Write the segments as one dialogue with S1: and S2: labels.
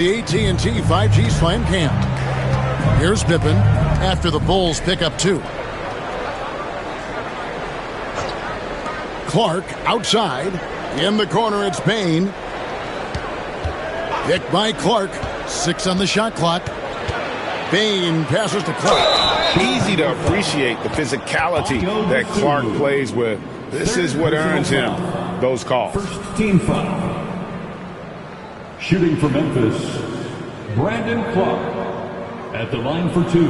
S1: The AT&T 5G Slam Camp. Here's Pippen after the Bulls pick up 2. Clark outside. In the corner, it's Payne. Picked by Clark. 6 on the shot clock. Payne passes to Clark.
S2: Easy to appreciate the physicality that Clark plays with. This is what earns him those calls.
S3: First team foul. Shooting for Memphis, Brandon Clark at the line for 2.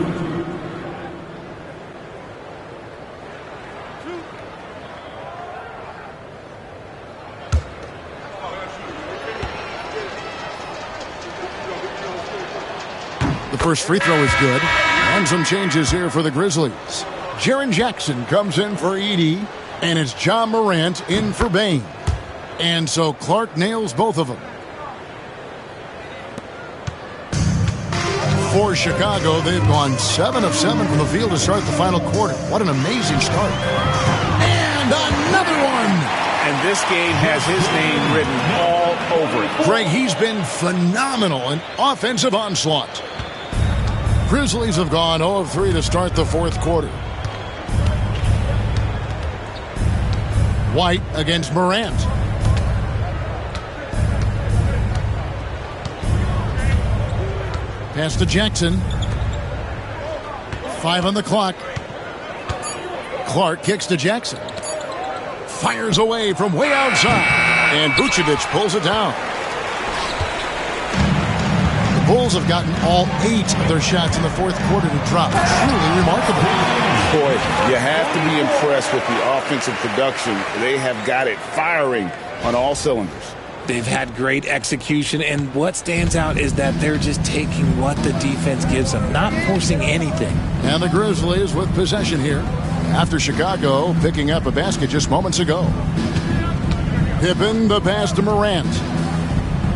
S1: The first free throw is good. And some changes here for the Grizzlies. Jaren Jackson comes in for Edey, and it's Ja Morant in for Bane. And so Clark nails both of them. For Chicago, they've gone 7 of 7 from the field to start the final quarter. What an amazing start. And another one!
S2: And this game has his name written all over it.
S1: Greg, he's been phenomenal in offensive onslaught. Grizzlies have gone 0 of 3 to start the fourth quarter. White against Morant. Pass to Jackson. 5 on the clock. Clark kicks to Jackson. Fires away from way outside. And Vucevic pulls it down. The Bulls have gotten all 8 of their shots in the fourth quarter to drop. Truly remarkable.
S2: Boy, you have to be impressed with the offensive production. They have got it firing on all cylinders.
S4: They've had great execution, and what stands out is that they're just taking what the defense gives them, not forcing anything.
S1: And the Grizzlies with possession here after Chicago picking up a basket just moments ago. Pippen, the pass to Morant.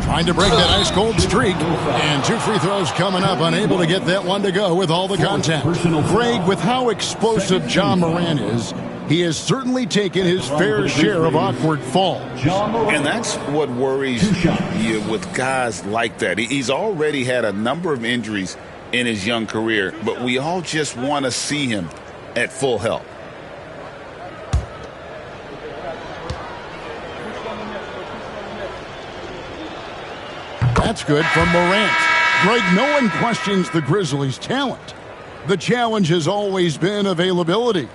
S1: Trying to break that ice-cold streak. And 2 free throws coming up, unable to get that one to go with all the contact. Greg, with how explosive Ja Morant is, he has certainly taken his fair share of awkward falls.
S2: And that's what worries you with guys like that. He's already had a number of injuries in his young career, but we all just want to see him at full health.
S1: That's good from Morant. Greg, no one questions the Grizzlies' talent. The challenge has always been availability.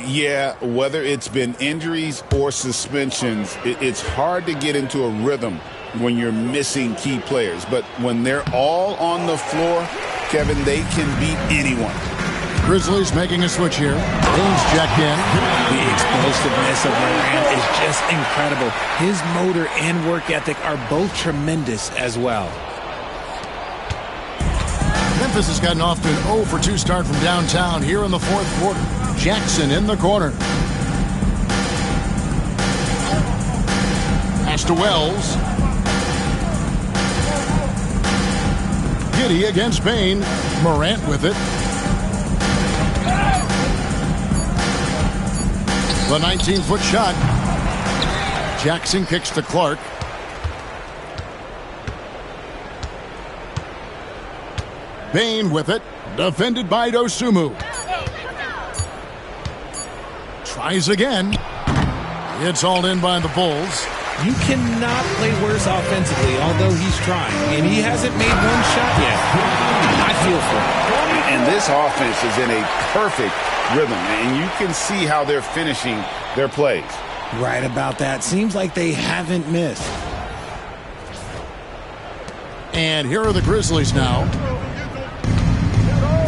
S2: Yeah, whether it's been injuries or suspensions, it's hard to get into a rhythm when you're missing key players. But when they're all on the floor, Kevin, they can beat anyone.
S1: Grizzlies making a switch here. Baines checked in.
S4: The explosiveness of Morant is just incredible. His motor and work ethic are both tremendous as well.
S1: Memphis has gotten off to an 0 for 2 start from downtown here in the fourth quarter. Jackson in the corner. Pass to Wells. Giddey against Payne. Morant with it. The 19-foot shot. Jackson kicks to Clark. Payne with it. Defended by Dosunmu. Tries again. It's hauled in by the Bulls.
S4: You cannot play worse offensively, although he's trying. And he hasn't made one shot yet. I feel for him.
S2: And this offense is in a perfect rhythm. And you can see how they're finishing their plays.
S4: Right about that. Seems like they haven't missed.
S1: And here are the Grizzlies now.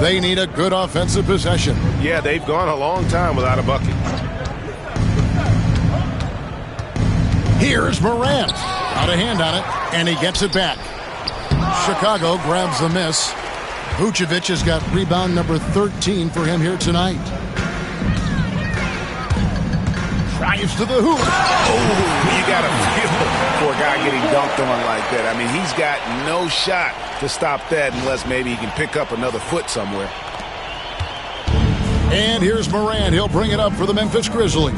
S1: They need a good offensive possession.
S5: Yeah, they've gone a long time without a bucket.
S1: Here's Morant. Got a hand on it, and he gets it back. Chicago grabs the miss. Vucevic has got rebound number 13 for him here tonight. Drives to the hoop.
S2: Oh, you got to feel for a guy getting dunked on like that. I mean, he's got no shot to stop that unless maybe he can pick up another foot somewhere.
S1: And here's Morant. He'll bring it up for the Memphis Grizzlies.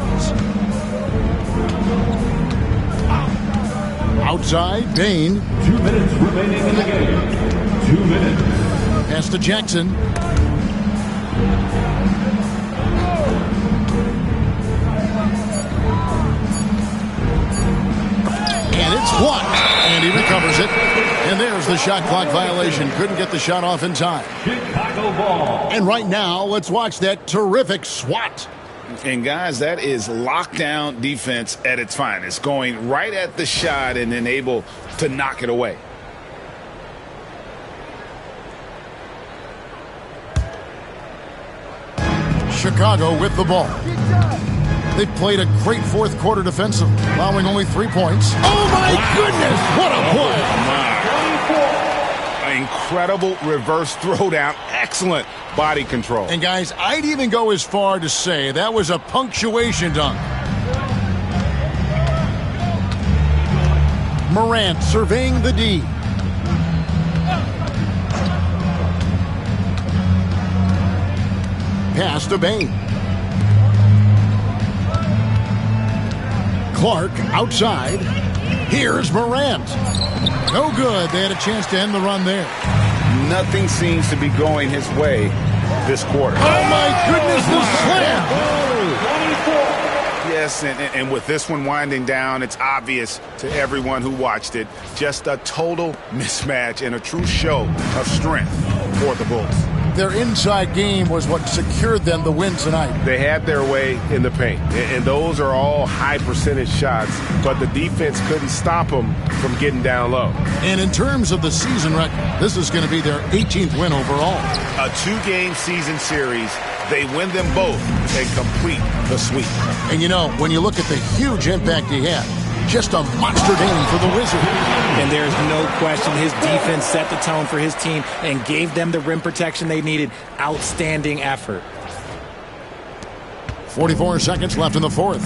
S1: Outside, Bain.
S3: 2 minutes remaining in the game. 2 minutes.
S1: Pass to Jackson. And it's blocked. And he recovers it. And there's the shot clock violation. Couldn't get the shot off in time.
S3: Chicago ball.
S1: And right now, let's watch that terrific swat.
S2: And, guys, that is lockdown defense at its finest. Going right at the shot and then able to knock it away.
S1: Chicago with the ball. They played a great fourth quarter defensive, allowing only 3 points. Oh, my goodness! What a play!
S2: Incredible reverse throwdown. Excellent body control.
S1: And, guys, I'd even go as far to say that was a punctuation dunk. Morant surveying the D. Pass to Bain. Clark outside. Here's Morant. No good. They had a chance to end the run there.
S2: Nothing seems to be going his way this quarter.
S1: Oh, my goodness, the slam.
S2: Yes, and with this one winding down, it's obvious to everyone who watched it. Just a total mismatch and a true show of strength for the Bulls.
S1: Their inside game was what secured them the win tonight.
S5: They had their way in the paint, and those are all high percentage shots, but the defense couldn't stop them from getting down low.
S1: And in terms of the season record, this is going to be their 18th win overall.
S2: A 2-game season series. They win them both and complete the sweep.
S1: And you know, when you look at the huge impact he had, just a monster game for the Wizards.
S4: And there's no question his defense set the tone for his team and gave them the rim protection they needed. Outstanding effort.
S1: 44 seconds left in the fourth.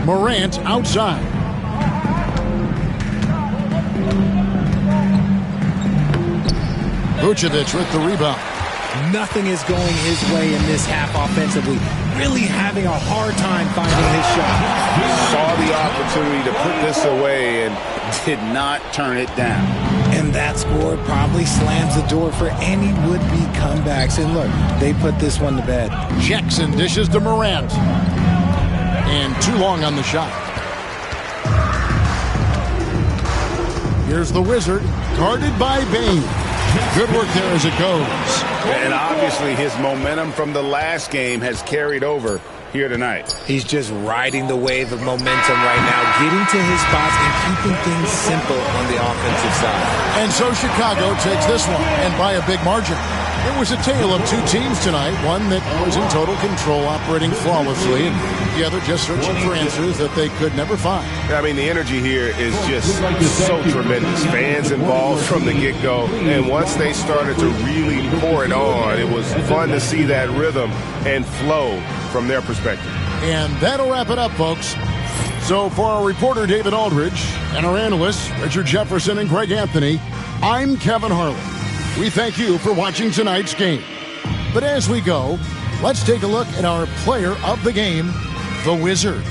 S1: Morant outside. Vucevic with the rebound.
S4: Nothing is going his way in this half offensively. Really having a hard time finding his shot.
S2: Saw the opportunity to put this away and did not turn it down.
S4: And that score probably slams the door for any would-be comebacks. And look, they put this one to bed.
S1: Jackson dishes to Morant. And too long on the shot. Here's the Wizard, guarded by Bain. Good work there as it goes.
S2: And obviously his momentum from the last game has carried over here tonight.
S4: He's just riding the wave of momentum right now, getting to his spots and keeping things simple on the offensive side.
S1: And so Chicago takes this one, and by a big margin. It was a tale of two teams tonight, one that was in total control, operating flawlessly, and the other just searching for answers that they could never find.
S5: I mean, the energy here is just so tremendous. Fans involved from the get-go, and once they started to really pour it on, it was fun to see that rhythm and flow from their perspective.
S1: And that'll wrap it up, folks. So for our reporter, David Aldridge, and our analysts, Richard Jefferson and Greg Anthony, I'm Kevin Harlan. We thank you for watching tonight's game. But as we go, let's take a look at our player of the game, the Wizard.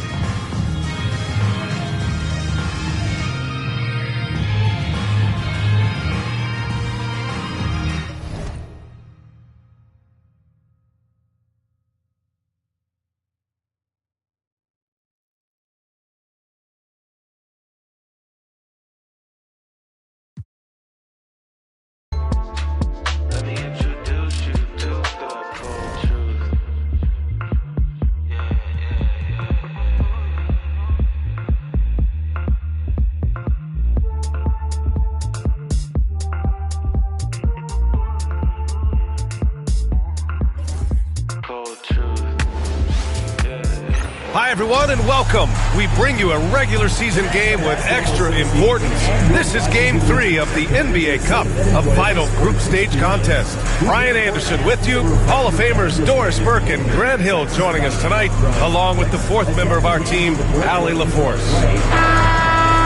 S5: Hi, everyone, and welcome. We bring you a regular season game with extra importance. This is Game 3 of the NBA Cup, a vital group stage contest. Brian Anderson with you, Hall of Famers Doris Burke and Grant Hill joining us tonight, along with the fourth member of our team, Allie LaForce.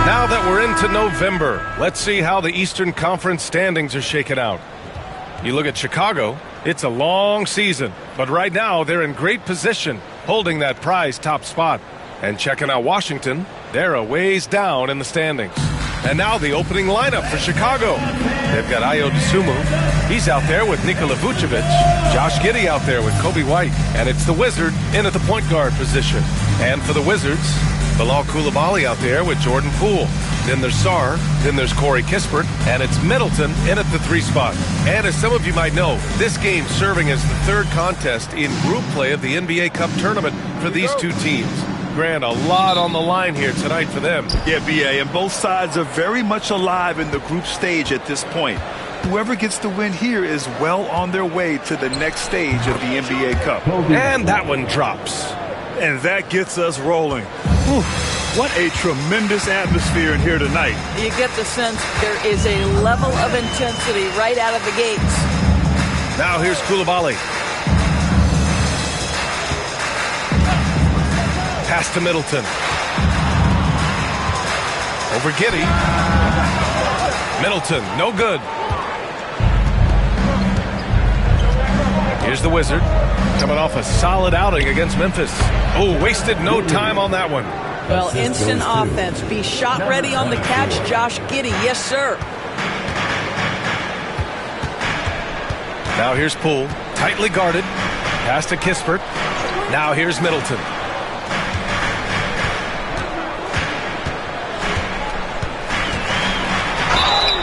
S5: Now that we're into November, let's see how the Eastern Conference standings are shaken out. You look at Chicago, it's a long season, but right now they're in great position, holding that prize top spot. And checking out Washington, they're a ways down in the standings. And now the opening lineup for Chicago. They've got Ayo Dosunmu. He's out there with Nikola Vucevic. Josh Giddey out there with Kobe White. And it's the Wizard in at the point guard position. And for the Wizards, Bilal Coulibaly out there with Jordan Poole. Then there's Sarr. Then there's Corey Kispert. And it's Middleton in at the 3 spot. And as some of you might know, this game serving as the 3rd contest in group play of the NBA Cup tournament for these two teams. Grant, a lot on the line here tonight for them.
S6: Yeah, B.A., and both sides are very much alive in the group stage at this point. Whoever gets the win here is well on their way to the next stage of the NBA Cup.
S5: And that one drops.
S6: And that gets us rolling. Whew, what a tremendous atmosphere in here tonight.
S7: You get the sense there is a level of intensity right out of the gates.
S5: Now here's Coulibaly. Pass to Middleton. Over Giddey. Middleton, no good. Here's the Wizard, coming off a solid outing against Memphis. Oh, wasted no time on that one.
S7: Well, instant offense. Be shot ready on the catch, Josh Giddey. Yes, sir.
S5: Now here's Poole, tightly guarded. Pass to Kispert. Now here's Middleton.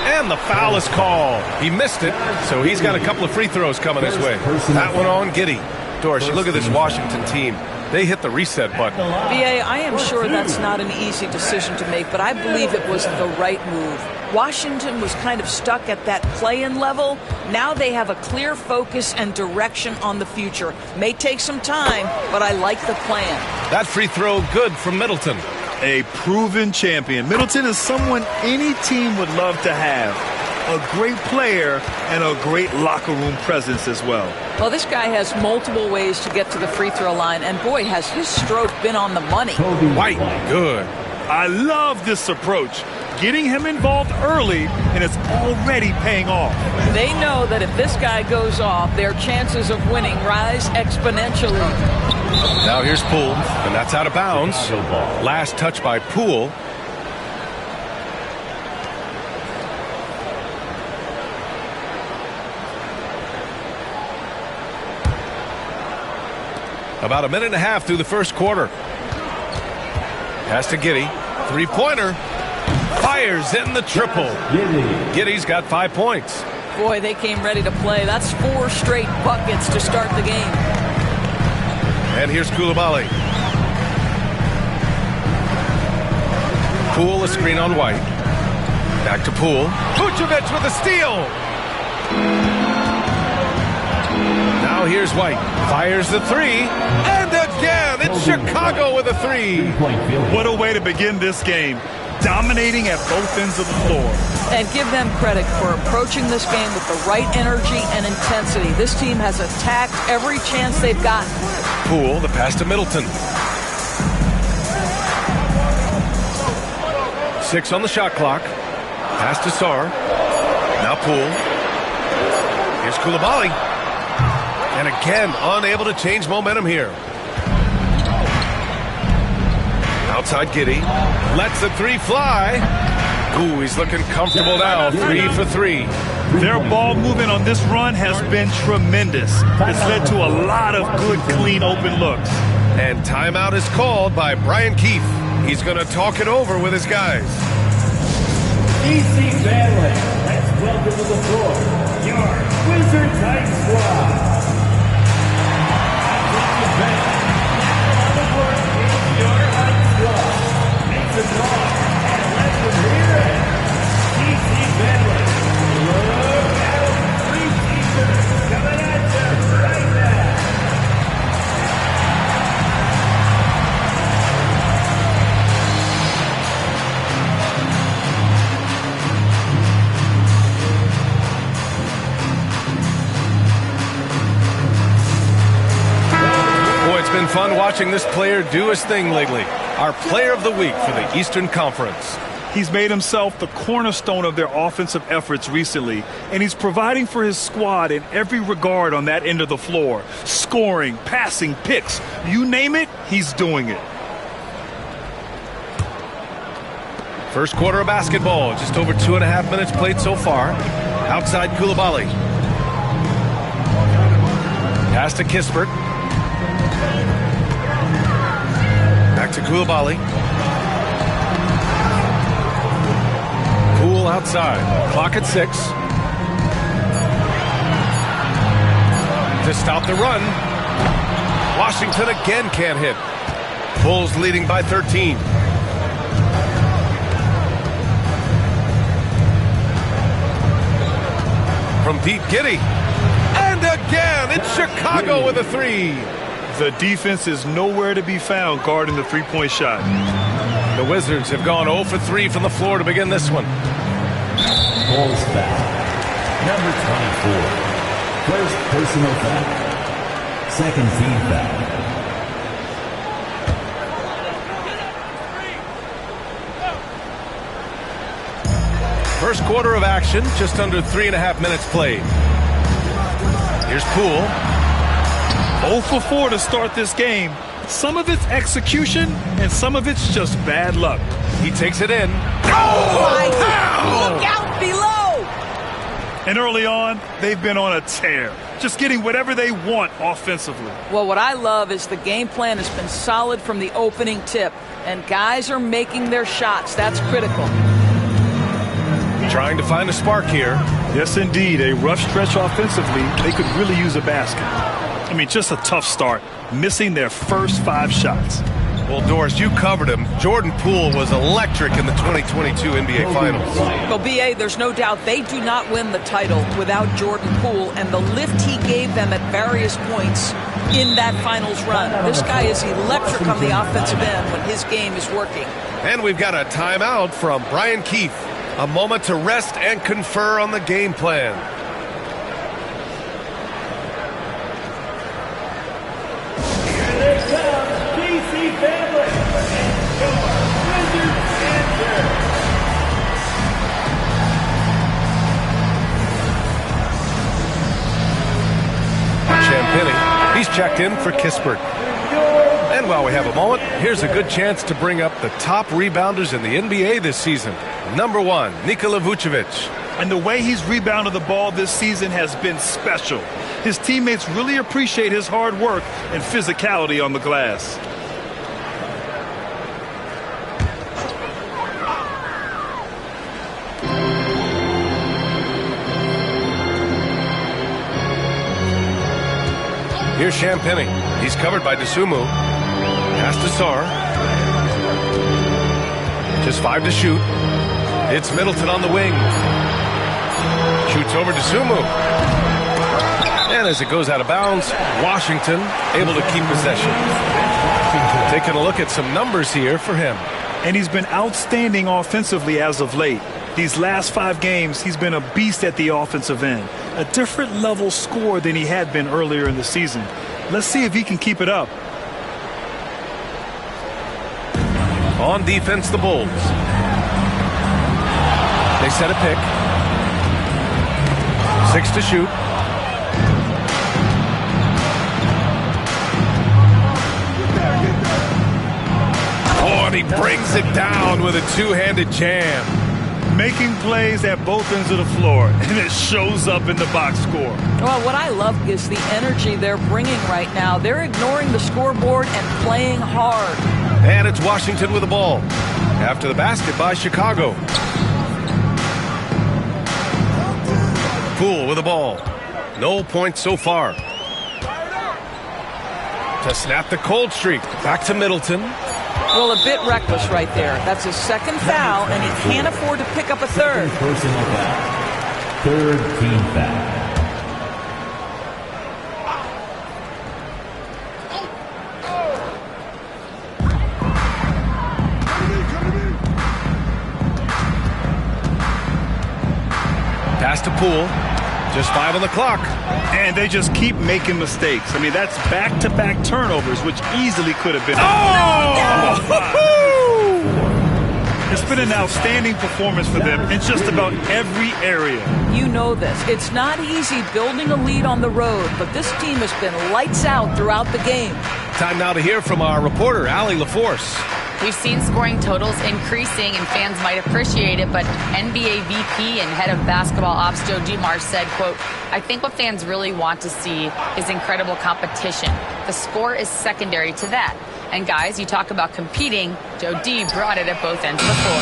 S5: And the foul is called. He missed it, so he's got a couple of free throws coming his way. That one on Giddey. Doris, look at this Washington team. They hit the reset button.
S7: B.A., I am sure that's not an easy decision to make, but I believe it was the right move. Washington was kind of stuck at that play-in level. Now they have a clear focus and direction on the future. May take some time, but I like the plan.
S5: That free throw good from Middleton.
S6: A proven champion. Middleton is someone any team would love to have. A great player and a great locker room presence as well.
S7: Well, this guy has multiple ways to get to the free throw line, and boy, has his stroke been on the money.
S5: White, good.
S6: I love this approach. Getting him involved early, and it's already paying off.
S7: They know that if this guy goes off, their chances of winning rise exponentially.
S5: Now here's Poole, and that's out of bounds. Last touch by Poole. About a minute and a half through the first quarter. Pass to Giddey. Three-pointer. Fires in the triple. Giddey's got 5 points.
S7: Boy, they came ready to play. That's 4 straight buckets to start the game.
S5: And here's Coulibaly. Poole, a screen on White. Back to Poole. Vucevic with a steal. Now here's White. Fires the 3. And again, it's Chicago with a 3.
S6: What a way to begin this game. Dominating at both ends of the floor.
S7: And give them credit for approaching this game with the right energy and intensity. This team has attacked every chance they've gotten.
S5: Poole, the pass to Middleton. 6 on the shot clock. Pass to Sarr. Now Poole. Here's Coulibaly. And again, unable to change momentum here. Outside Giddey. Lets the 3 fly. Ooh, he's looking comfortable now. 3 for 3.
S6: Their ball movement on this run has been tremendous. It's led to a lot of good, clean, open looks.
S5: And timeout is called by Brian Keefe. He's going to talk it over with his guys.
S8: DC Family, let's welcome to the floor your Wizard Tight Squad. Makes it long and lets them hear it. DC Family, look out, 3 t-shirts coming at you right now.
S5: Boy, it's been fun watching this player do his thing lately. Our player of the week for the Eastern Conference.
S6: He's made himself the cornerstone of their offensive efforts recently, and he's providing for his squad in every regard on that end of the floor. Scoring, passing, picks, you name it, he's doing it.
S5: First quarter of basketball, just over 2.5 minutes played so far. Outside Coulibaly. Pass to Kispert. Back to Coulibaly. Poole outside. Clock at 6. To stop the run. Washington again can't hit. Bulls leading by 13. From deep, Giddey. And again, it's Chicago with a 3.
S6: The defense is nowhere to be found guarding the three-point shot.
S5: The Wizards have gone 0 for 3 from the floor to begin this one.
S3: Bulls foul. Number 24. First personal foul. Second team foul.
S5: First quarter of action, just under 3.5 minutes played. Here's Poole.
S6: 0 for 4 to start this game. Some of it's execution, and some of it's just bad luck.
S5: He takes it in.
S7: Look out below!
S6: And early on, they've been on a tear, just getting whatever they want offensively.
S7: Well, what I love is the game plan has been solid from the opening tip, and guys are making their shots. That's critical.
S5: Trying to find a spark here.
S6: Yes, indeed. A rough stretch offensively. They could really use a basket. I mean, just a tough start, missing their first 5 shots.
S5: Well, Doris, you covered him. Jordan Poole was electric in the 2022 NBA Finals.
S7: Well, B.A., there's no doubt they do not win the title without Jordan Poole and the lift he gave them at various points in that finals run. This guy is electric on the offensive end when his game is working.
S5: And we've got a timeout from Brian Keefe. A moment to rest and confer on the game plan.
S8: Here they come, DC family. And your Wizards answer.
S5: Champagny, he's checked in for Kispert. And while we have a moment, here's a good chance to bring up the top rebounders in the NBA this season. Number 1, Nikola Vucevic.
S6: And the way he's rebounded the ball this season has been special. His teammates really appreciate his hard work and physicality on the glass.
S5: Here's Champagny. He's covered by Dosunmu. Pass to Sarr. Just 5 to shoot. It's Middleton on the wing. Shoots over to Dosunmu. And as it goes out of bounds, Washington able to keep possession. Taking a look at some numbers here for him.
S6: And he's been outstanding offensively as of late. These last 5 games, he's been a beast at the offensive end. A different level score than he had been earlier in the season. Let's see if he can keep it up.
S5: On defense, the Bulls. They set a pick. 6 to shoot. Oh, and he brings it down with a 2-handed jam.
S6: Making plays at both ends of the floor, and it shows up in the box score.
S7: Well, what I love is the energy they're bringing right now. They're ignoring the scoreboard and playing hard.
S5: And it's Washington with the ball. After the basket by Chicago. Poole with the ball. No points so far. To snap the cold streak. Back to Middleton.
S7: Well, a bit reckless right there. That's his second foul, and he can't afford to pick up a third.
S3: Personal foul. Third team foul.
S5: Pass to Poole. Just 5 on the clock.
S6: And they just keep making mistakes. I mean, that's back-to-back turnovers, which easily could have been. It's been an outstanding performance for them in just about every area.
S7: You know this. It's not easy building a lead on the road, but this team has been lights out throughout the game.
S5: Time now to hear from our reporter, Allie LaForce.
S9: We've seen scoring totals increasing, and fans might appreciate it, but NBA VP and head of basketball ops Joe Dumars said, quote, "I think what fans really want to see is incredible competition. The score is secondary to that. And guys, you talk about competing, Joe D brought it at both ends of the floor."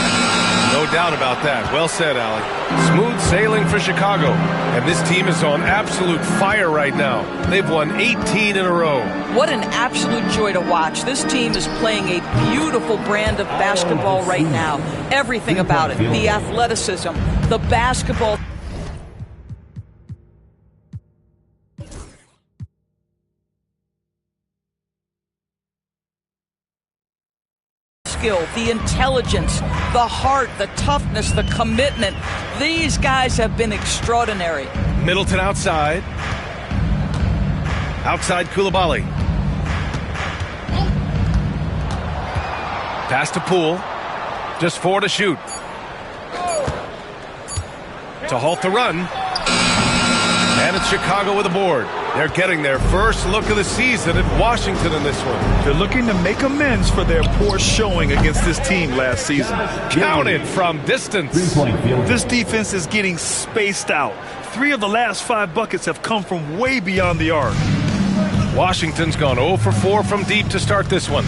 S5: No doubt about that. Well said, Allie. Smooth sailing for Chicago. And this team is on absolute fire right now. They've won 18 in a row.
S7: What an absolute joy to watch. This team is playing a beautiful brand of basketball right now. Everything about it. The athleticism, the basketball skill, the intelligence, the heart, the toughness, the commitment. These guys have been extraordinary.
S5: Middleton outside. Outside Koulibaly. Pass to Poole. Just 4 to shoot. To halt the run. And it's Chicago with a board. They're getting their first look of the season at Washington in this one.
S6: They're looking to make amends for their poor showing against this team last season.
S5: Counted from distance.
S6: This defense is getting spaced out. 3 of the last 5 buckets have come from way beyond the arc.
S5: Washington's gone 0 for 4 from deep to start this one.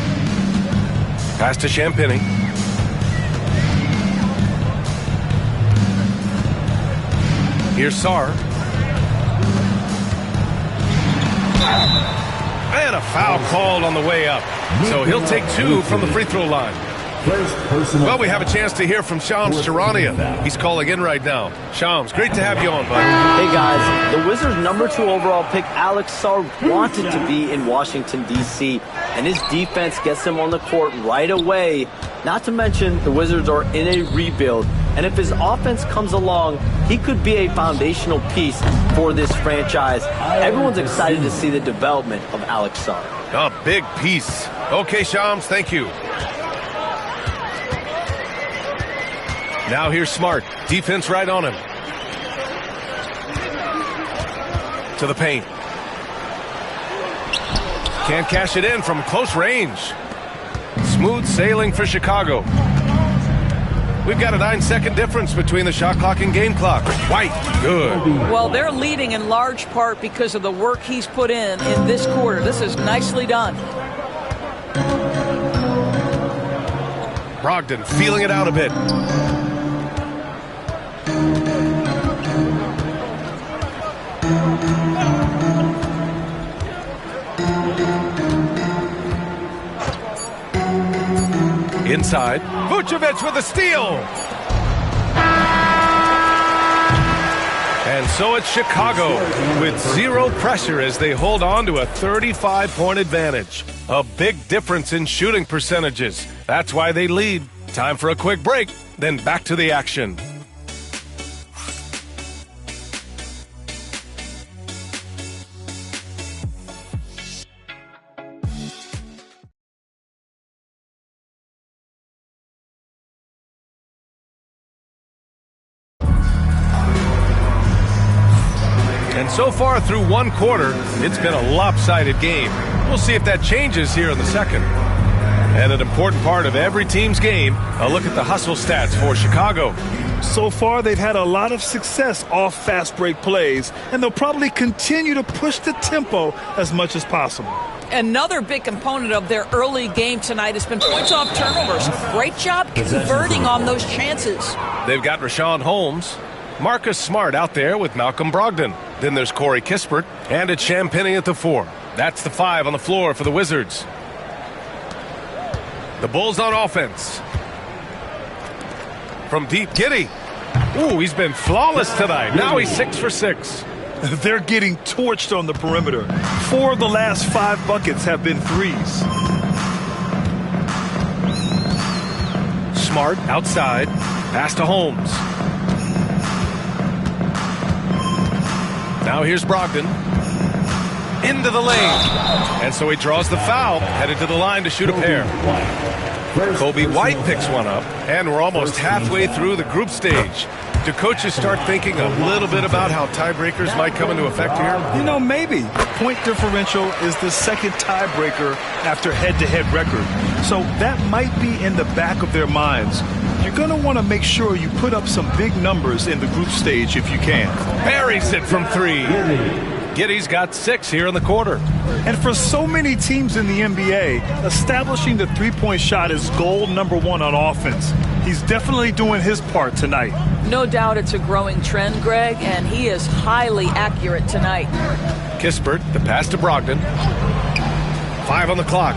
S5: Pass to Champagny. Here's Sarr. And a foul called on the way up. So he'll take 2 from the free throw line. Well, we have a chance to hear from Shams Charania. He's calling in right now. Shams, great to have you on, bud.
S10: Hey, guys. The Wizards' #2 overall pick, Alex Sarr, wanted to be in Washington, D.C., and his defense gets him on the court right away. Not to mention, the Wizards are in a rebuild, and if his offense comes along, he could be a foundational piece for this franchise. Everyone's excited to see the development of Alex Sarr.
S5: A big piece. Okay, Shams, thank you. Now here's Smart. Defense right on him. To the paint. Can't cash it in from close range. Smooth sailing for Chicago. We've got a 9-second difference between the shot clock and game clock. White, good.
S7: Well, they're leading in large part because of the work he's put in this quarter. This is nicely done.
S5: Brogdon feeling it out a bit. Inside, Vucevic with a steal. And so it's Chicago with 0 pressure as they hold on to a 35-point advantage. A big difference in shooting percentages. That's why they lead. Time for a quick break, then back to the action. And so far through 1 quarter, it's been a lopsided game. We'll see if that changes here in the second. And an important part of every team's game, a look at the hustle stats for Chicago.
S6: So far, they've had a lot of success off fast break plays, and they'll probably continue to push the tempo as much as possible.
S7: Another big component of their early game tonight has been points off turnovers. Great job converting on those chances.
S5: They've got Rashawn Holmes. Marcus Smart out there with Malcolm Brogdon. Then there's Corey Kispert, and it's Champagny at the 4. That's the 5 on the floor for the Wizards. The Bulls on offense. From deep, Giddey. Ooh, he's been flawless tonight. Now he's 6 for 6.
S6: They're getting torched on the perimeter. 4 of the last 5 buckets have been threes.
S5: Smart outside. Pass to Holmes. Now here's Brogdon. Into the lane. And so he draws the foul. Headed to the line to shoot a pair. Kobe White picks one up. And we're almost halfway through the group stage. Do coaches start thinking a little bit about how tiebreakers might come into effect here?
S6: You know, maybe. Point differential is the second tiebreaker after head-to-head record. So that might be in the back of their minds. You're going to want to make sure you put up some big numbers in the group stage if you can.
S5: Buries it from 3. Giddey's got 6 here in the quarter.
S6: And for so many teams in the NBA, establishing the three-point shot is goal number 1 on offense. He's definitely doing his part tonight.
S7: No doubt it's a growing trend, Greg, and he is highly accurate tonight.
S5: Kispert, the pass to Brogdon. 5 on the clock.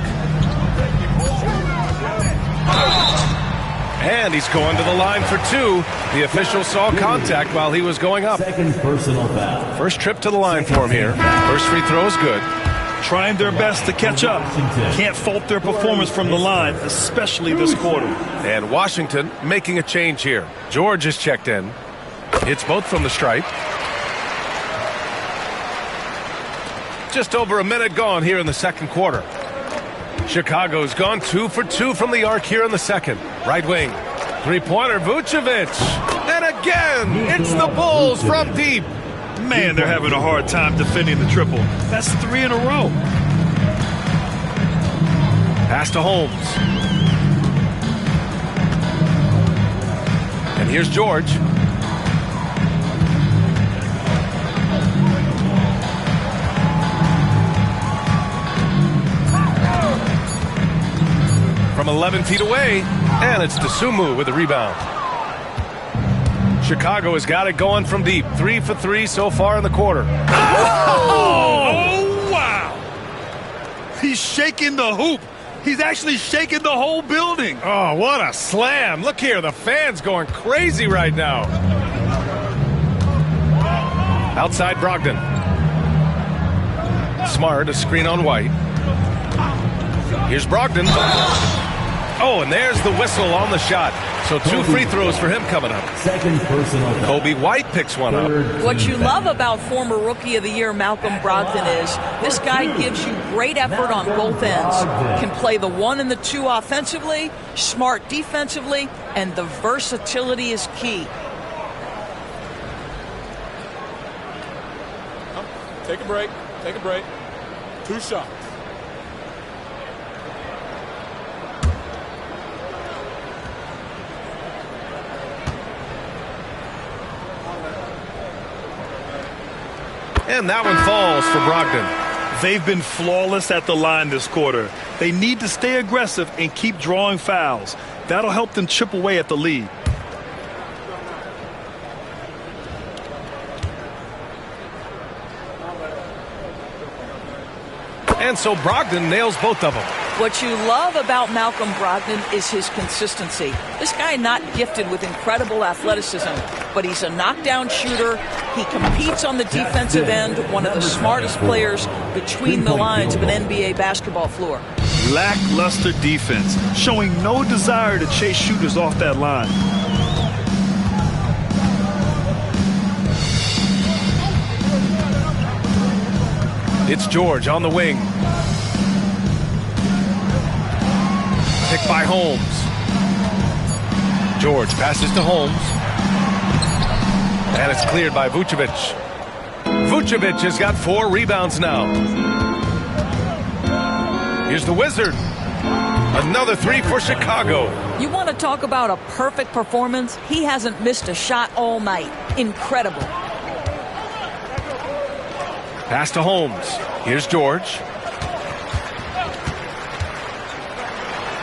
S5: And he's going to the line for 2. The official saw contact while he was going up.
S3: Second personal foul.
S5: First trip to the line for him here. First free throw is good.
S6: Trying their best to catch up. Can't fault their performance from the line, especially this quarter.
S5: And Washington making a change here. George is checked in. Hits both from the stripe. Just over a minute gone here in the second quarter. Chicago's gone 2 for 2 from the arc here in the second. Right wing. Three-pointer, Vucevic. And again, it's the Bulls from deep.
S6: Man, they're having a hard time defending the triple. That's 3 in a row.
S5: Pass to Holmes. And here's George. From 11 feet away, and it's Dosunmu with the rebound. Chicago has got it going from deep. 3 for 3 so far in the quarter.
S6: Oh, wow. He's shaking the hoop. He's actually shaking the whole building.
S5: Oh, what a slam. Look here, the fans going crazy right now. Outside Brogdon. Smart, a screen on White. Here's Brogdon. Oh, and there's the whistle on the shot. So 2 free throws for him coming up.
S3: Second personal foul.
S5: Kobe White picks one up.
S7: What you love about former Rookie of the Year Malcolm Brogdon is this guy gives you great effort on both ends. Can play the 1 and the 2 offensively, smart defensively, and the versatility is key.
S11: Take a break. Take a break. 2 shots.
S5: And that one falls for Brogdon.
S6: They've been flawless at the line this quarter. They need to stay aggressive and keep drawing fouls. That'll help them chip away at the lead.
S5: And so Brogdon nails both of them.
S7: What you love about Malcolm Brogdon is his consistency. This guy not gifted with incredible athleticism, but he's a knockdown shooter. He competes on the defensive end, one of the smartest players between the lines of an NBA basketball floor.
S6: Lackluster defense, showing no desire to chase shooters off that line.
S5: It's George on the wing. Picked by Holmes. George passes to Holmes. And it's cleared by Vucevic. Vucevic has got 4 rebounds now. Here's the Wizard. Another 3 for Chicago.
S7: You want to talk about a perfect performance? He hasn't missed a shot all night. Incredible.
S5: Pass to Holmes. Here's George.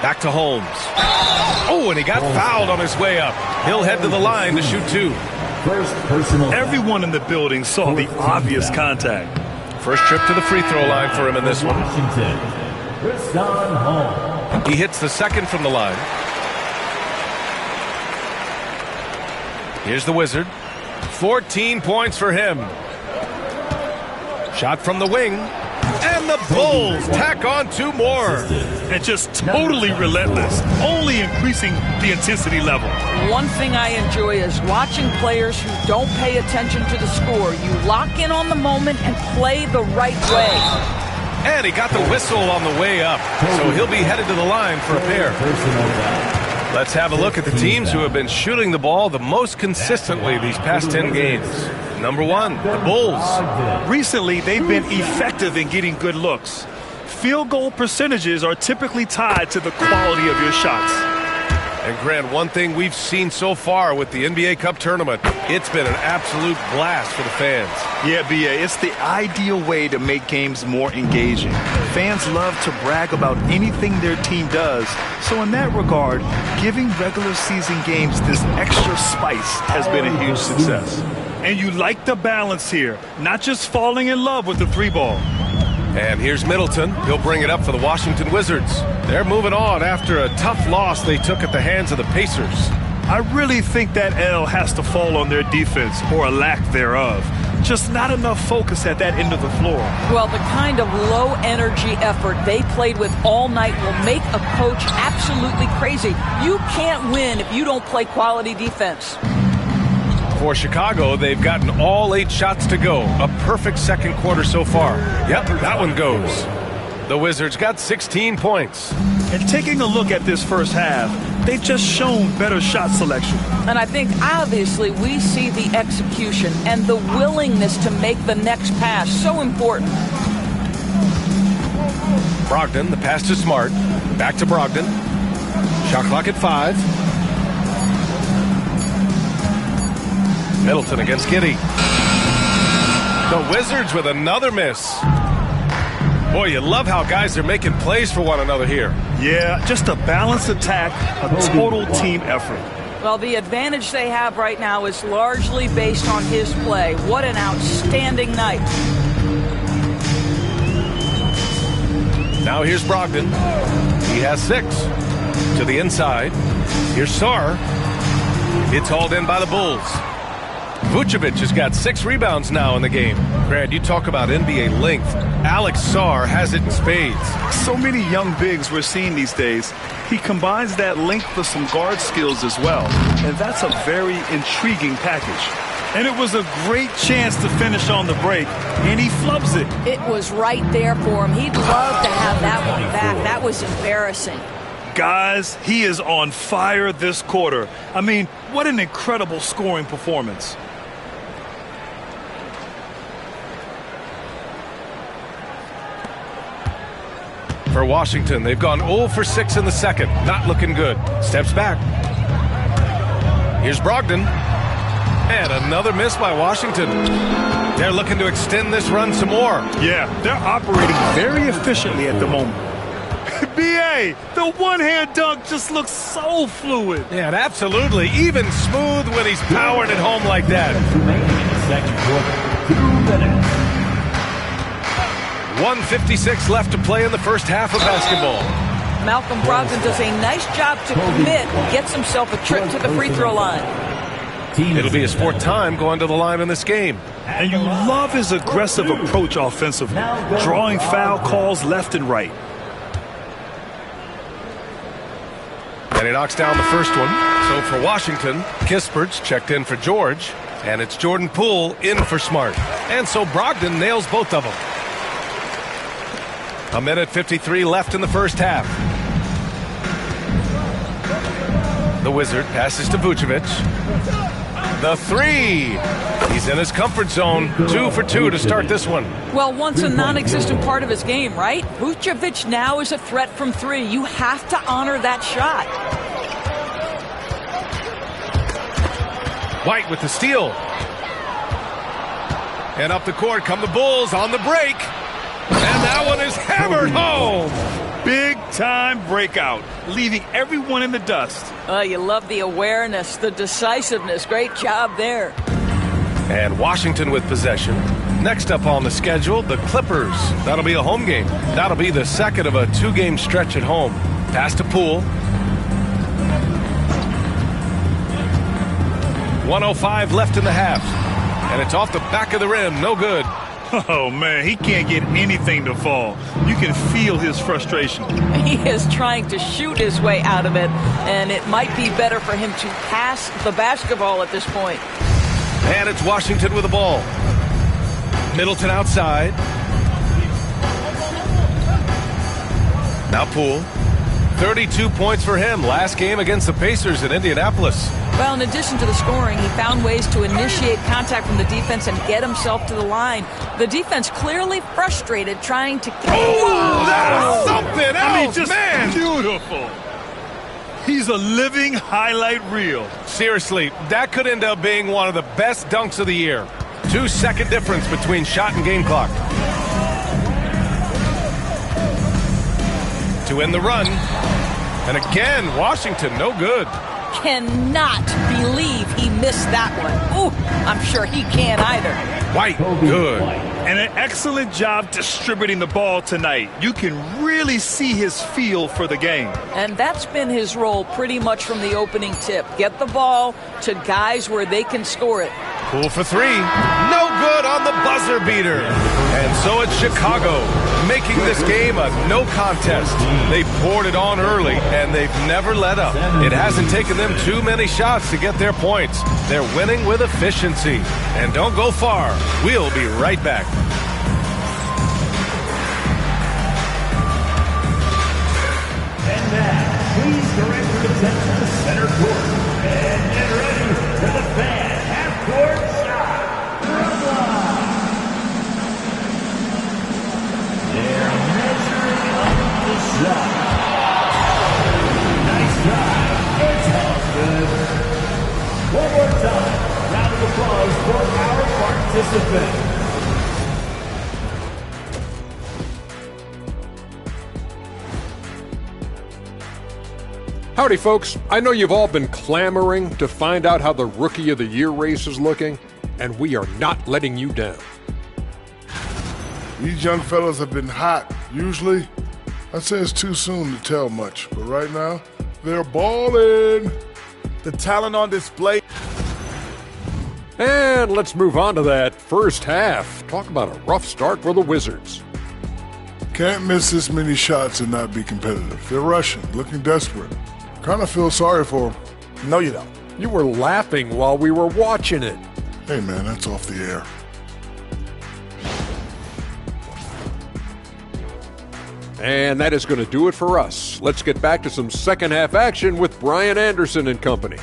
S5: Back to Holmes. Oh, and he got fouled on his way up. He'll head to the line to shoot 2.
S3: First personal foul.
S6: Everyone in the building saw the obvious contact.
S5: First trip to the free throw line for him in this one.
S3: Washington, Tristan Holmes.
S5: He hits the second from the line. Here's the Wizard. 14 points for him. Shot from the wing. And the Bulls tack on 2 more.
S6: And just totally relentless, only increasing the intensity level.
S7: One thing I enjoy is watching players who don't pay attention to the score. You lock in on the moment and play the right way.
S5: And he got the whistle on the way up. So he'll be headed to the line for a pair. Let's have a look at the teams who have been shooting the ball the most consistently these past 10 games. Number 1, the Bulls.
S6: Recently, they've been effective in getting good looks. Field goal percentages are typically tied to the quality of your shots.
S5: And Grant, one thing we've seen so far with the NBA Cup tournament, it's been an absolute blast for the fans.
S6: Yeah, B.A., it's the ideal way to make games more engaging. Fans love to brag about anything their team does. So in that regard, giving regular season games this extra spice has been a huge success. And you like the balance here, not just falling in love with the 3-ball.
S5: And here's Middleton. He'll bring it up for the Washington Wizards. They're moving on after a tough loss they took at the hands of the Pacers.
S6: I really think that L has to fall on their defense, or a lack thereof. Just not enough focus at that end of the floor.
S7: Well, the kind of low-energy effort they played with all night will make a coach absolutely crazy. You can't win if you don't play quality defense.
S5: For Chicago, they've gotten all 8 shots to go. A perfect second quarter so far. Yep, that one goes. The Wizards got 16 points.
S6: And taking a look at this first half, they've just shown better shot selection.
S7: And I think, obviously, we see the execution and the willingness to make the next pass so important.
S5: Brogdon, the pass to Smart. Back to Brogdon. Shot clock at 5. Middleton against Giddey. The Wizards with another miss. Boy, you love how guys are making plays for one another here.
S6: Yeah, just a balanced attack, a total team effort.
S7: Well, the advantage they have right now is largely based on his play. What an outstanding night.
S5: Now here's Brogdon. He has 6. To the inside. Here's Sarr. It's hauled in by the Bulls. Vucevic has got 6 rebounds now in the game. Grant, you talk about NBA length. Alex Sarr has it in spades.
S6: So many young bigs we're seeing these days. He combines that length with some guard skills as well. And that's a very intriguing package. And it was a great chance to finish on the break. And he flubs it.
S7: It was right there for him. He'd love to have that one back. That was embarrassing.
S6: Guys, he is on fire this quarter. I mean, what an incredible scoring performance.
S5: For Washington, they've gone 0 for 6 in the second. Not looking good. Steps back. Here's Brogdon. And another miss by Washington. They're looking to extend this run some more.
S6: Yeah, they're operating very efficiently at the moment. B.A., the one-hand dunk just looks so fluid.
S5: Yeah, and absolutely. Even smooth when he's powering it home like that.
S3: Remaining in the second quarter. 2 minutes.
S5: 1:56 left to play in the first half of basketball.
S7: Malcolm Brogdon does a nice job to commit and gets himself a trip to the free throw line.
S5: It'll be his 4th time going to the line in this game.
S6: And you love his aggressive approach offensively, drawing foul calls left and right.
S5: And he knocks down the first one. So for Washington, Kispert's checked in for George. And it's Jordan Poole in for Smart. And so Brogdon nails both of them. 1:53 left in the first half. The Wizard passes to Vucevic. The 3. He's in his comfort zone. 2 for 2 to start this one.
S7: Well, once a non-existent part of his game, right? Vucevic now is a threat from 3. You have to honor that shot.
S5: White with the steal. And up the court come the Bulls on the break. And that one is hammered home.
S6: Big-time breakout, leaving everyone in the dust.
S7: You love the awareness, the decisiveness. Great job there.
S5: And Washington with possession. Next up on the schedule, the Clippers. That'll be a home game. That'll be the second of a 2-game stretch at home. Pass to Poole. 1:05 left in the half. And it's off the back of the rim. No good.
S6: Oh, man, he can't get anything to fall. You can feel his frustration.
S7: He is trying to shoot his way out of it, and it might be better for him to pass the basketball at this point.
S5: And it's Washington with the ball. Middleton outside. Now Poole. 32 points for him last game against the Pacers in Indianapolis.
S7: Well, in addition to the scoring, he found ways to initiate contact from the defense and get himself to the line. The defense clearly frustrated trying to...
S5: Oh, that's something else,
S6: I mean, just
S5: man!
S6: beautiful. He's a living highlight reel.
S5: Seriously, that could end up being one of the best dunks of the year. 2-second difference between shot and game clock. To end the run. And again, Washington, no good.
S7: Cannot believe he missed that one. Ooh, I'm sure he can't either.
S5: White, good.
S6: And an excellent job distributing the ball tonight. You can really see his feel for the game.
S7: And that's been his role pretty much from the opening tip. Get the ball to guys where they can score it.
S5: Cool for three. No good on the buzzer beater. And so it's Chicago, making this game a no contest. They poured it on early, and they've never let up. It hasn't taken them too many shots to get their points. They're winning with efficiency. And don't go far. We'll be right back.
S8: And now, please direct your attention to center court. And get ready for the fan half-court shot. They're measuring up the shot. Nice try. It's all good. One more time. Round of applause for our participant.
S12: Howdy, folks. I know you've all been clamoring to find out how the Rookie of the Year race is looking, and we are not letting you down.
S13: These young fellas have been hot. Usually, I'd say it's too soon to tell much, but right now, they're balling.
S11: The talent on display.
S12: And let's move on to that first half. Talk about a rough start for the Wizards.
S13: Can't miss this many shots and not be competitive. They're rushing, looking desperate. Kind of feel sorry for them.
S11: No, you don't.
S12: You were laughing while we were watching it.
S13: Hey, man, that's off the air.
S12: And that is going to do it for us. Let's get back to some second half action with Brian Anderson and company.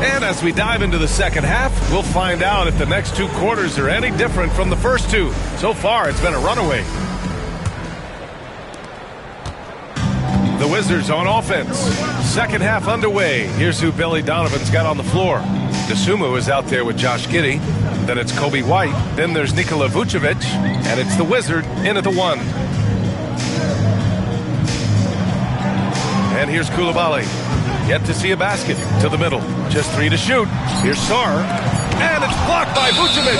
S5: And as we dive into the second half, we'll find out if the next two quarters are any different from the first two. So far, it's been a runaway. The Wizards on offense. Second half underway. Here's who Billy Donovan's got on the floor. DeSumo is out there with Josh Giddey. Then it's Kobe White. Then there's Nikola Vucevic. And it's the Wizard in at the one. And here's Coulibaly. Yet to see a basket. To the middle. Just three to shoot. Here's Sarr. And it's blocked by Vucevic.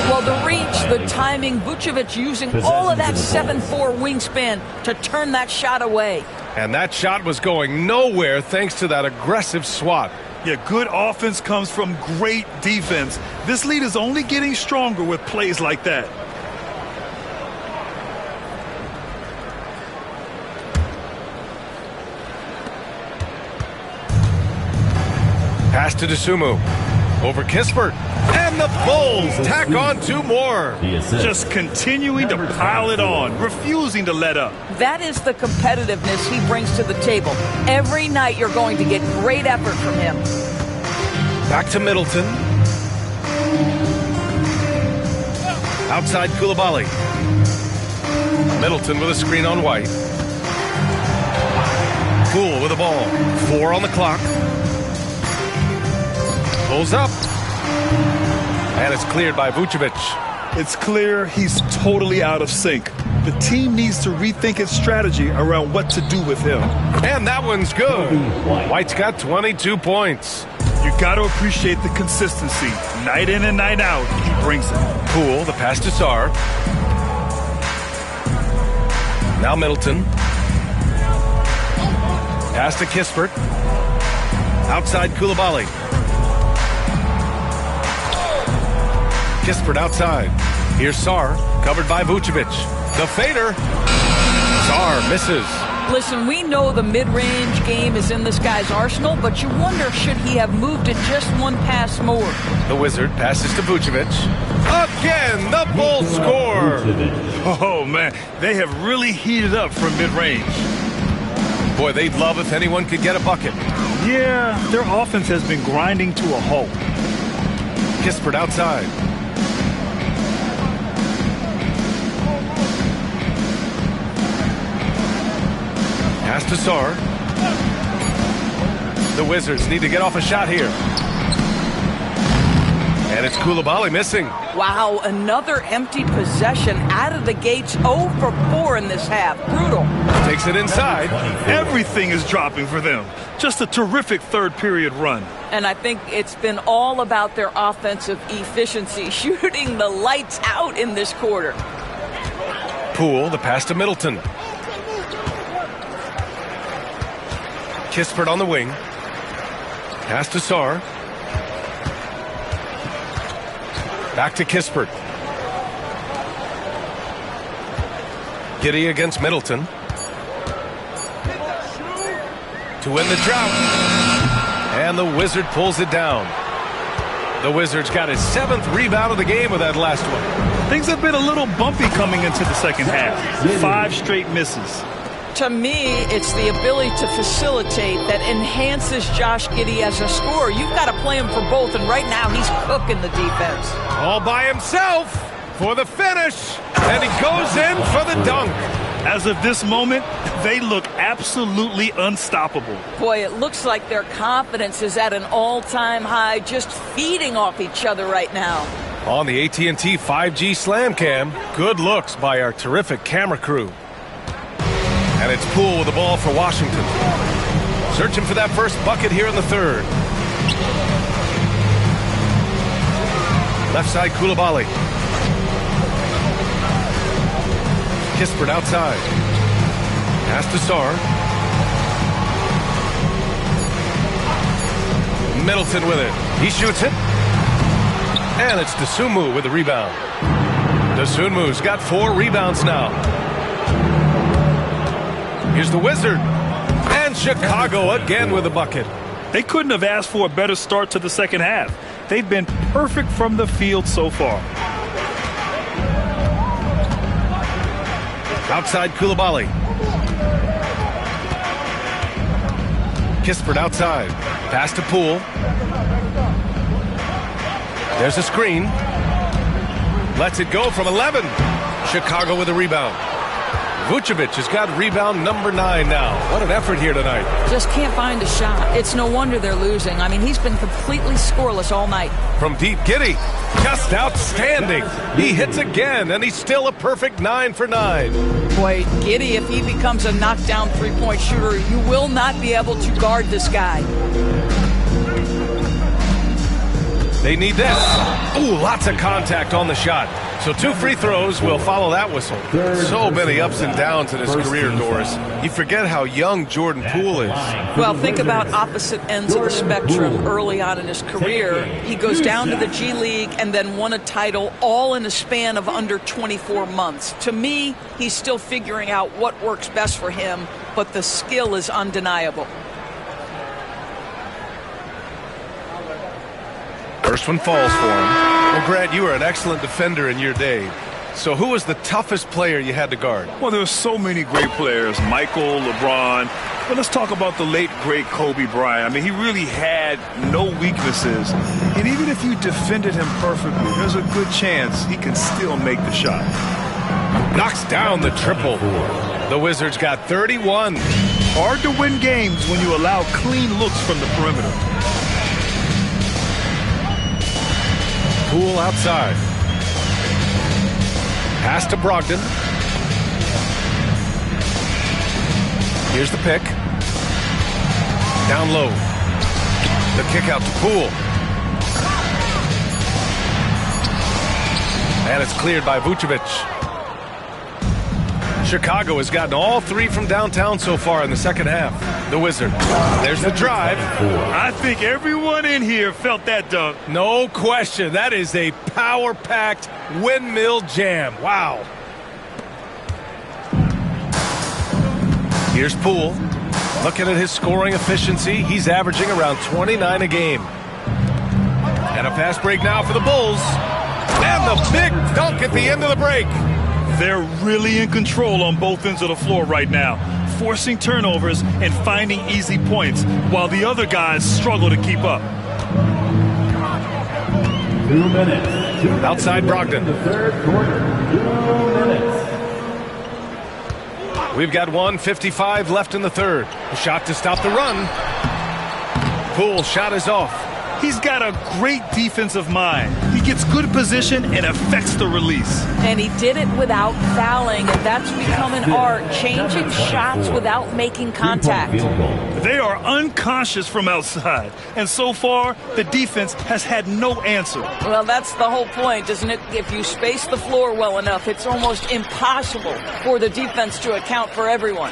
S7: Well, the reach, the timing, Vucevic using all of that 7'4" wingspan to turn that shot away.
S5: And that shot was going nowhere thanks to that aggressive swat.
S6: Yeah, good offense comes from great defense. This lead is only getting stronger with plays like that.
S5: Pass to DeSumo. Over Kispert. And the Bulls tack on two more.
S6: Just continuing to pile it on, refusing to let up.
S7: That is the competitiveness he brings to the table. Every night you're going to get great effort from him.
S5: Back to Middleton. Outside Coulibaly. Middleton with a screen on White. Poole with the ball. 4 on the clock. Pulls up. And it's cleared by Vucevic.
S6: It's clear he's totally out of sync. The team needs to rethink its strategy around what to do with him.
S5: And that one's good. White's got 22 points.
S6: You got to appreciate the consistency. Night in and night out, he brings it.
S5: Poole, the pass to Sarr. Now Middleton. Pass to Kispert. Outside Coulibaly. Kispert outside. Here's Sarr, covered by Vucevic. The fader. Sarr misses.
S7: Listen, we know the mid-range game is in this guy's arsenal, but you wonder, should he have moved it just one pass more?
S5: The Wizard passes to Vucevic. Again, the Bulls score.
S6: Oh, man, they have really heated up from mid-range.
S5: Boy, they'd love if anyone could get a bucket.
S6: Yeah, their offense has been grinding to a halt.
S5: Kispert outside. Pass to Sarr. The Wizards need to get off a shot here. And it's Coulibaly missing.
S7: Wow, another empty possession out of the gates. 0 for 4 in this half. Brutal.
S5: Takes it inside.
S6: Everything is dropping for them. Just a terrific third-period run.
S7: And I think it's been all about their offensive efficiency, shooting the lights out in this quarter.
S5: Poole, the pass to Middleton. Kispert on the wing. Pass to Sarr. Back to Kispert. Giddey against Middleton. To win the drought. And the Wizard pulls it down. The Wizards got his 7th rebound of the game with that last one.
S6: Things have been a little bumpy coming into the second half. 5 straight misses.
S7: To me, it's the ability to facilitate that enhances Josh Giddey as a scorer. You've got to play him for both, and right now he's cooking the defense.
S5: All by himself for the finish, and he goes in for the dunk.
S6: As of this moment, they look absolutely unstoppable.
S7: Boy, it looks like their confidence is at an all-time high, just feeding off each other right now.
S5: On the AT&T 5G Slam Cam, good looks by our terrific camera crew. And it's Poole with the ball for Washington. Searching for that first bucket here in the third. Left side, Coulibaly. Kispert outside. Pass to Sarr. Middleton with it. He shoots it. And it's Dosunmu with the rebound. Dosunmu's got 4 rebounds now. Here's the Wizard. And Chicago again with a bucket.
S6: They couldn't have asked for a better start to the second half. They've been perfect from the field so far.
S5: Outside Coulibaly. Kispert outside. Pass to Poole. There's a screen. Lets it go from 11. Chicago with a rebound. Vucevic has got rebound number 9 now. What an effort here tonight.
S7: Just can't find a shot. It's no wonder they're losing. I mean, he's been completely scoreless all night.
S5: From deep, Giddey. Just outstanding. He hits again, and he's still a perfect 9 for 9.
S7: Boy, Giddey, if he becomes a knockdown three-point shooter, you will not be able to guard this guy.
S5: They need this. Ooh, lots of contact on the shot. So 2 free throws will follow that whistle. So many ups and downs in his career, Doris. You forget how young Jordan Poole is.
S7: Well, think about opposite ends of the spectrum early on in his career. He goes down to the G League and then won a title all in a span of under 24 months. To me, he's still figuring out what works best for him, but the skill is undeniable.
S5: First one falls for him. Well, Grant, you were an excellent defender in your day. So who was the toughest player you had to guard?
S6: Well, there were so many great players. Michael, LeBron. But let's talk about the late, great Kobe Bryant. I mean, he really had no weaknesses. And even if you defended him perfectly, there's a good chance he can still make the shot.
S5: Knocks down the triple. The Wizards got 31.
S6: Hard to win games when you allow clean looks from the perimeter.
S5: Poole outside. Pass to Brogdon. Here's the pick. Down low. The kick out to Poole. And it's cleared by Vucevic. Chicago has gotten all 3 from downtown so far in the second half. The Wizards. There's the drive.
S6: I think everyone in here felt that dunk.
S5: No question. That is a power-packed windmill jam. Wow. Here's Poole. Looking at his scoring efficiency, he's averaging around 29 a game. And a fast break now for the Bulls. And the big dunk at the end of the break.
S6: They're really in control on both ends of the floor right now, forcing turnovers and finding easy points, while the other guys struggle to keep up.
S3: 2 minutes.
S5: Outside Brogdon.
S3: The third quarter. 2 minutes.
S5: We've got 1:55 left in the third. A shot to stop the run. Poole shot is off.
S6: He's got a great defensive mind. He gets good position and affects the release.
S7: And he did it without fouling, and that's become an art, changing shots without making contact.
S6: They are unconscious from outside, and so far, the defense has had no answer.
S7: Well, that's the whole point, isn't it? If you space the floor well enough, it's almost impossible for the defense to account for everyone.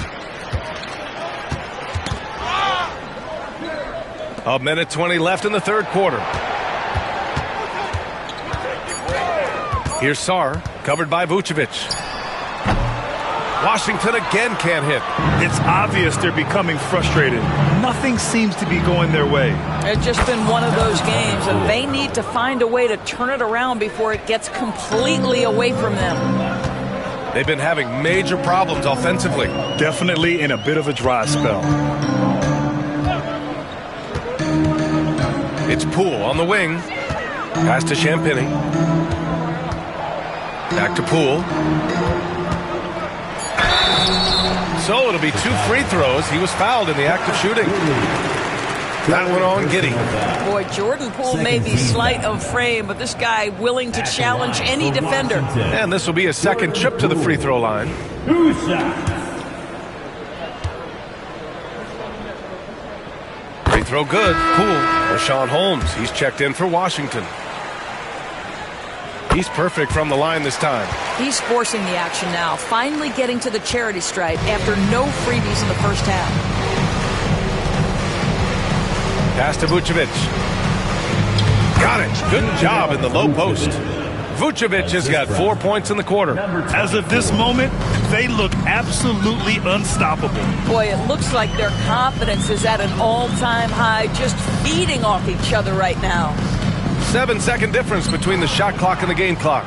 S5: A minute 20 left in the third quarter. Here's Sarr, covered by Vucevic. Washington again can't hit.
S6: It's obvious they're becoming frustrated. Nothing seems to be going their way.
S7: It's just been one of those games, and they need to find a way to turn it around before it gets completely away from them.
S5: They've been having major problems offensively.
S6: Definitely in a bit of a dry spell.
S5: It's Poole on the wing. Pass to Champagny. Back to Poole. So it'll be 2 free throws. He was fouled in the act of shooting. That one on Giddey.
S7: Boy, Jordan Poole may be slight of frame, but this guy willing to challenge any defender.
S5: And this will be a second trip to the free throw line.
S3: 2 shots.
S5: Free throw good. Poole. Rashawn Holmes. He's checked in for Washington. He's perfect from the line this time.
S7: He's forcing the action now, finally getting to the charity stripe after no freebies in the first half.
S5: Pass to Vucevic. Got it. Good job in the low post. Vucevic has got 4 points in the quarter.
S6: As of this moment, they look absolutely unstoppable.
S7: Boy, it looks like their confidence is at an all-time high, just feeding off each other right now.
S5: 7-second difference between the shot clock and the game clock.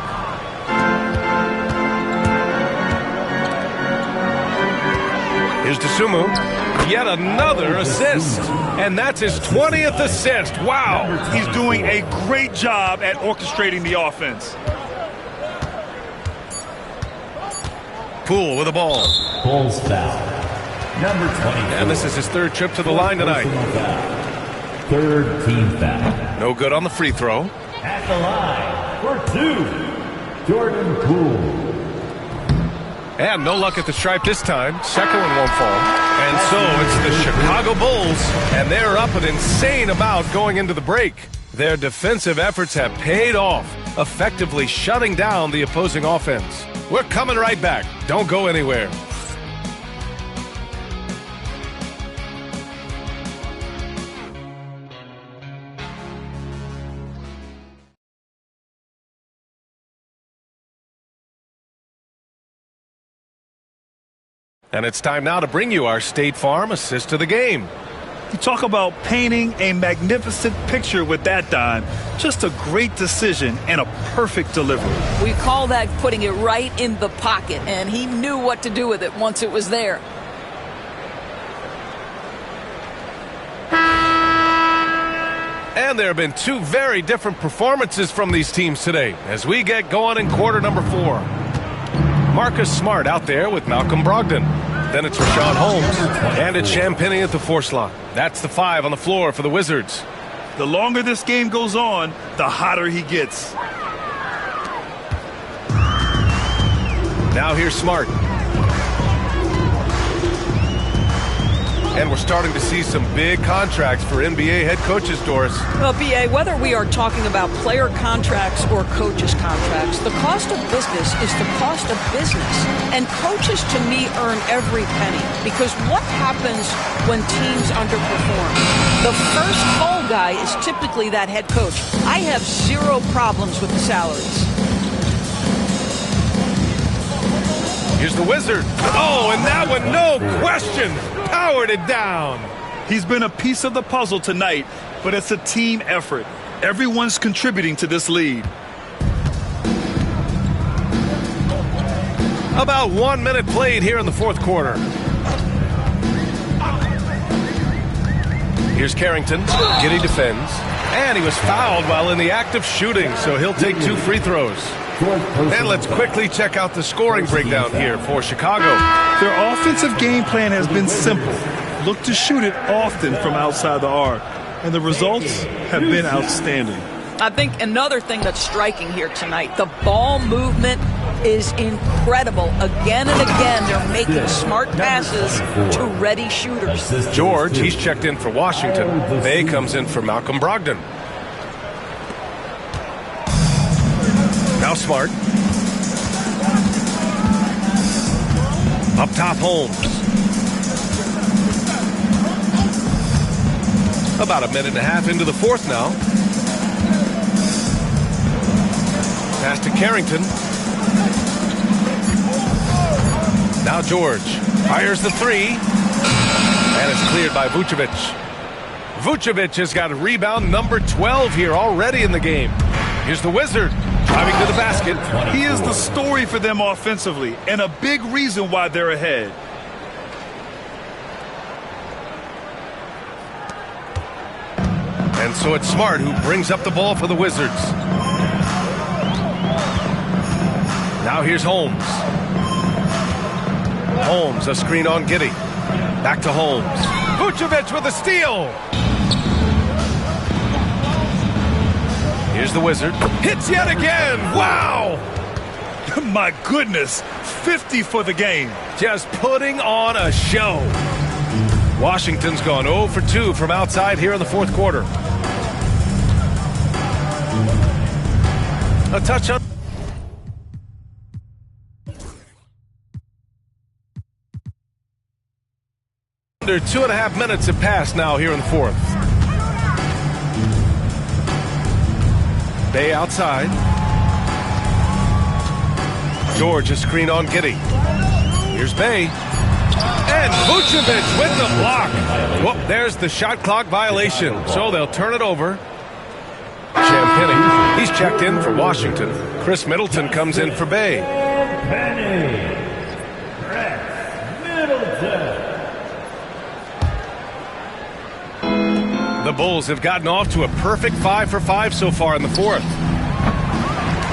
S5: Here's DeSumo. Yet another assist. And that's his 20th assist. Wow.
S6: He's doing a great job at orchestrating the offense.
S5: Poole with the ball.
S3: Bulls foul. Number 20.
S5: And this is his third trip to the line tonight.
S3: Third team foul.
S5: No good on the free throw.
S3: At the line for 2, Jordan Poole.
S5: And no luck at the stripe this time. Second one won't fall. And so it's the Chicago Bulls, and they're up an insane amount going into the break. Their defensive efforts have paid off, effectively shutting down the opposing offense. We're coming right back. Don't go anywhere. And it's time now to bring you our State Farm assist of the game.
S6: You talk about painting a magnificent picture with that dime. Just a great decision and a perfect delivery.
S7: We call that putting it right in the pocket, and he knew what to do with it once it was there.
S5: And there have been 2 very different performances from these teams today as we get going in quarter number 4. Marcus Smart out there with Malcolm Brogdon. Then it's Rashawn Holmes. And it's Champagny at the 4 slot. That's the 5 on the floor for the Wizards.
S6: The longer this game goes on, the hotter he gets.
S5: Now here's Smart. And we're starting to see some big contracts for NBA head coaches, Doris.
S7: Well, B.A., whether we are talking about player contracts or coaches' contracts, the cost of business is the cost of business. And coaches, to me, earn every penny. Because what happens when teams underperform? The first fall guy is typically that head coach. I have 0 problems with the salaries.
S5: Here's the Wizard. Oh, and that one, no question, powered it down.
S6: He's been a piece of the puzzle tonight, but it's a team effort. Everyone's contributing to this lead.
S5: About 1 minute played here in the fourth quarter. Here's Carrington. Giddy defends. And he was fouled while in the act of shooting, so he'll take 2 free throws. And let's quickly check out the scoring breakdown here for Chicago.
S6: Their offensive game plan has been simple. Look to shoot it often from outside the arc. And the results have been outstanding.
S7: I think another thing that's striking here tonight, the ball movement is incredible. Again and again, they're making smart passes to ready shooters.
S5: George, he's checked in for Washington. Bay comes in for Malcolm Brogdon. Now Smart. Up top, Holmes. About a minute and a half into the fourth now. Pass to Carrington. Now George fires the 3. And it's cleared by Vucevic. Vucevic has got a rebound number 12 here already in the game. Here's the Wizard driving to the basket.
S6: He is the story for them offensively and a big reason why they're ahead.
S5: And so it's Smart who brings up the ball for the Wizards. Now here's Holmes. Holmes, a screen on Giddy. Back to Holmes. Vucevic with a steal. Here's the Wizard. Hits yet again. Wow.
S6: My goodness. 50 for the game.
S5: Just putting on a show. Washington's gone 0 for 2 from outside here in the fourth quarter. A touch on. Under 2.5 minutes have passed now here in the fourth. Bay outside. George a screen on Giddy. Here's Bay. And Vucevic with the block. Whoop, there's the shot clock violation. So they'll turn it over. Champagny, he's checked in for Washington. Chris Middleton comes in for Bay. The Bulls have gotten off to a perfect 5 for 5 so far in the fourth.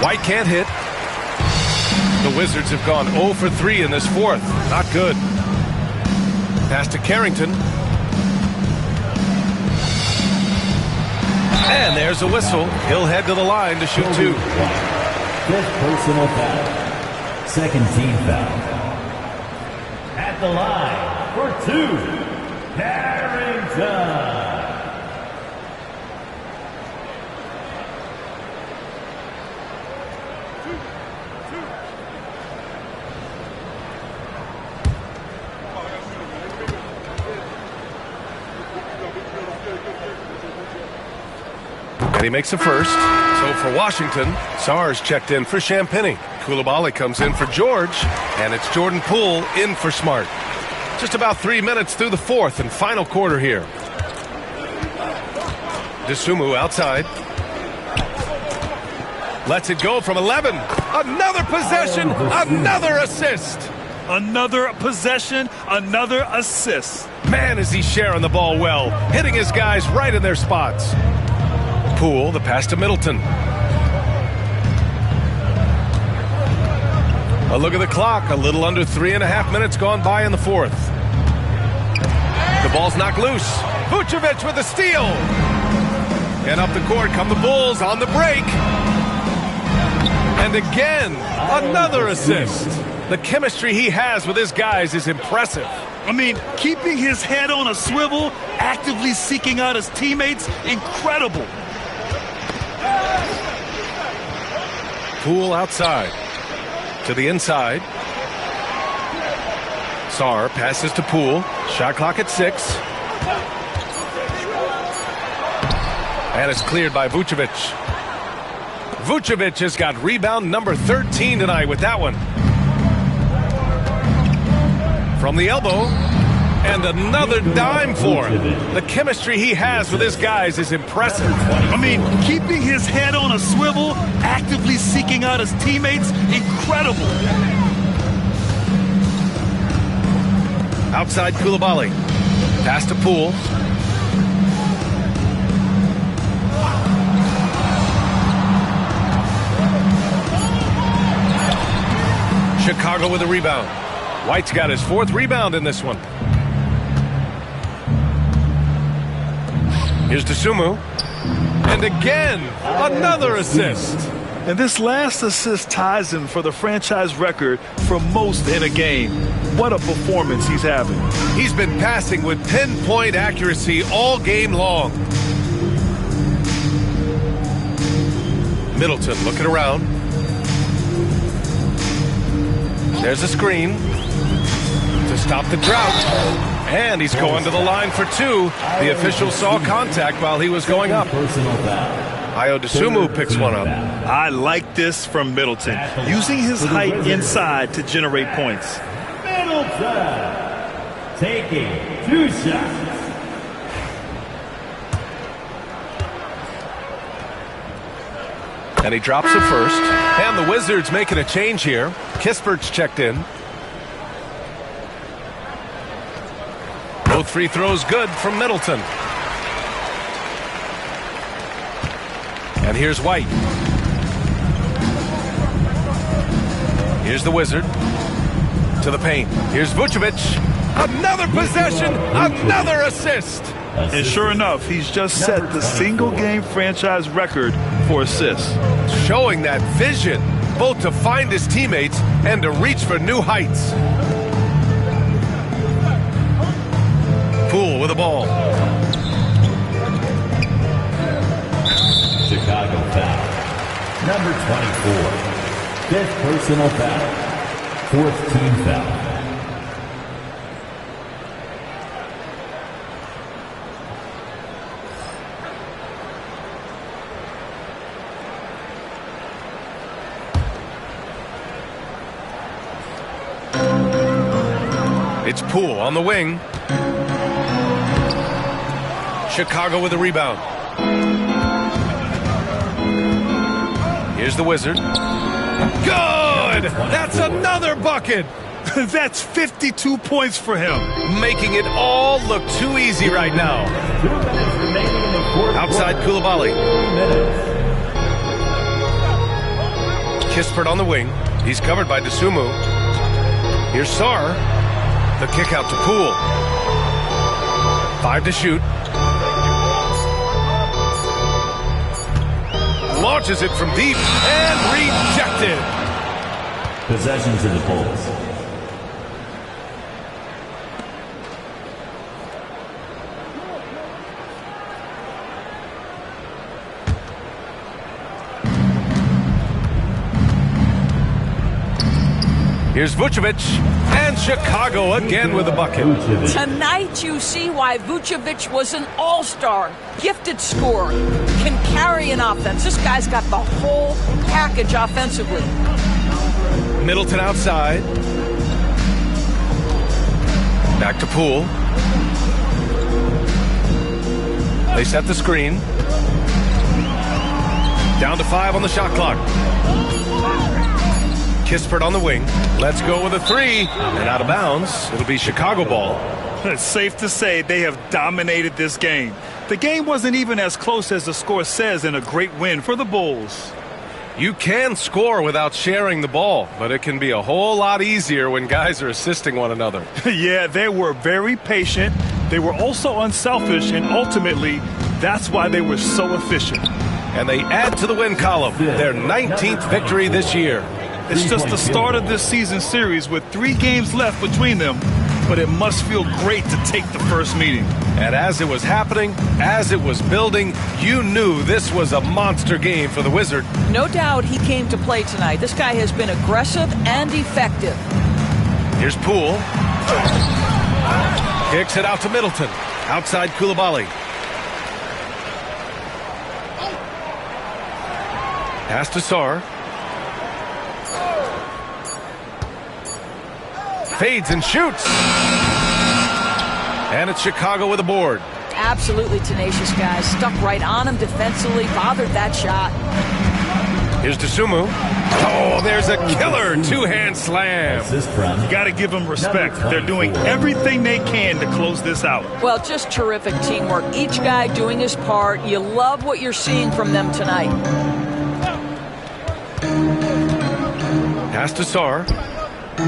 S5: White can't hit. The Wizards have gone 0 for 3 in this fourth. Not good. Pass to Carrington. And there's a whistle. He'll head to the line to shoot 2.
S8: Fifth personal foul. Second team foul. At the line for 2, Carrington.
S5: And he makes a first. So for Washington, Sarge checked in for Champagny. Koulibaly comes in for George. And it's Jordan Poole in for Smart. Just about 3 minutes through the fourth and final quarter here. Dosunmu outside. Lets it go from 11. Another possession, another assist.
S6: Another possession, another assist.
S5: Man, is he sharing the ball well, hitting his guys right in their spots. Poole, the pass to Middleton. A look at the clock, a little under 3.5 minutes gone by in the fourth. The ball's knocked loose. Vucevic with a steal. And up the court come the Bulls on the break. And again, another assist. The chemistry he has with his guys is impressive.
S6: I mean, keeping his head on a swivel, actively seeking out his teammates, incredible.
S5: Poole outside. To the inside. Sarr passes to Poole. Shot clock at 6. And it's cleared by Vucevic. Vucevic has got rebound number 13 tonight with that one. From the elbow. And another dime for him. The chemistry he has with his guys is impressive.
S6: I mean, keeping his head on a swivel, actively seeking out his teammates, incredible.
S5: Outside Koulibaly. Pass to Poole. Chicago with a rebound. White's got his 4th rebound in this one. Here's Dosunmu. And again, another assist.
S6: And this last assist ties him for the franchise record for most in a game. What a performance he's having.
S5: He's been passing with pinpoint accuracy all game long. Middleton looking around. There's a screen to stop the drought. And he's going to the line for 2. The official saw contact while he was going up. Ayo Dosunmu picks one up.
S6: I like this from Middleton, using his height inside to generate points.
S8: Middleton taking 2 shots.
S5: And he drops it first. And the Wizards making a change here. Kispert's checked in. Both free throws good from Middleton. And here's White. Here's the Wizard. To the paint. Here's Vucevic. Another possession. Another assist.
S6: And sure enough, he's just set the single-game franchise record for assists.
S5: Showing that vision, both to find his teammates and to reach for new heights. Poole with the ball.
S8: Chicago foul. Number 24. 5th personal foul. 4th team foul.
S5: It's Poole on the wing. Chicago with a rebound. Here's the Wizard. Good! That's another bucket!
S6: That's 52 points for him.
S5: Making it all look too easy right now.
S8: 2 minutes remaining in the 4th.
S5: Outside Koulibaly.
S8: 2 minutes.
S5: Kispert on the wing. He's covered by Dosunmu. Here's Sarr. The kick out to Poole. 5 to shoot. Launches it from deep and rejected.
S8: Possession to the Bulls.
S5: Here's Vucevic, and Chicago again with a bucket.
S7: Tonight you see why Vucevic was an all-star, gifted scorer, can carry an offense. This guy's got the whole package offensively.
S5: Middleton outside. Back to Poole. They set the screen. Down to 5 on the shot clock. Kispert on the wing. Let's go with a 3. And out of bounds. It'll be Chicago ball.
S6: It's safe to say they have dominated this game. The game wasn't even as close as the score says in a great win for the Bulls.
S5: You can score without sharing the ball, but it can be a whole lot easier when guys are assisting one another.
S6: Yeah, they were very patient. They were also unselfish, and ultimately, that's why they were so efficient.
S5: And they add to the win column, their 19th victory this year.
S6: It's just the start of this season series with 3 games left between them, but it must feel great to take the first meeting.
S5: And as it was happening, as it was building, you knew this was a monster game for the Wizard.
S7: No doubt he came to play tonight. This guy has been aggressive and effective.
S5: Here's Poole. Kicks it out to Middleton. Outside Koulibaly. Pass to Sarr. Fades and shoots. And it's Chicago with a board.
S7: Absolutely tenacious guys. Stuck right on him defensively. Bothered that shot.
S5: Here's Dosunmu. Oh, there's a killer two-hand slam.
S6: You got to give them respect. They're doing everything they can to close this out.
S7: Well, just terrific teamwork. Each guy doing his part. You love what you're seeing from them tonight.
S5: Pass to Sarr.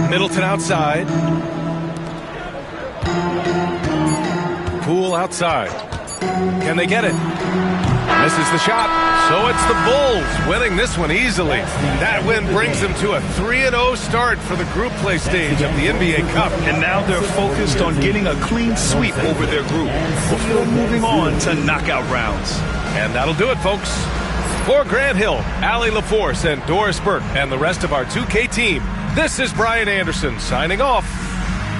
S5: Middleton outside. Poole outside. Can they get it? Misses the shot. So it's the Bulls winning this one easily. That win brings them to a 3-0 start for the group play stage of the NBA Cup.
S6: And now they're focused on getting a clean sweep over their group before moving on to knockout rounds.
S5: And that'll do it, folks. For Grant Hill, Allie LaForce, and Doris Burke, and the rest of our 2K team, this is Brian Anderson signing off.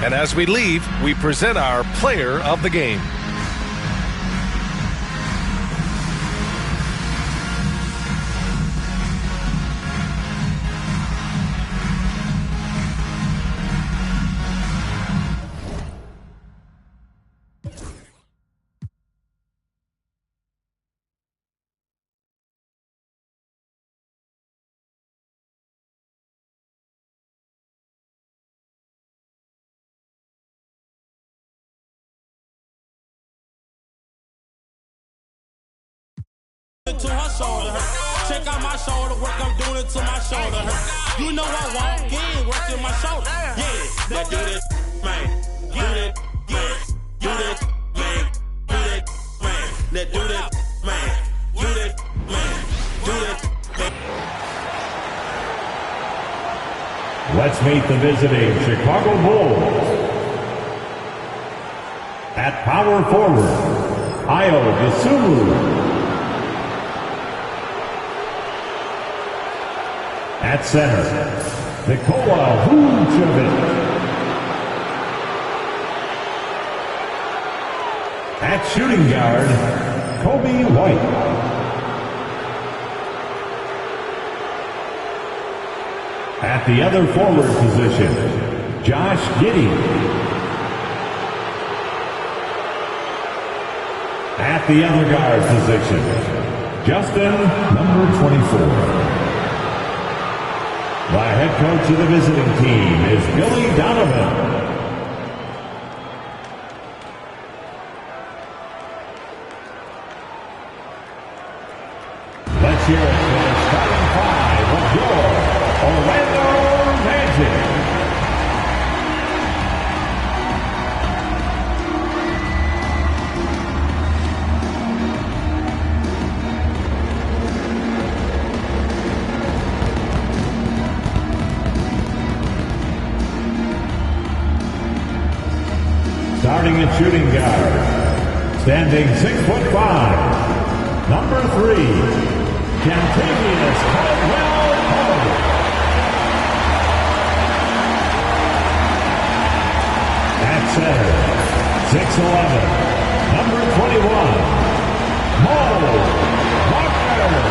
S5: And as we leave, we present our player of the game.
S14: To her shoulder, check out my shoulder work. I'm doing it to my shoulder. You know I walk in working my shoulder. Yeah, now do this, man. Do that, man. Do that, man. Do that, man. Now do that, man. Do that, man. Do that, man.
S3: Let's meet the visiting Chicago Bulls. At power forward, Ayo Dosunmu. At center, Nikola Vucevic. At shooting guard, Kobe White. At the other forward position, Josh Giddey. At the other guard position, Justin, number 24. The head coach of the visiting team is Billy Donovan. Let's hear it for the starting five of your Orlando Magic. Starting at shooting guard, standing 6'5", number 3, Kentavious Caldwell-Pope. At center, 6'11", number 21, Mo Wagner.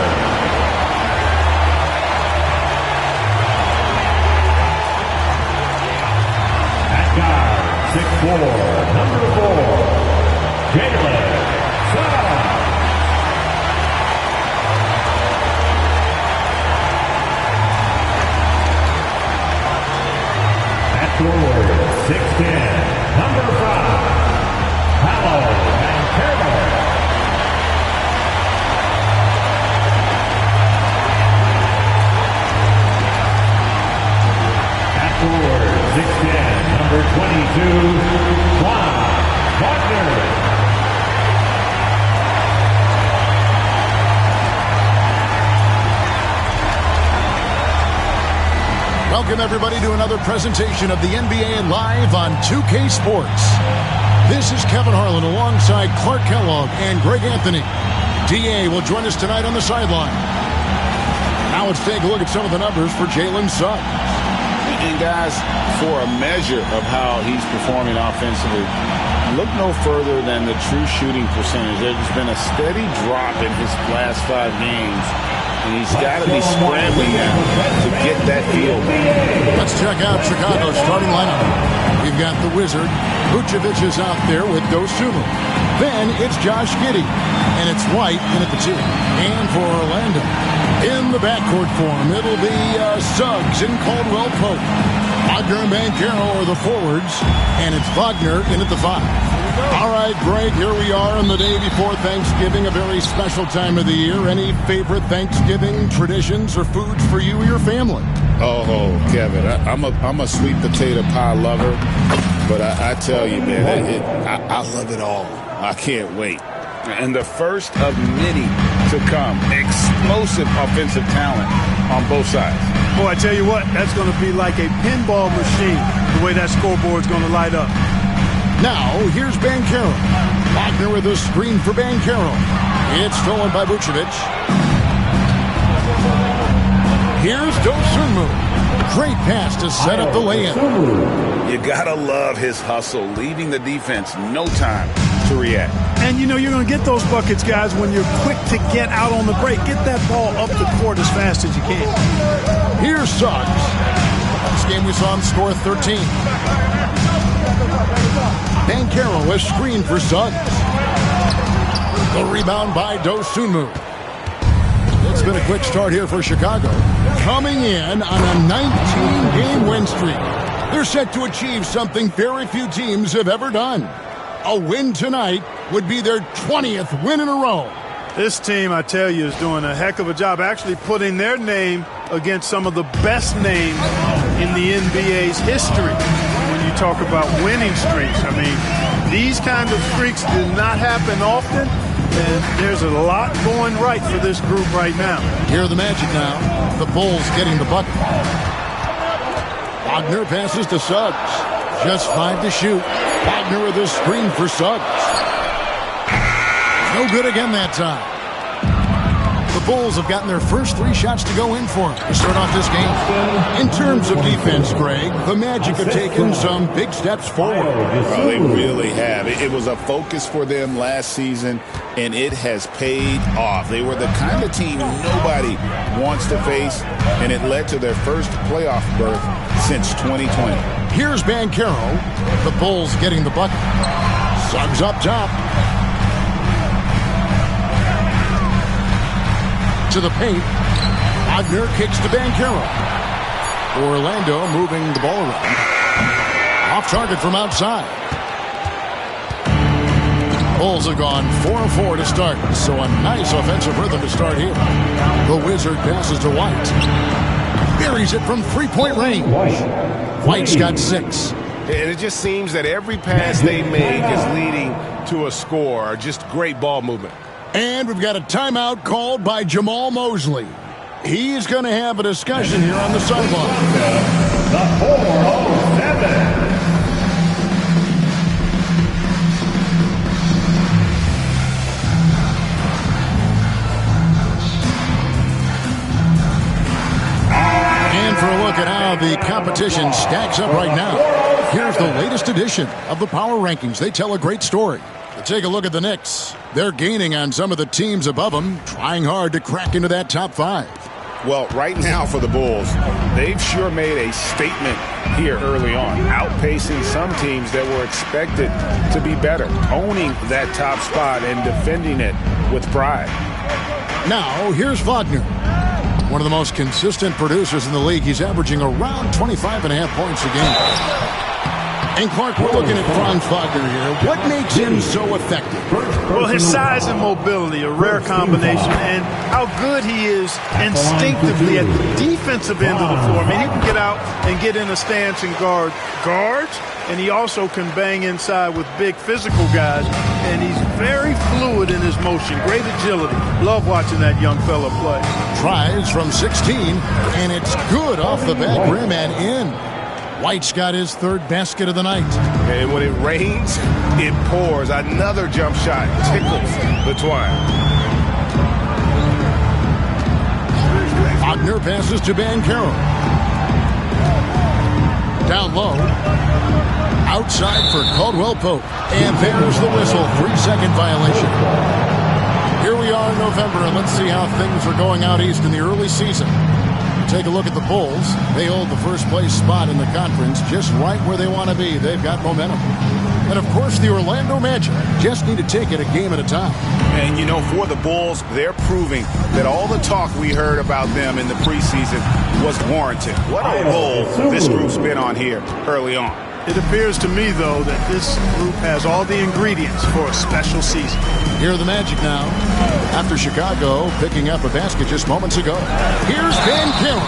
S3: At guard, 6'4", number 4, Jalen Suggs. At forward, 6'10", number 5, Paolo Banchero. At forward, 6'10", number 22, Juan Wagner.
S1: Welcome, everybody, to another presentation of the NBA Live on 2K Sports. This is Kevin Harlan alongside Clark Kellogg and Greg Anthony. DA will join us tonight on the sideline. Now let's take a look at some of the numbers for Jalen Suggs.
S2: And guys, for a measure of how he's performing offensively, look no further than the true shooting percentage. There's been a steady drop in his last 5 games, and he's got to be scrambling now to get that deal.
S1: Let's check out Chicago's starting lineup. We've got the Wizard. Vucevic is out there with Dosunmu. Then it's Josh Giddey. And it's White in at the 2. And for Orlando, in the backcourt form, it'll be Suggs and Caldwell Pope. Wagner and Banchero are the forwards. And it's Wagner in at the 5. All right, Greg, here we are on the day before Thanksgiving, a very special time of the year. Any favorite Thanksgiving traditions or foods for you or your family?
S2: Oh, Kevin, I'm a sweet potato pie lover, but I tell you, man, I love it all. I can't wait. And the first of many to come. Explosive offensive talent on both sides.
S6: Boy, I tell you what, that's going to be like a pinball machine, the way that scoreboard's going to light up.
S1: Now, here's Banchero. Wagner with a screen for Banchero. It's stolen by Vucevic. Here's Dosunmu. Great pass to set up the lay-in.
S2: You gotta love his hustle, leaving the defense no time to react.
S6: And you know you're going to get those buckets, guys, when you're quick to get out on the break. Get that ball up the court as fast as you can.
S1: Here's Suggs. This game we saw him score 13. Banchero a screen for Suggs. The rebound by Dosunmu. It's been a quick start here for Chicago. Coming in on a 19-game win streak. They're set to achieve something very few teams have ever done. A win tonight would be their 20th win in a row.
S6: This team, I tell you, is doing a heck of a job actually putting their name against some of the best names in the NBA's history. When you talk about winning streaks, I mean, these kind of streaks do not happen often, and there's a lot going right for this group right now.
S1: Here are the Magic now. The Bulls getting the bucket. Wagner passes to Suggs. Just 5 to shoot. Wagner with a screen for Suggs. No good again that time. The Bulls have gotten their first 3 shots to go in for them to start off this game. In terms of defense, Greg, the Magic have taken some big steps forward.
S2: Well, they really have. It was a focus for them last season, and it has paid off. They were the kind of team nobody wants to face, and it led to their first playoff berth since 2020.
S1: Here's Banchero. The Bulls getting the bucket. Suggs up top. To the paint. Wagner kicks to Banchero. Orlando moving the ball around. Off target from outside. Bulls have gone 4-4 to start, so a nice offensive rhythm to start here. The Wizard passes to White. Buries it from 3-point range. White's got 6.
S5: And it just seems that every pass they make is leading to a score. Just great ball movement.
S1: And we've got a timeout called by Jamal Mosley. He's going to have a discussion here on the sideline.
S3: The 407.
S1: And for a look at how the competition stacks up right now, here's the latest edition of the Power Rankings. They tell a great story. Take a look at the Knicks. They're gaining on some of the teams above them, trying hard to crack into that top 5.
S2: Well, right now for the Bulls, they've sure made a statement here early on, outpacing some teams that were expected to be better, owning that top spot and defending it with pride.
S1: Now, here's Wagner. One of the most consistent producers in the league. He's averaging around 25.5 points a game. And Clark, we're looking at Franz Wagner here. What makes him so effective?
S6: Well, his size and mobility, a rare combination, and how good he is instinctively at the defensive end of the floor. I mean, he can get out and get in a stance and guard guards, and he also can bang inside with big physical guys, and he's very fluid in his motion. Great agility. Love watching that young fella play.
S1: Tries from 16, and it's good off the back rim and in. White's got his 3rd basket of the night.
S5: And when it rains, it pours. Another jump shot tickles the twine.
S1: Wagner passes to Banchero. Down low. Outside for Caldwell Pope. And there's the whistle. 3-second violation. Here we are in November, and let's see how things are going out east in the early season. Take a look at the Bulls. They hold the first place spot in the conference just right where they want to be. They've got momentum. And, of course, the Orlando Magic just need to take it a game at a time.
S2: And, you know, for the Bulls, they're proving that all the talk we heard about them in the preseason was warranted. What a roll this group's been on here early on.
S15: It appears to me, though, that this group has all the ingredients for a special season.
S1: Here are the Magic now. After Chicago picking up a basket just moments ago. Here's Banchero.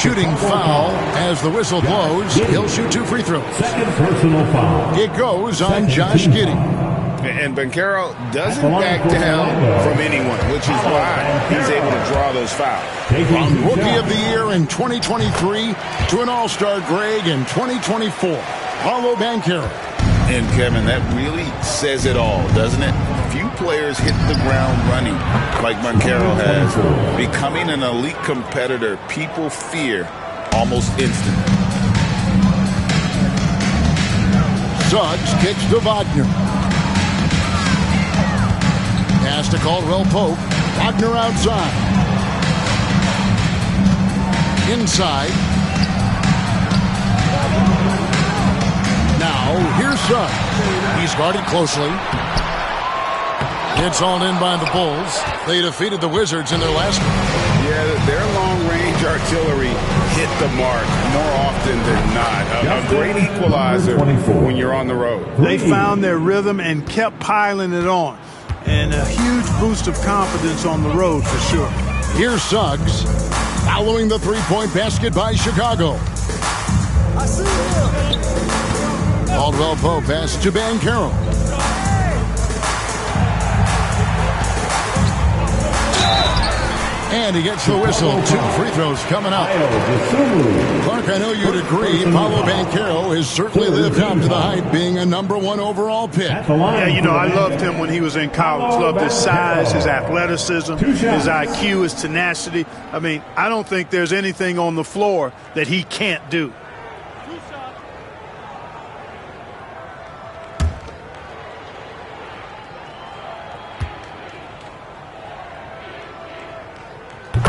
S1: Shooting foul as the whistle blows. He'll shoot 2 free throws.
S3: Second personal foul.
S1: It goes on Josh Giddey.
S2: And Banchero doesn't back down from anyone, which is why he's able to draw those fouls.
S1: From Rookie of the Year in 2023 to an All-Star grade in 2024. Paolo Banchero.
S2: And, Kevin, that really says it all, doesn't it? Few players hit the ground running like Banchero has. Becoming an elite competitor, people fear almost instantly.
S1: Suggs kicks to Wagner. Pass to Caldwell Pope. Wagner outside. Inside. Now, here's Suggs. He's guarded closely. It's hauled in by the Bulls. They defeated the Wizards in their last one.
S2: Yeah, their long-range artillery hit the mark more often than not. A great equalizer when you're on the road.
S15: They found their rhythm and kept piling it on. And a huge boost of confidence on the road for sure.
S1: Here's Suggs following the three-point basket by Chicago. Caldwell Pope pass to Banchero. And he gets the whistle. 2 free throws coming up. Clark, I know you'd agree, Paolo Banchero has certainly lived up to the hype, being a #1 overall pick.
S15: Yeah, you know, I loved him when he was in college. Loved his size, his athleticism, his IQ, his tenacity. I mean, I don't think there's anything on the floor that he can't do.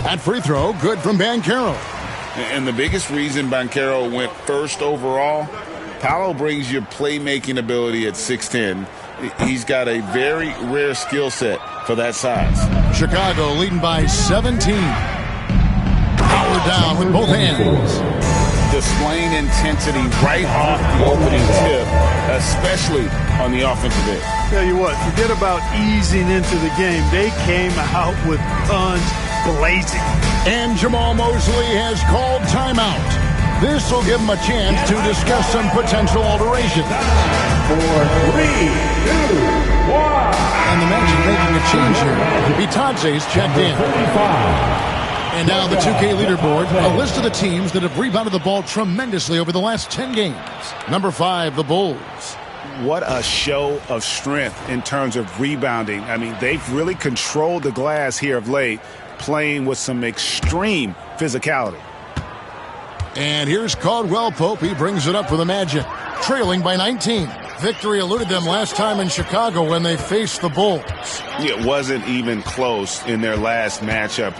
S1: That free throw, good from Banchero.
S2: And the biggest reason Banchero went first overall, Paolo brings you playmaking ability at 6'10". He's got a very rare skill set for that size.
S1: Chicago leading by 17. Power down with both hands.
S2: Displaying intensity right off the opening tip, especially on the offensive end.
S15: Tell you what, forget about easing into the game. They came out with guns blazing.
S1: And Jamal Mosley has called timeout. This will give him a chance to discuss some potential alterations.
S3: 4, 3, 2, 1.
S1: And the Magic making a change here. Bitadze's checked in. And now the 2K leaderboard, a list of the teams that have rebounded the ball tremendously over the last 10 games. Number 5, the Bulls.
S2: What a show of strength in terms of rebounding. I mean, they've really controlled the glass here of late, playing with some extreme physicality.
S1: And here's Caldwell Pope. He brings it up for the Magic, trailing by 19. Victory eluded them last time in Chicago when they faced the Bulls.
S2: It wasn't even close in their last matchup,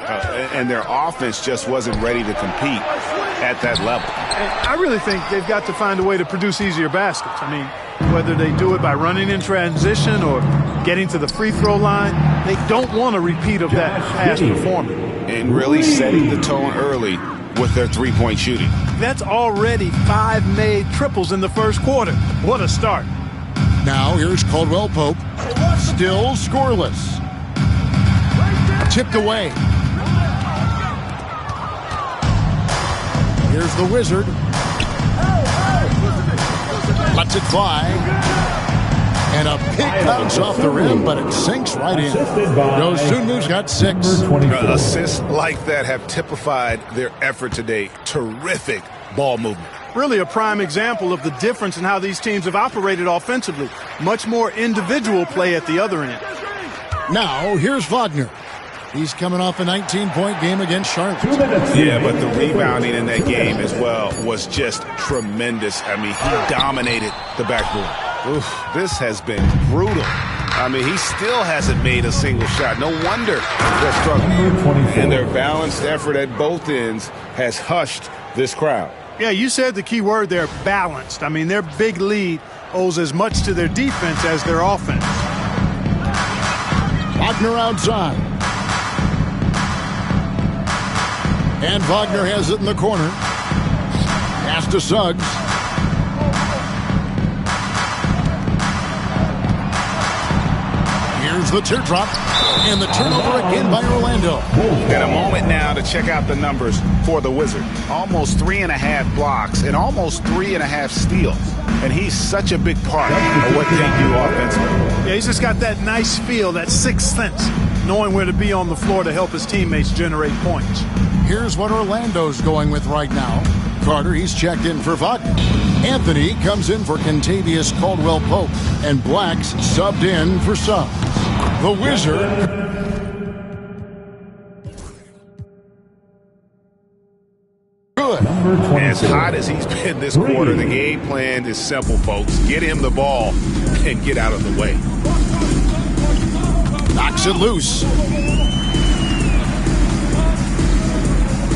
S2: and their offense just wasn't ready to compete at that level.
S15: And I really think they've got to find a way to produce easier baskets. I mean, whether they do it by running in transition or getting to the free throw line, they don't want a repeat of that past performance.
S2: And really setting the tone early with their three-point shooting.
S15: That's already 5 made triples in the first quarter. What a start.
S1: Now here's Caldwell Pope, still scoreless. Tipped away. Here's the Wizard. Lets it fly. And a pick bounce off the rim, but it sinks right in. Dosunmu's got 6.
S2: Assists like that have typified their effort today. Terrific ball movement.
S15: Really a prime example of the difference in how these teams have operated offensively. Much more individual play at the other end.
S1: Now, here's Wagner. He's coming off a 19-point game against Charlotte.
S2: Yeah, but the rebounding in that game as well was just tremendous. I mean, he dominated the backboard. Oof, this has been brutal. I mean, he still hasn't made a single shot. No wonder they're struggling. And their balanced effort at both ends has hushed this crowd.
S15: Yeah, you said the key word there, balanced. I mean, their big lead owes as much to their defense as their offense.
S1: Wagner outside. And Wagner has it in the corner. Pass to Suggs. Here's the teardrop. And the turnover again by Orlando.
S2: And a moment now to check out the numbers for the Wizard. Almost 3.5 blocks and almost 3.5 steals. And he's such a big part of what they do offensively.
S15: Yeah, he's just got that nice feel, that sixth sense, knowing where to be on the floor to help his teammates generate points.
S1: Here's what Orlando's going with right now. Carter, he's checked in for Wagner. Anthony comes in for Kentavious Caldwell-Pope. And Black's subbed in for Suggs. The Wizard. Good.
S2: As hot as he's been this quarter, the game plan is simple, folks. Get him the ball and get out of the way.
S1: Knocks it loose.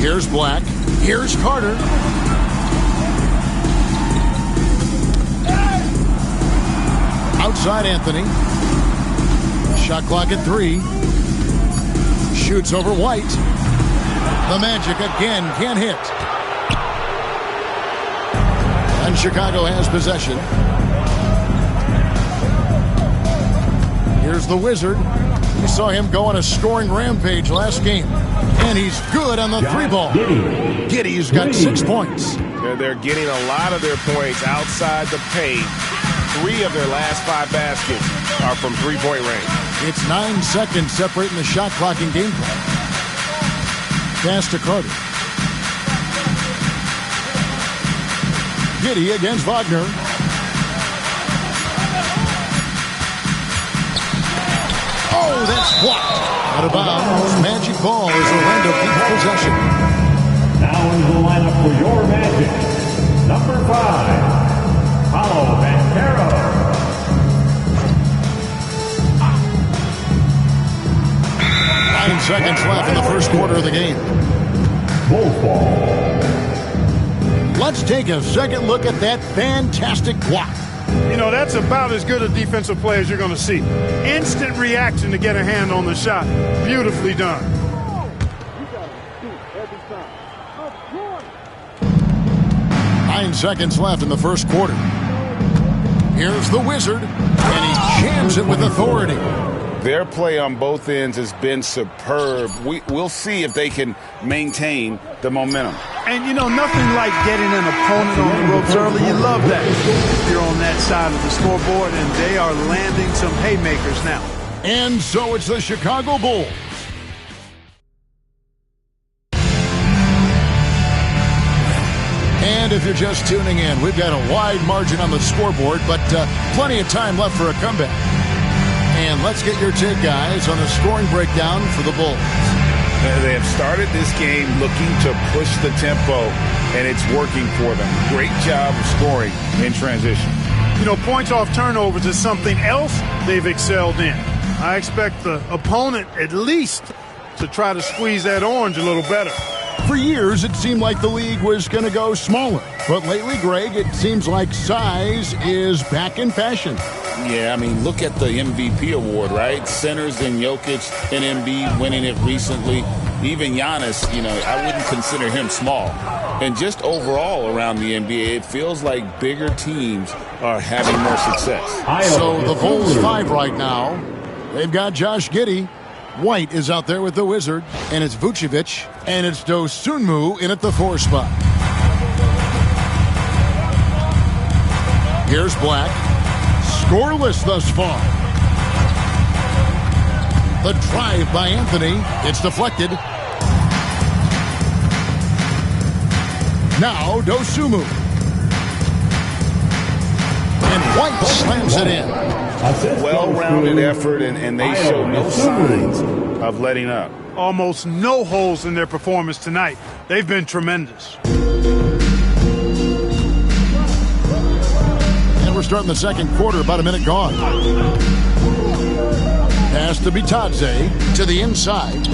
S1: Here's Black. Here's Carter. Outside Anthony. Shot clock at 3. Shoots over White. The Magic again can't hit. And Chicago has possession. Here's the Wizard. We saw him go on a scoring rampage last game. And he's good on the 3-ball. Giddey's got 6 points.
S2: They're getting a lot of their points outside the paint. 3 of their last 5 baskets are from three-point range.
S1: It's 9 seconds separating the shot clock and game clock. Pass to Carter. Giddey against Wagner. Oh, that's blocked. Out of bounds. Magic ball as Orlando keeps possession.
S3: Now into the lineup for your Magic. Number 5, Paolo Banchero.
S1: 9 seconds left in the first quarter of the game. Let's take a second look at that fantastic block.
S15: You know, that's about as good a defensive play as you're going to see. Instant reaction to get a hand on the shot. Beautifully done.
S1: 9 seconds left in the first quarter. Here's the Wizard, and he jams it with authority.
S2: Their play on both ends has been superb. We'll see if they can maintain the momentum.
S15: And, you know, nothing like getting an opponent on the ropes early. You love that. You're on that side of the scoreboard, and they are landing some haymakers now.
S1: And so it's the Chicago Bulls. And if you're just tuning in, we've got a wide margin on the scoreboard, but plenty of time left for a comeback. And let's get your take, guys, on the scoring breakdown for the Bulls.
S2: They have started this game looking to push the tempo, and it's working for them. Great job of scoring in transition.
S15: You know, points off turnovers is something else they've excelled in. I expect the opponent at least to try to squeeze that orange a little better.
S1: For years, it seemed like the league was going to go smaller. But lately, Greg, it seems like size is back in fashion.
S2: Yeah, I mean, look at the MVP award, right? Centers and Jokic and Embiid winning it recently. Even Giannis, you know, I wouldn't consider him small. And just overall around the NBA, it feels like bigger teams are having more success.
S1: So the Bulls 5 right now. They've got Josh Giddey. White is out there with the Wizard. And it's Vucevic. And it's Dosunmu in at the 4 spot. Here's Black. Scoreless thus far. The drive by Anthony. It's deflected. Now Dosunmu. And White slams it in.
S2: Well-rounded effort, and they show no signs of letting up.
S15: Almost no holes in their performance tonight. They've been tremendous.
S1: And we're starting the second quarter, about a minute gone. Pass to Bitadze to the inside.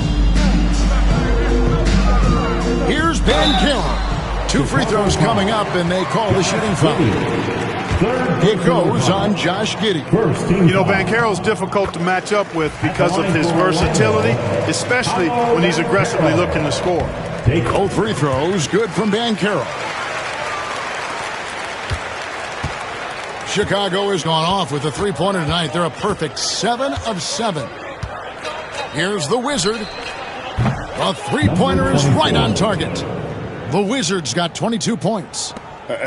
S1: Here's Banchero. 2 free throws coming up, and they call the shooting foul. It goes on Josh Giddey.
S15: You know, Banchero's difficult to match up with because of his versatility, especially when he's aggressively looking to score.
S1: Both free throws good from Banchero. Chicago has gone off with a three-pointer tonight. They're a perfect 7 of 7. Here's the Wizard. The three-pointer is right on target. The Wizards got 22 points.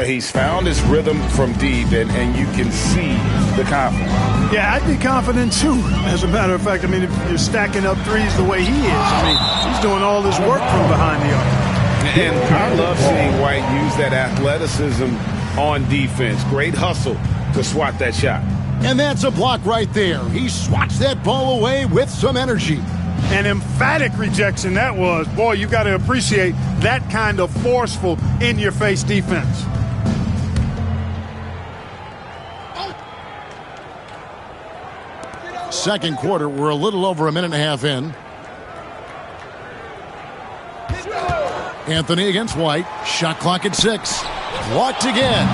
S2: He's found his rhythm from deep, and you can see the confidence.
S15: Yeah, I'd be confident too. As a matter of fact, I mean, if you're stacking up threes the way he is, I mean, he's doing all this work from behind the arc.
S2: And I love seeing White use that athleticism on defense. Great hustle to swat that shot.
S1: And that's a block right there. He swats that ball away with some energy.
S15: An emphatic rejection that was. Boy, you got to appreciate that kind of forceful, in-your-face defense.
S1: Second quarter, we're a little over a minute and a half in. Anthony against White. Shot clock at 6. Blocked again.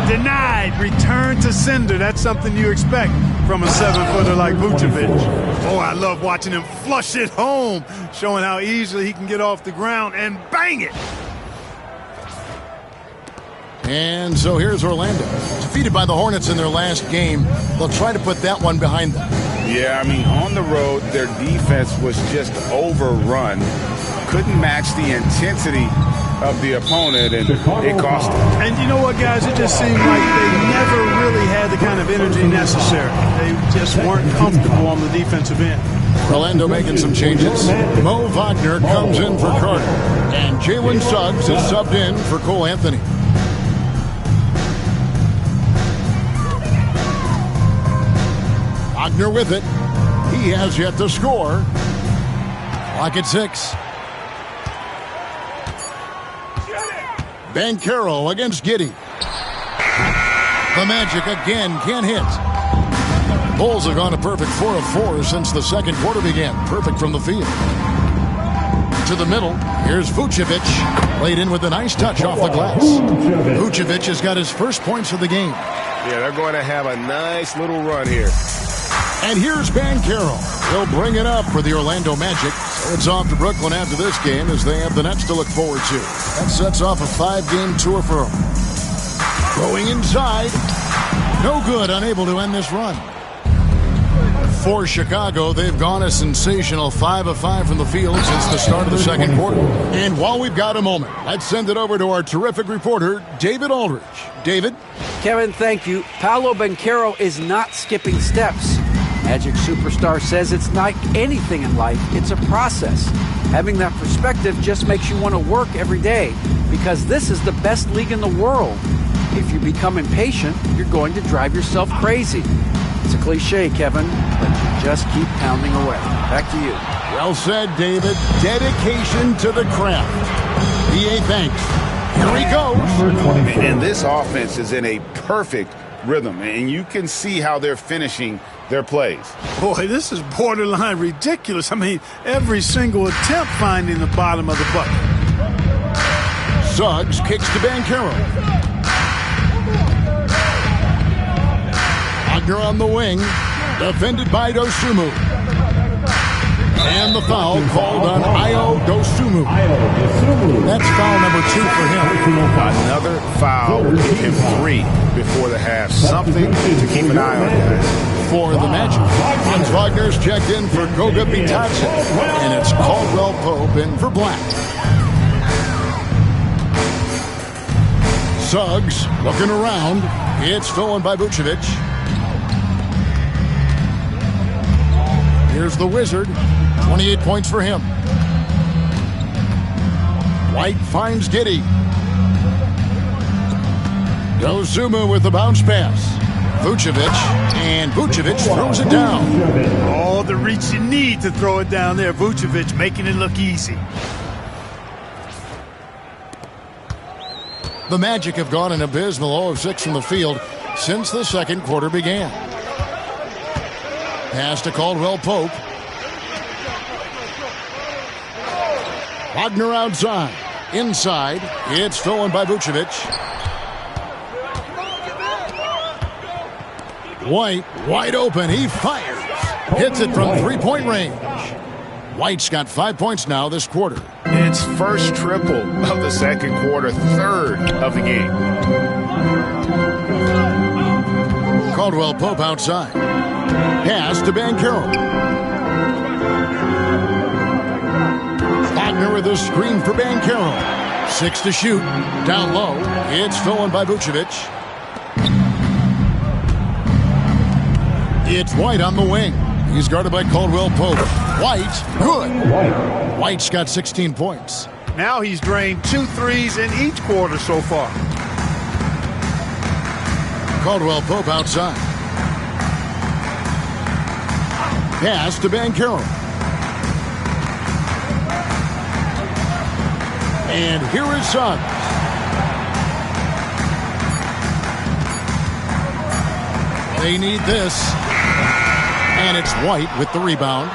S15: Denied. Return to sender. That's something you expect from a 7-footer like Vucevic. Oh, I love watching him flush it home, showing how easily he can get off the ground and bang it.
S1: And so here's Orlando. Defeated by the Hornets in their last game. They'll try to put that one behind them.
S2: Yeah, I mean, on the road, their defense was just overrun. Couldn't match the intensity of the opponent, and it cost them.
S15: And you know what, guys? It just seemed like they never really had the kind of energy necessary. They just weren't comfortable on the defensive end.
S1: Orlando making some changes. Mo Wagner comes in for Carter, and Jalen Suggs is subbed in for Cole Anthony. Wagner with it. He has yet to score. Clock at 6. Banchero against Giddey. The Magic again can't hit. Bulls have gone a perfect 4 of 4 since the second quarter began. Perfect from the field. To the middle, here's Vucevic. Laid in with a nice touch off the glass. Vucevic has got his first points of the game.
S5: Yeah, they're going to have a nice little run here.
S1: And here's Banchero. He'll bring it up for the Orlando Magic. So it's off to Brooklyn after this game as they have the Nets to look forward to. That sets off a 5-game tour for them. Going inside. No good, unable to end this run. For Chicago, they've gone a sensational 5 of 5 from the field since the start of the second quarter. And while we've got a moment, let's send it over to our terrific reporter, David Aldridge. David?
S16: Kevin, thank you. Paolo Banchero is not skipping steps. Magic superstar says it's like anything in life, it's a process. Having that perspective just makes you want to work every day because this is the best league in the world. If you become impatient, you're going to drive yourself crazy. It's a cliche, Kevin, but you just keep pounding away. Back to you.
S1: Well said, David. Dedication to the craft. B.A. Banks. Here he goes.
S2: And this offense is in a perfect rhythm, and you can see how they're finishing their plays.
S15: Boy, this is borderline ridiculous. I mean, every single attempt finding the bottom of the bucket.
S1: Suggs kicks to Banchero. Wagner on the wing, defended by Dosunmu. And the foul called on Ayo Dosunmu. That's foul number 2 for him.
S2: Another foul, and 3 before the half. Something to keep an eye on, guys.
S1: For the Magic, Franz Wagner's checked in for Goga Bitadze, and it's Caldwell Pope in for Black. Suggs looking around. It's stolen by Vucevic. Here's the Wizard. 28 points for him. White finds Giddey. Dosunmu with the bounce pass. Vucevic, and Vucevic throws it down.
S15: All the reach you need to throw it down there. Vucevic making it look easy.
S1: The Magic have gone an abysmal 0 of 6 from the field since the second quarter began. Pass to Caldwell Pope. Wagner outside. Inside. It's stolen by Vucevic. White wide open. He fires. Hits it from three-point range. White's got 5 points now this quarter.
S2: It's first triple of the second quarter, third of the game.
S1: Caldwell Pope outside. Pass to Banchero. Wagner with a screen for Banchero. 6 to shoot. Down low. It's stolen by Vucevic. It's White on the wing. He's guarded by Caldwell Pope. White, good. White's got 16 points.
S15: Now he's drained 2 threes in each quarter so far.
S1: Caldwell Pope outside. Pass to Banchero. And here is Suggs. They need this. And it's White with the rebound.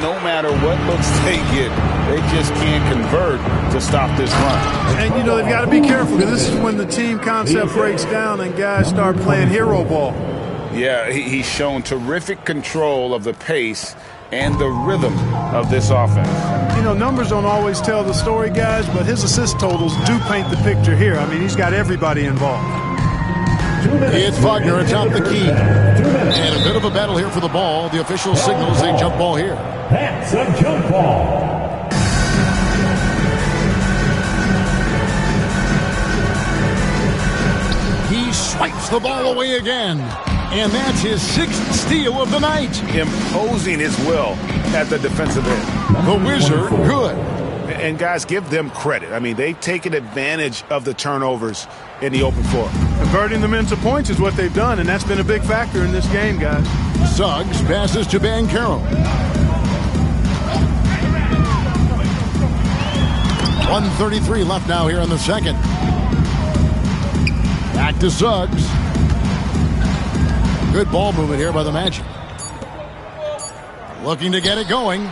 S2: No matter what looks they get, they just can't convert to stop this run.
S15: And, you know, they've got to be careful because this is when the team concept breaks down and guys start playing hero ball.
S2: Yeah, he's shown terrific control of the pace and the rhythm of this offense.
S15: You know, numbers don't always tell the story, guys, but his assist totals do paint the picture here. I mean, he's got everybody involved.
S1: It's Wagner atop the key. And a bit of a battle here for the ball. The official signals a jump ball here.
S3: That's a jump ball.
S1: He swipes the ball away again. And that's his 6th steal of the night.
S2: Imposing his will at the defensive end.
S1: The Wizard, good.
S2: And guys, give them credit. I mean, they've taken advantage of the turnovers in the open floor.
S15: Converting them into points is what they've done, and that's been a big factor in this game, guys.
S1: Suggs passes to Banchero. 1:33 left now here in the second. Back to Suggs. Good ball movement here by the Magic. Looking to get it going.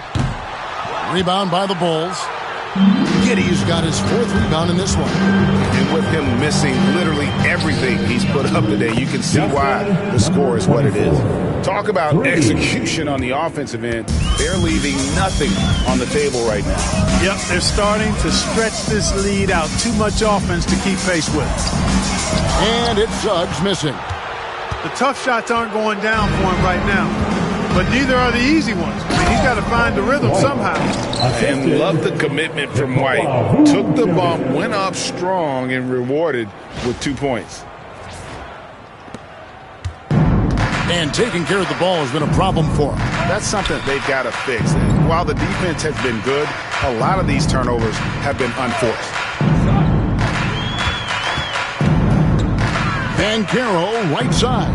S1: Rebound by the Bulls. Giddey's got his 4th rebound in this one.
S2: And with him missing literally everything he's put up today, you can see why the score is what it is. Talk about execution on the offensive end. They're leaving nothing on the table right now.
S15: Yep, they're starting to stretch this lead out. Too much offense to keep pace with.
S1: And it's Suggs missing.
S15: The tough shots aren't going down for him right now, but neither are the easy ones. I mean, he's got to find the rhythm somehow.
S2: And love the commitment from White. Took the bump, went up strong, and rewarded with 2 points.
S1: And taking care of the ball has been a problem for him.
S2: That's something they've got to fix. And while the defense has been good, a lot of these turnovers have been unforced.
S1: Banchero, right side.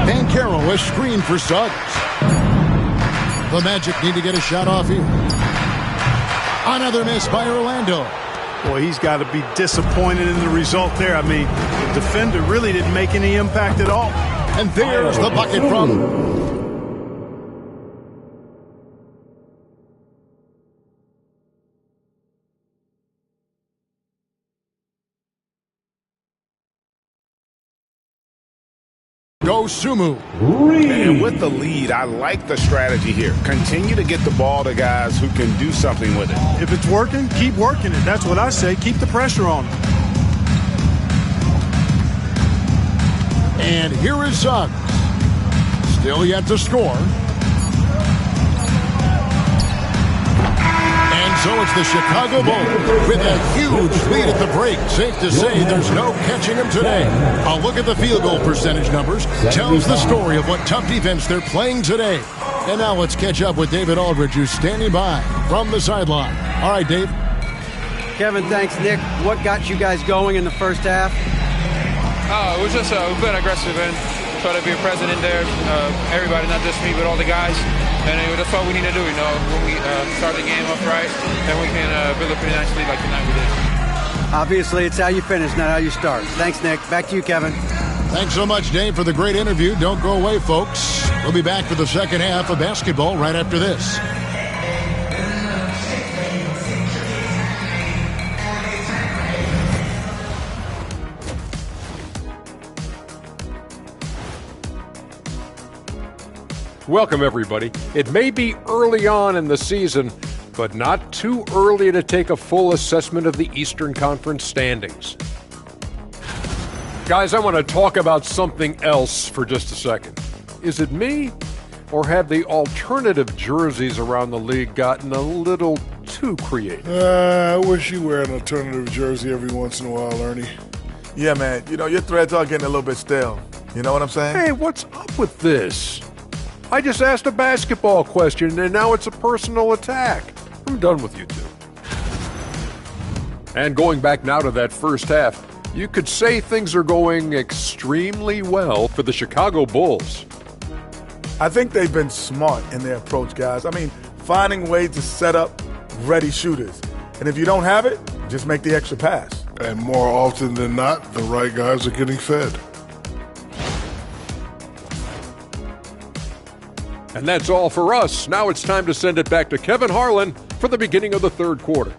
S1: Banchero, a screen for Suggs. The Magic need to get a shot off here. Another miss by Orlando.
S15: Boy, he's got to be disappointed in the result there. I mean, the defender really didn't make any impact at all.
S1: And there's the bucket from Sumu.
S2: And with the lead, I like the strategy here. Continue to get the ball to guys who can do something with it.
S15: If it's working, keep working it. That's what I say. Keep the pressure on them.
S1: And here is Suggs. Still yet to score. And so it's the Chicago Bulls with a huge lead at the break. Safe to say there's no catching them today. A look at the field goal percentage numbers tells the story of what tough defense they're playing today. And now let's catch up with David Aldridge, who's standing by from the sideline. All right, Dave.
S16: Kevin, thanks, Nick. What got you guys going in the first half?
S17: It was just we've been aggressive and try to be a present in there. Everybody, not just me, but all the guys. And that's what we need to do, you know. When we start the game off right, then we can build a pretty nice lead like tonight we did.
S16: Obviously, it's how you finish, not how you start. Thanks, Nick. Back to you, Kevin.
S1: Thanks so much, Dave, for the great interview. Don't go away, folks. We'll be back for the second half of basketball right after this.
S12: Welcome, everybody. It may be early on in the season, but not too early to take a full assessment of the Eastern Conference standings. Guys, I want to talk about something else for just a second. Is it me, or have the alternative jerseys around the league gotten a little too creative?
S13: I wish you wear an alternative jersey every once in a while, Ernie.
S18: Yeah, man. You know, your threads are getting a little bit stale. You know what I'm saying?
S12: Hey, what's up with this? I just asked a basketball question, and now it's a personal attack. I'm done with you two. And going back now to that first half, you could say things are going extremely well for the Chicago Bulls.
S18: I think they've been smart in their approach, guys. I mean, finding ways to set up ready shooters. And if you don't have it, just make the extra pass.
S13: And more often than not, the right guys are getting fed.
S12: And that's all for us. Now it's time to send it back to Kevin Harlan for the beginning of the third quarter.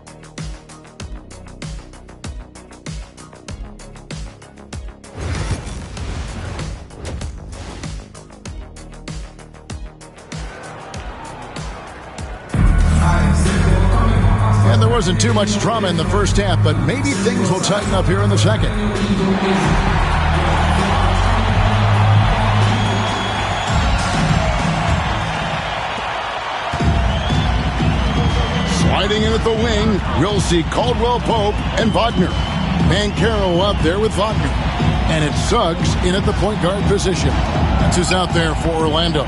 S1: And there wasn't too much drama in the first half, but maybe things will tighten up here in the second. Sliding in at the wing, we'll see Caldwell Pope and Wagner. Banchero up there with Wagner. And it's Suggs in at the point guard position. That's who's out there for Orlando.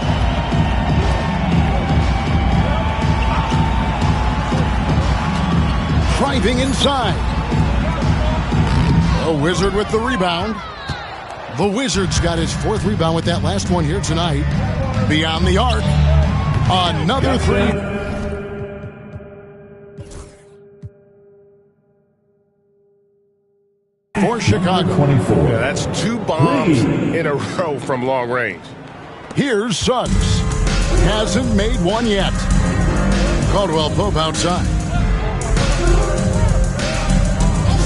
S1: Driving inside. The Wizard with the rebound. The Wizards got his fourth rebound with that last one here tonight. Beyond the arc. Another three. For Chicago.
S3: 24.
S5: Yeah, that's two bombs in a row from long range.
S1: Here's Suggs. Hasn't made one yet. Caldwell Pope outside.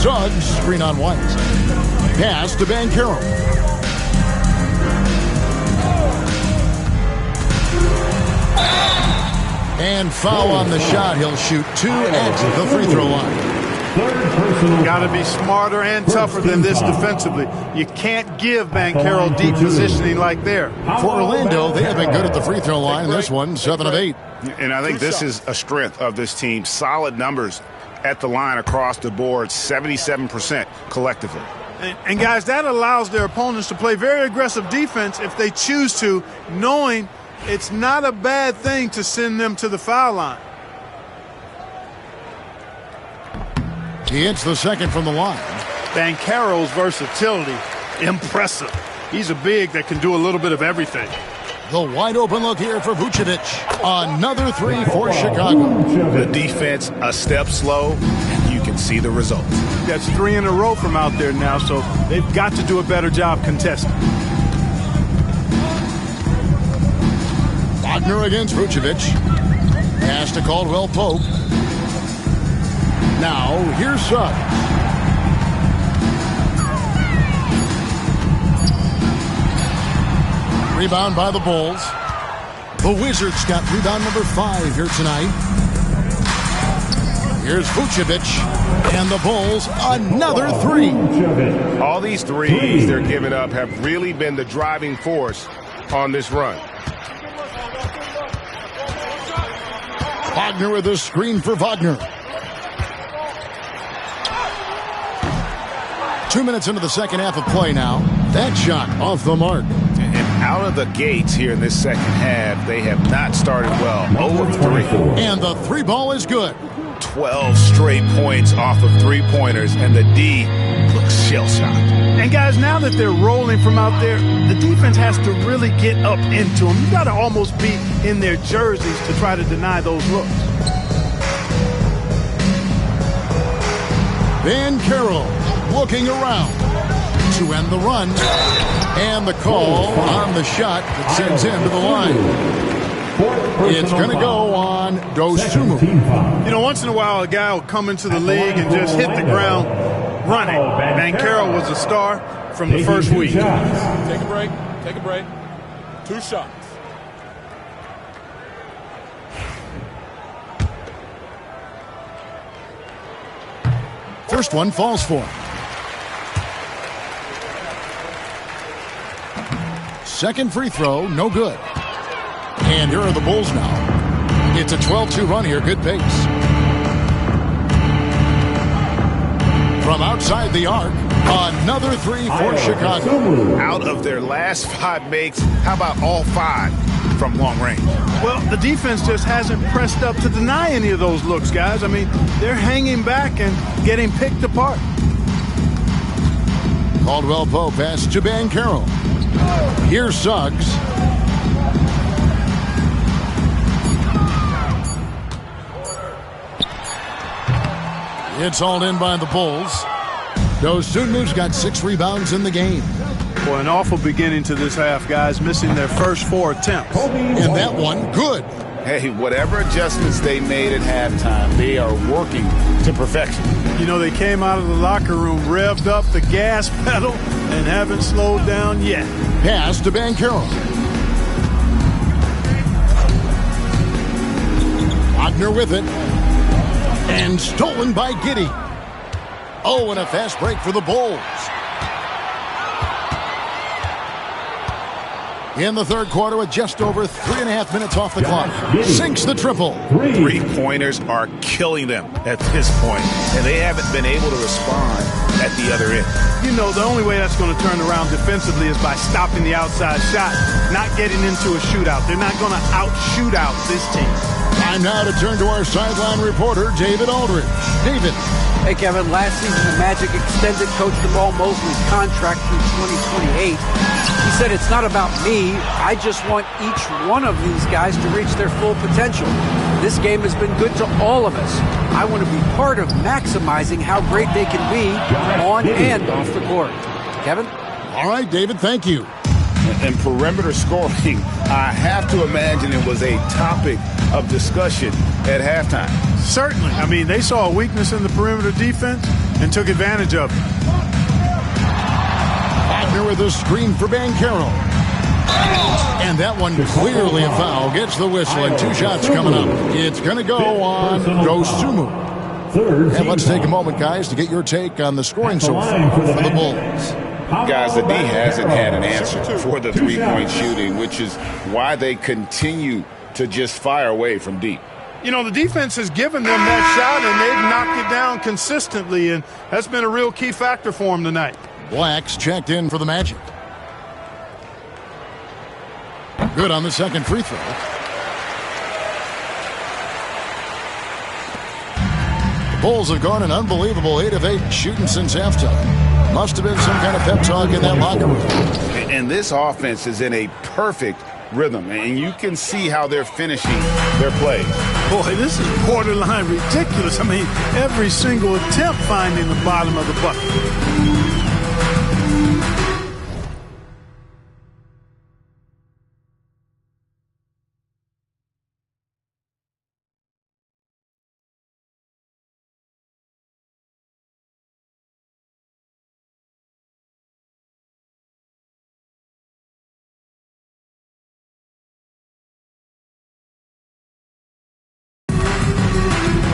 S1: Suggs, screen on White. Pass to Banchero. And foul on the shot. He'll shoot two at the free throw line.
S15: Got to be smarter and tougher than this defensively. You can't give Banchero deep positioning like there.
S1: For Orlando, they have been good at the free throw line. This one, 7 of 8.
S2: And I think this is a strength of this team. Solid numbers at the line across the board, 77% collectively.
S15: And guys, that allows their opponents to play very aggressive defense if they choose to, knowing it's not a bad thing to send them to the foul line.
S1: He hits the second from the line.
S15: Banchero's versatility, impressive. He's a big that can do a little bit of everything.
S1: The wide open look here for Vucevic. Another three for Chicago.
S2: The defense a step slow, and you can see the result.
S15: That's 3 in a row from out there now, so they've got to do a better job contesting.
S1: Wagner against Vucevic. Pass to Caldwell Pope. Now, here's Suggs. Rebound by the Bulls. The Wizards got rebound number 5 here tonight. Here's Vucevic. And the Bulls, another 3.
S5: All these threes they're giving up have really been the driving force on this run.
S1: Wagner with a screen for Wagner. 2 minutes into the second half of play now. That shot off the mark.
S2: And out of the gates here in this second half, they have not started well. 0 of 3.
S1: And the 3 ball is good.
S2: 12 straight points off of 3-pointers, and the D looks shell-shocked.
S15: And guys, now that they're rolling from out there, the defense has to really get up into them. You got to almost be in their jerseys to try to deny those looks.
S1: Banchero looking around. to end the run. And the call on the shot that sends him to the line. It's going to go on Dosunmu.
S15: You know, once in a while, a guy will come into the league and just hit the ground running. Banchero was a star from the first week.
S11: Take a break. Take a break. 2 shots.
S1: First one falls for him. Second free throw, no good. And here are the Bulls now. It's a 12-2 run here, good pace. From outside the arc, another three for Chicago.
S2: Out of their last 5 makes, how about all 5 from long range?
S15: Well, the defense just hasn't pressed up to deny any of those looks, guys. I mean, they're hanging back and getting picked apart.
S1: Caldwell Pope pass to Banchero. Here's Suggs. It's hauled in by the Bulls. Dosunmu's got 6 rebounds in the game.
S15: Boy, an awful beginning to this half, guys, missing their first 4 attempts.
S1: And that one, good.
S2: Hey, whatever adjustments they made at halftime, they are working to perfection.
S15: You know, they came out of the locker room, revved up the gas pedal, and haven't slowed down yet.
S1: Pass to Banchero. Wagner with it. And stolen by Giddey. Oh, and a fast break for the Bulls. In the third quarter with just over 3.5 minutes off the clock. Sinks the triple.
S2: 3-pointers are killing them at this point, and they haven't been able to respond at the other end.
S15: You know, the only way that's going to turn around defensively is by stopping the outside shot, not getting into a shootout. They're not going to out-shoot out this team.
S1: Time now to turn to our sideline reporter, David Aldridge. David.
S16: Hey, Kevin, last season the Magic extended Coach Jamal Mosley's contract through 2028. He said, it's not about me. I just want each one of these guys to reach their full potential. This game has been good to all of us. I want to be part of maximizing how great they can be on and off the court. Kevin?
S1: All right, David, thank you.
S2: And perimeter scoring, I have to imagine it was a topic of discussion at halftime.
S15: Certainly. I mean, they saw a weakness in the perimeter defense and took advantage of it.
S1: Wagner with a screen for Banchero. And that one clearly a foul. Gets the whistle and 2 shots coming up. It's going to go on Dosunmu. And let's take a moment, guys, to get your take on the scoring so far for the Bulls.
S2: Guys, the D hasn't had an answer for the 3-point shooting, which is why they continue to just fire away from deep.
S15: You know, the defense has given them that shot, and they've knocked it down consistently, and that's been a real key factor for them tonight.
S1: Black's checked in for the Magic. Good on the second free throw. The Bulls have gone an unbelievable 8 of 8 shooting since halftime. Must have been some kind of pep talk in that locker room.
S2: And this offense is in a perfect rhythm, and you can see how they're finishing their plays.
S15: Boy, this is borderline ridiculous. I mean, every single attempt finding the bottom of the bucket.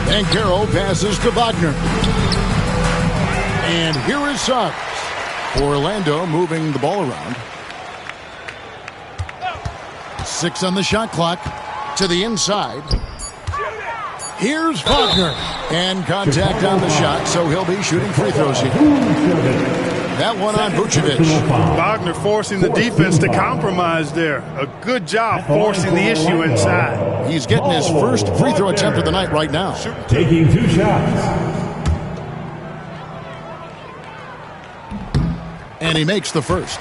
S1: Banchero passes to Wagner. And here is Suggs. Orlando moving the ball around. 6 on the shot clock. To the inside. Here's Wagner. And contact on the shot, so he'll be shooting free throws here. That one on Vucevic.
S15: Wagner forcing the defense to compromise there. A good job forcing the issue inside.
S1: He's getting his first free throw attempt of the night right now.
S3: Taking 2 shots.
S1: And he makes the first.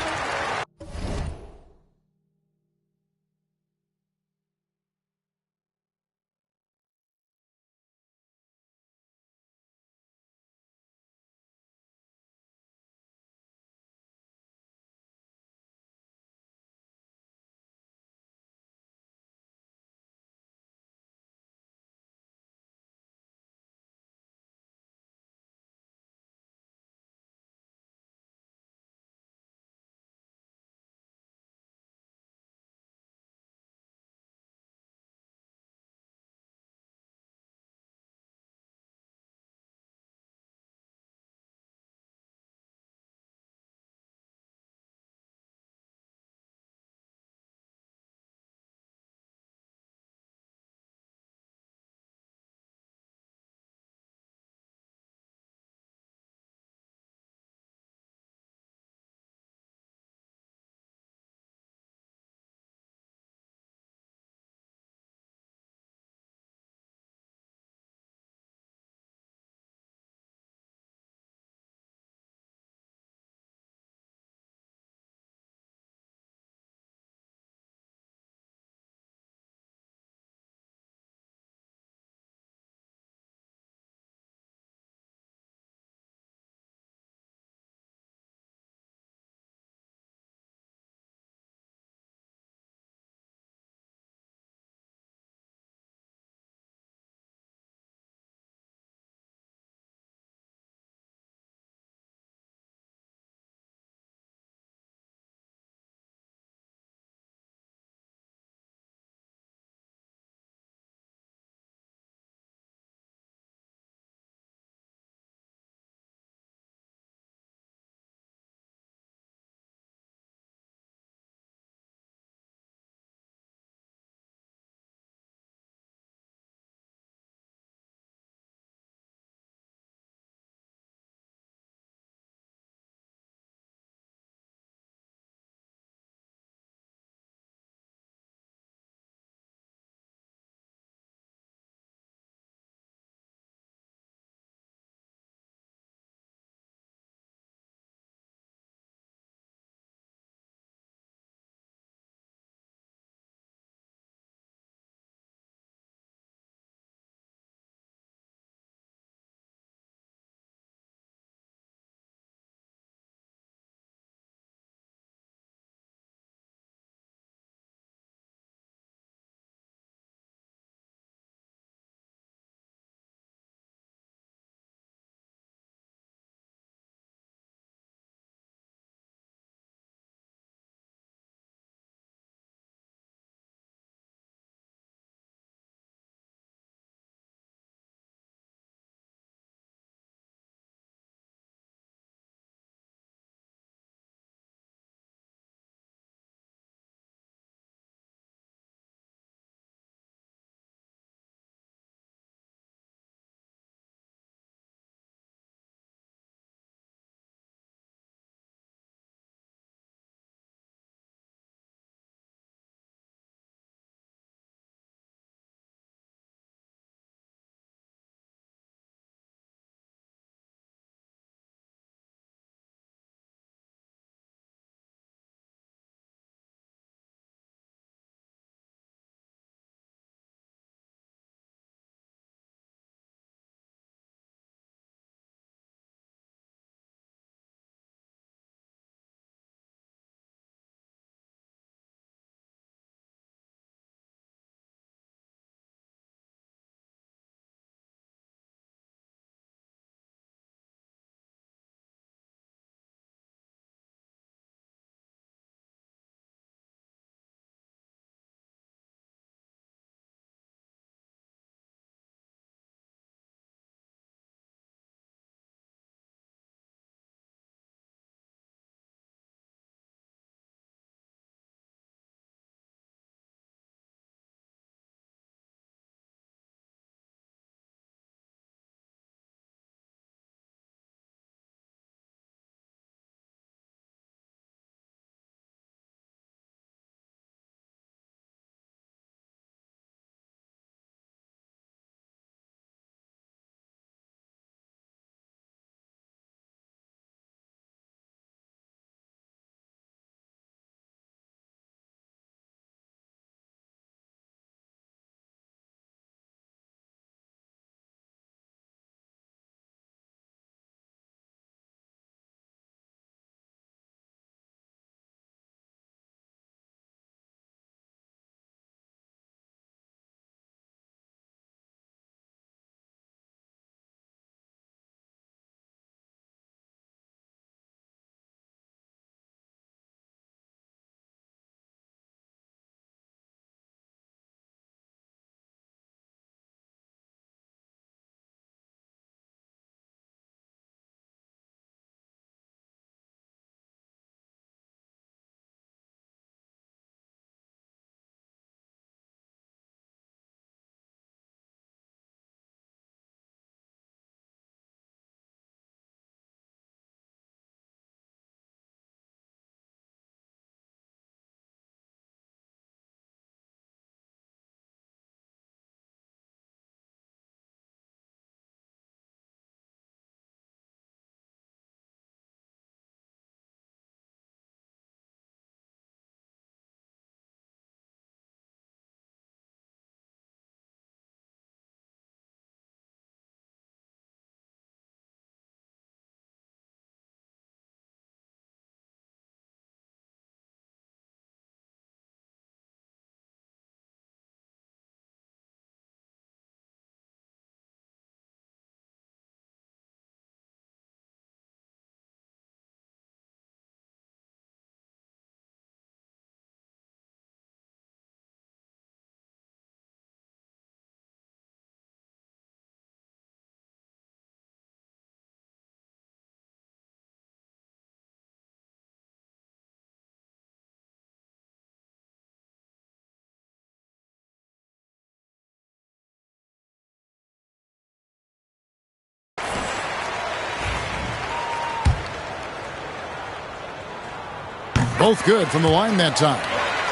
S1: Both good from the line that time.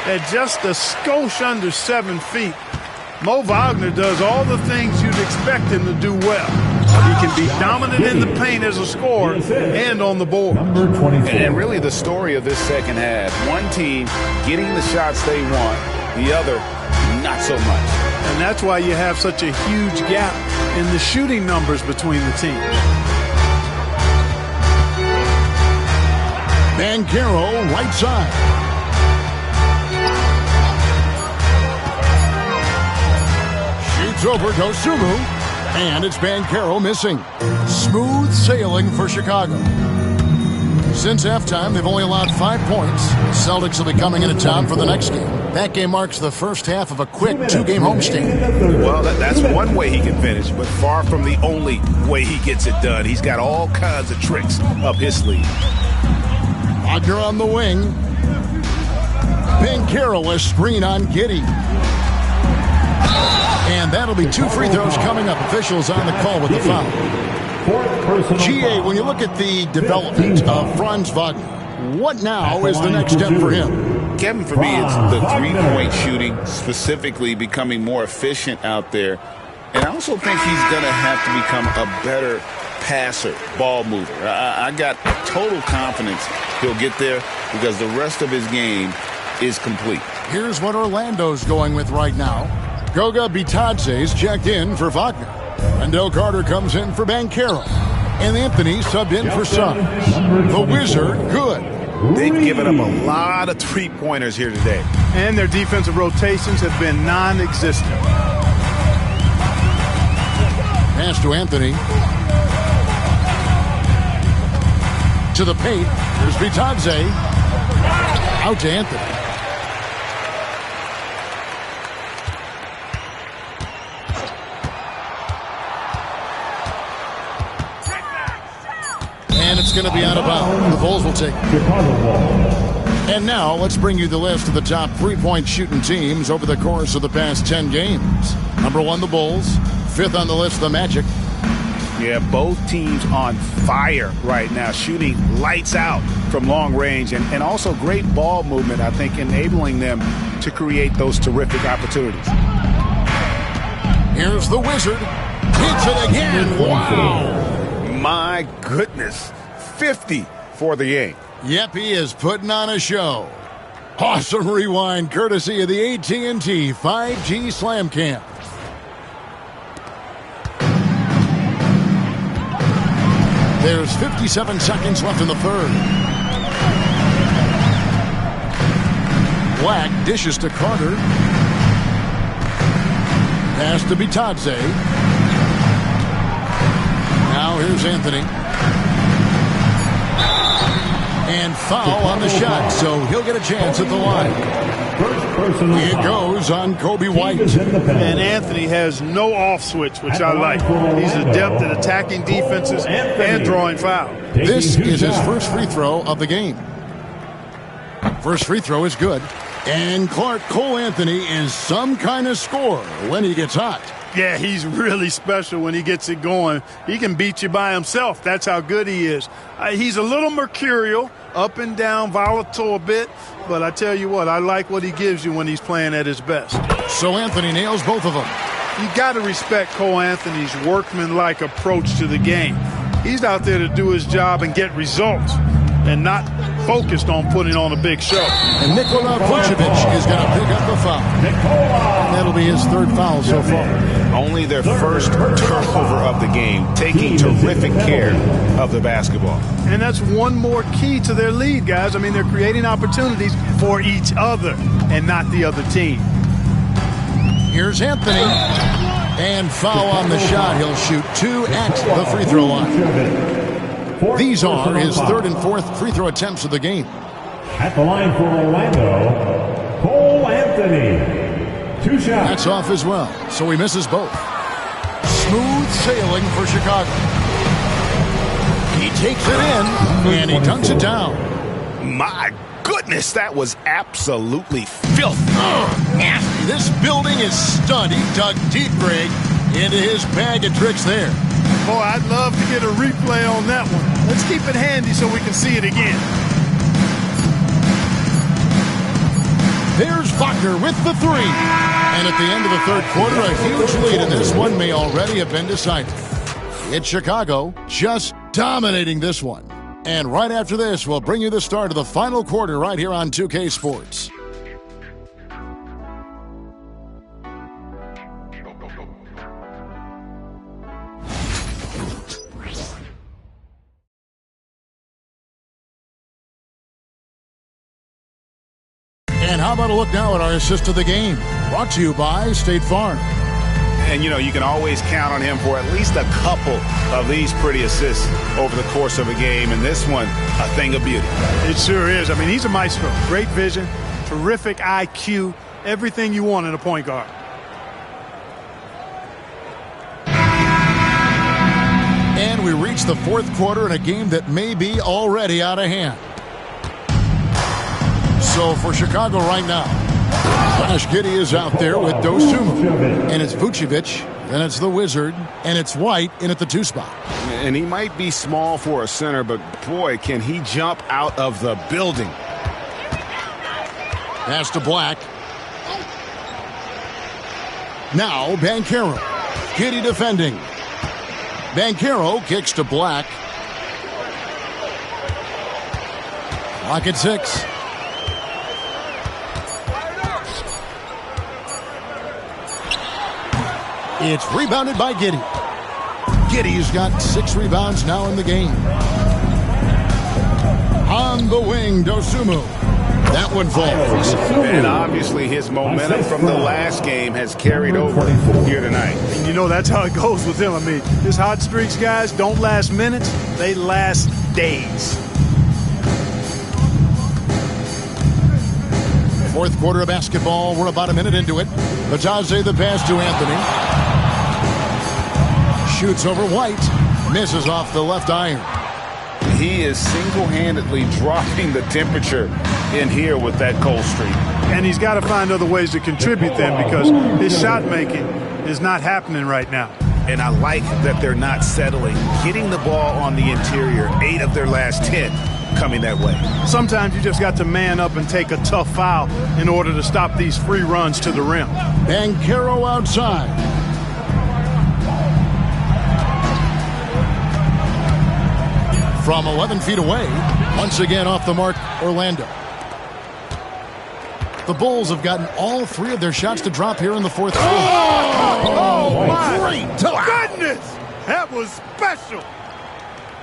S15: At just a skosh under 7 feet, Mo Wagner does all the things you'd expect him to do well. He can be dominant in the paint as a scorer and on the board.
S2: And really the story of this second half, one team getting the shots they want, the other not so much.
S15: And that's why you have such a huge gap in the shooting numbers between the teams.
S1: Banchero, right side. Shoots over Dosunmu, and it's Banchero missing. Smooth sailing for Chicago. Since halftime, they've only allowed 5 points. Celtics will be coming into town for the next game. That game marks the first half of a quick 2-game homestand.
S2: Well, that's one way he can finish, but far from the only way he gets it done. He's got all kinds of tricks up his sleeve.
S1: Wagner on the wing. Banchero a screen on Giddey. And that'll be 2 free throws coming up. Officials on the call with the foul. GA, when you look at the development of Franz Wagner, what now is the next step for him?
S2: Kevin, for me, it's the three-point shooting, specifically becoming more efficient out there. And I also think he's going to have to become a better passer, ball mover. I got total confidence he'll get there because the rest of his game is complete.
S1: Here's what Orlando's going with right now. Goga Bitadze's checked in for Wagner. Wendell Carter comes in for Banchero. And Anthony subbed in for Suggs. The Wizard, good.
S2: They've given up a lot of three-pointers here today.
S15: And their defensive rotations have been non-existent.
S1: Pass to Anthony. To the paint. Here's Bitadze. Out to Anthony. And it's going to be out of bounds. The Bulls will take it. And now let's bring you the list of the top three-point shooting teams over the course of the past 10 games. Number 1, the Bulls. 5th on the list, the Magic.
S2: Yeah, both teams on fire right now, shooting lights out from long range and also great ball movement, I think, enabling them to create those terrific opportunities.
S1: Here's the Wizard. Hits it again. Wow.
S2: My goodness. 50 for the game.
S1: Yep, he is putting on a show. Awesome rewind courtesy of the AT&T 5G Slam Cam. There's 57 seconds left in the third. Black dishes to Carter. Pass to Bitadze. Now here's Anthony. And foul on the shot, so he'll get a chance at the line. It goes on Kobe White.
S15: And Anthony has no off switch, which I like. He's adept at attacking defenses and drawing foul.
S1: This is his first free throw of the game. First free throw is good. And Cole Anthony is some kind of scorer when he gets hot.
S15: Yeah, he's really special when he gets it going. He can beat you by himself. That's how good he is. He's a little mercurial, up and down, volatile a bit. But I tell you what, I like what he gives you when he's playing at his best.
S1: So Anthony nails both of them.
S15: You got to respect Cole Anthony's workmanlike approach to the game. He's out there to do his job and get results and not focused on putting on a big show.
S1: And Nikola Vucevic is going to pick up the foul. And that'll be his third foul so far.
S2: Only their first turnover of the game, taking terrific care of the basketball.
S15: And that's one more key to their lead, guys. I mean, they're creating opportunities for each other and not the other team.
S1: Here's Anthony. And foul on the shot. He'll shoot 2 at the free throw line. These are his third and fourth free throw attempts of the game.
S3: At the line for Orlando, Cole Anthony. 2 shots.
S1: That's off as well, so he misses both. Smooth sailing for Chicago. He takes it in, and he dunks it down.
S2: My goodness, that was absolutely filthy.
S1: Nasty. This building is stunned. He dug deep, Greg, into his bag of tricks there.
S15: Boy, I'd love to get a replay on that one. Let's keep it handy so we can see it again.
S1: There's Wagner with the three. And at the end of the third quarter, a huge lead, and this one may already have been decided. It's Chicago just dominating this one. And right after this, we'll bring you the start of the final quarter right here on 2K Sports. And how about a look now at our assist of the game? Brought to you by State Farm.
S2: And, you can always count on him for at least a couple of these pretty assists over the course of a game. And this one, a thing of beauty.
S15: It sure is. I mean, he's a maestro. Great vision, terrific IQ, everything you want in a point guard.
S1: And we reach the fourth quarter in a game that may be already out of hand. So for Chicago right now, Josh Giddey is out there with Dosunmu. And it's Vucevic, then it's the Wizard, and it's White in at the 2 spot.
S2: And he might be small for a center, but boy, can he jump out of the building.
S1: Pass to Black. Now Banchero. Giddey defending. Banchero kicks to Black. Clock at 6. It's rebounded by Giddey. Giddey's got 6 rebounds now in the game. On the wing, Dosunmu. That one falls.
S2: And obviously his momentum from the last game has carried over here tonight.
S15: And that's how it goes with him. I mean, his hot streaks, guys, don't last minutes. They last days.
S1: Fourth quarter of basketball. We're about a minute into it. Batadze the pass to Anthony. Shoots over White. Misses off the left iron.
S2: He is single-handedly dropping the temperature in here with that cold streak.
S15: And he's got to find other ways to contribute then, because his shot making is not happening right now.
S2: And I like that they're not settling. Getting the ball on the interior, 8 of their last 10 coming that way.
S15: Sometimes you just got to man up and take a tough foul in order to stop these free runs to the rim.
S1: Banchero outside. From 11 feet away, once again off the mark, Orlando. The Bulls have gotten all 3 of their shots to drop here in the fourth quarter.
S15: Oh my goodness! That was special.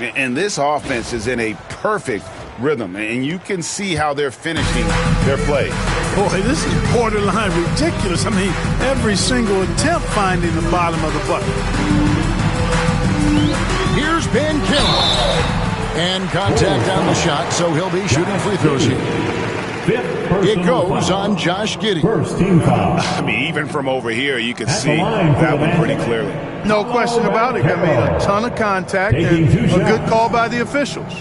S2: And this offense is in a perfect rhythm, and you can see how they're finishing their play.
S15: Boy, this is borderline ridiculous. I mean, every single attempt finding the bottom of the bucket.
S1: Here's Banchero. And contact on the shot, so he'll be shooting free throws here. It goes on Josh Giddey.
S3: First team foul.
S2: I mean, even from over here, you can see that one pretty clearly.
S15: No question about it. I mean, a ton of contact and a good call by the officials.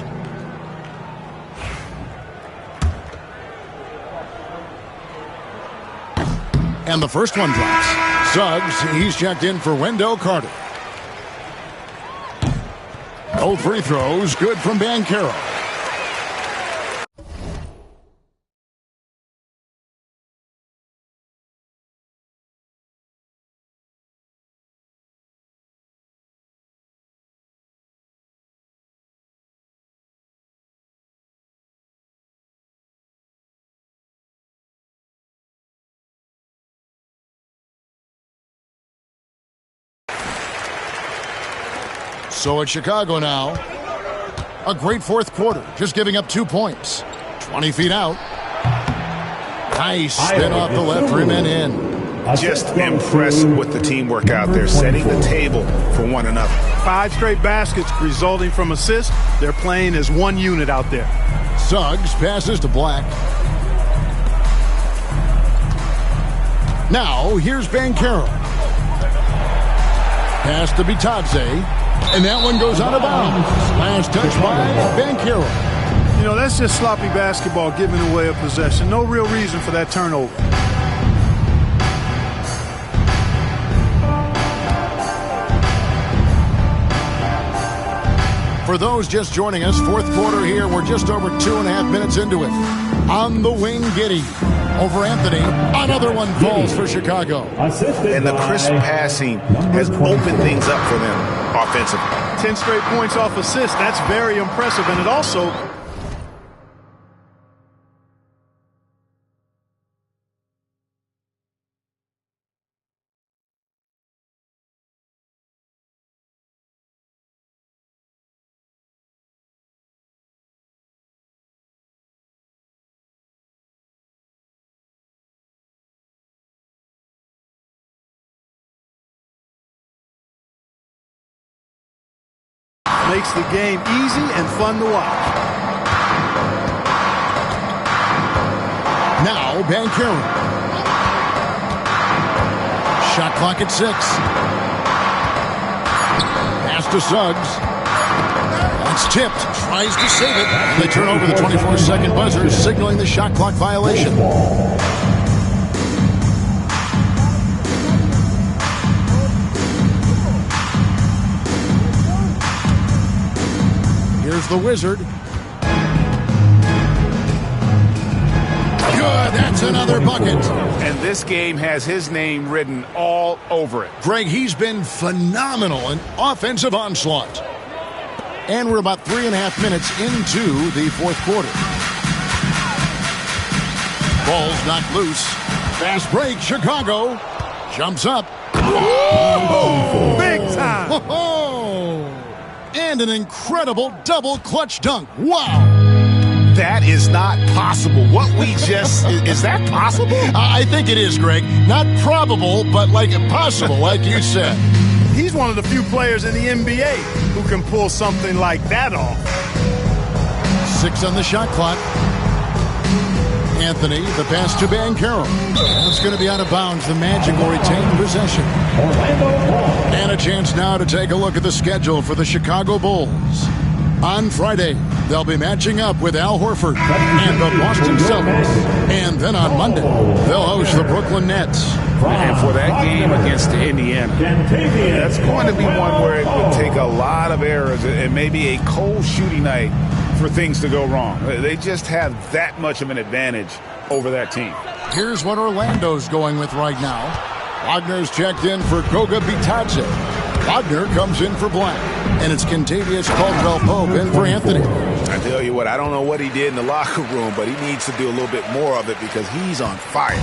S1: And the first one drops. Suggs, he's checked in for Wendell Carter. Both free throws, good from Banchero. So it's Chicago now. A great fourth quarter, just giving up 2 points. 20 feet out. Nice spin off the left rim and in.
S2: Just impressed with the teamwork out there, setting the table for one another.
S15: 5 straight baskets resulting from assists. They're playing as one unit out there.
S1: Suggs passes to Black. Now, here's Banchero. Pass to Batadze. And that one goes out of bounds. Last touch by Banchero.
S15: That's just sloppy basketball, giving away a possession. No real reason for that turnover.
S1: For those just joining us, fourth quarter here. We're just over 2.5 minutes into it. On the wing, Giddey. over Anthony. Another one falls for Chicago.
S2: And the crisp passing has opened things up for them offensively.
S15: 10 straight points off assists. That's very impressive. And it also makes the game easy and fun to watch.
S1: Now, Banchero. Shot clock at 6. Pass to Suggs. That's tipped. Tries to save it. They turn over the 24-second buzzer, signaling the shot clock violation. Here's the Wizard. Good, that's another bucket.
S2: And this game has his name written all over it.
S1: Greg, he's been phenomenal in offensive onslaught. And we're about 3.5 minutes into the fourth quarter. Ball's knocked loose. Fast break, Chicago. Jumps up.
S15: Whoa! Big time!
S1: Whoa! And an incredible double clutch dunk. Wow!
S2: That is not possible. What we just... is that possible?
S1: I think it is, Greg. Not probable, but like possible, like you said.
S15: He's one of the few players in the NBA who can pull something like that off.
S1: 6 on the shot clock. Anthony, the pass to Banchero. It's going to be out of bounds. The Magic will retain possession. And a chance now to take a look at the schedule for the Chicago Bulls. On Friday, they'll be matching up with Al Horford and the Boston Celtics. And then on Monday, they'll host the Brooklyn Nets.
S2: And for that game against Indiana, that's going to be one where it would take a lot of errors and maybe a cold shooting night for things to go wrong. They just have that much of an advantage over that team.
S1: Here's what Orlando's going with right now. Wagner's checked in for Goga Bitadze. Wagner comes in for Black. And it's Kentavious Caldwell-Pope in for Anthony.
S2: I tell you what, I don't know what he did in the locker room, but he needs to do a little bit more of it because he's on fire.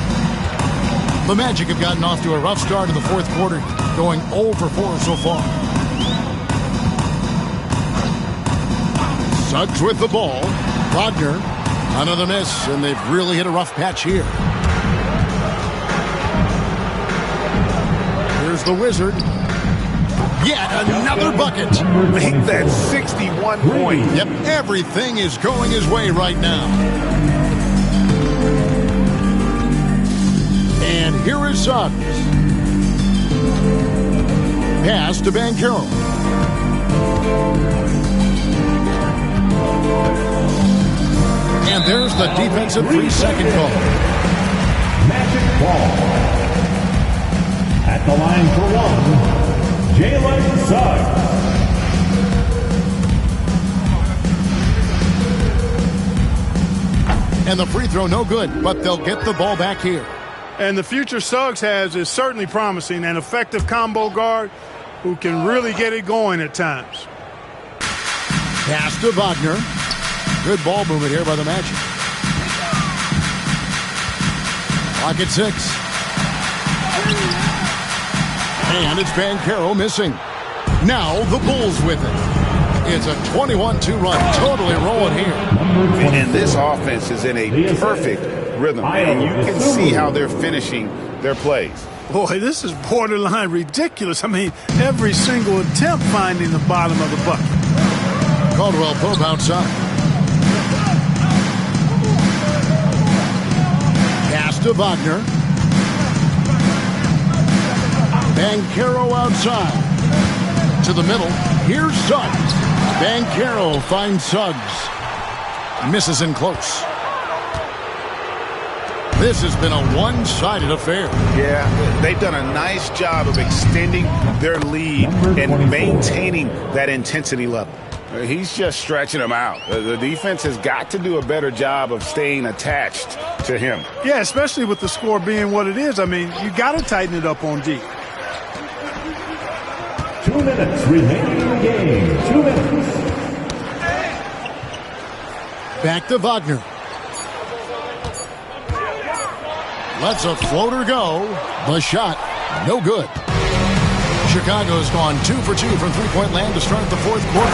S1: The Magic have gotten off to a rough start in the fourth quarter, going 0 for 4 so far. Suggs with the ball. Wagner, another miss, and they've really hit a rough patch here. Here's the Wizard. Yet another bucket.
S2: Make that 61 points.
S1: Yep, everything is going his way right now. And here is Suggs. Pass to Banchero. And there's the defensive 3-second call.
S3: Magic ball. At the line for one, Jalen Suggs.
S1: And the free throw no good, but they'll get the ball back here.
S15: And the future Suggs has is certainly promising, an effective combo guard who can really get it going at times.
S1: Pass to Wagner. Good ball movement here by the Magic. Clock at 6. And it's Banchero missing. Now the Bulls with it. It's a 21-2 run, totally rolling here.
S2: And this offense is in a perfect rhythm, and you can see how they're finishing their plays.
S15: Boy, this is borderline ridiculous. I mean, every single attempt finding the bottom of the bucket.
S1: Caldwell-Pope outside. Pass to Wagner. Banchero outside. To the middle. Here's Suggs. Banchero finds Suggs. Misses in close. This has been a one-sided affair.
S2: Yeah, they've done a nice job of extending their lead and maintaining that intensity level. He's just stretching him out. The defense has got to do a better job of staying attached to him.
S15: Yeah, especially with the score being what it is. I mean, you got to tighten it up on D.
S3: 2 minutes remaining in the game. 2 minutes.
S1: Back to Wagner. Lets a floater go. The shot, no good. Chicago's gone 2 for 2 from three-point land to start the fourth quarter.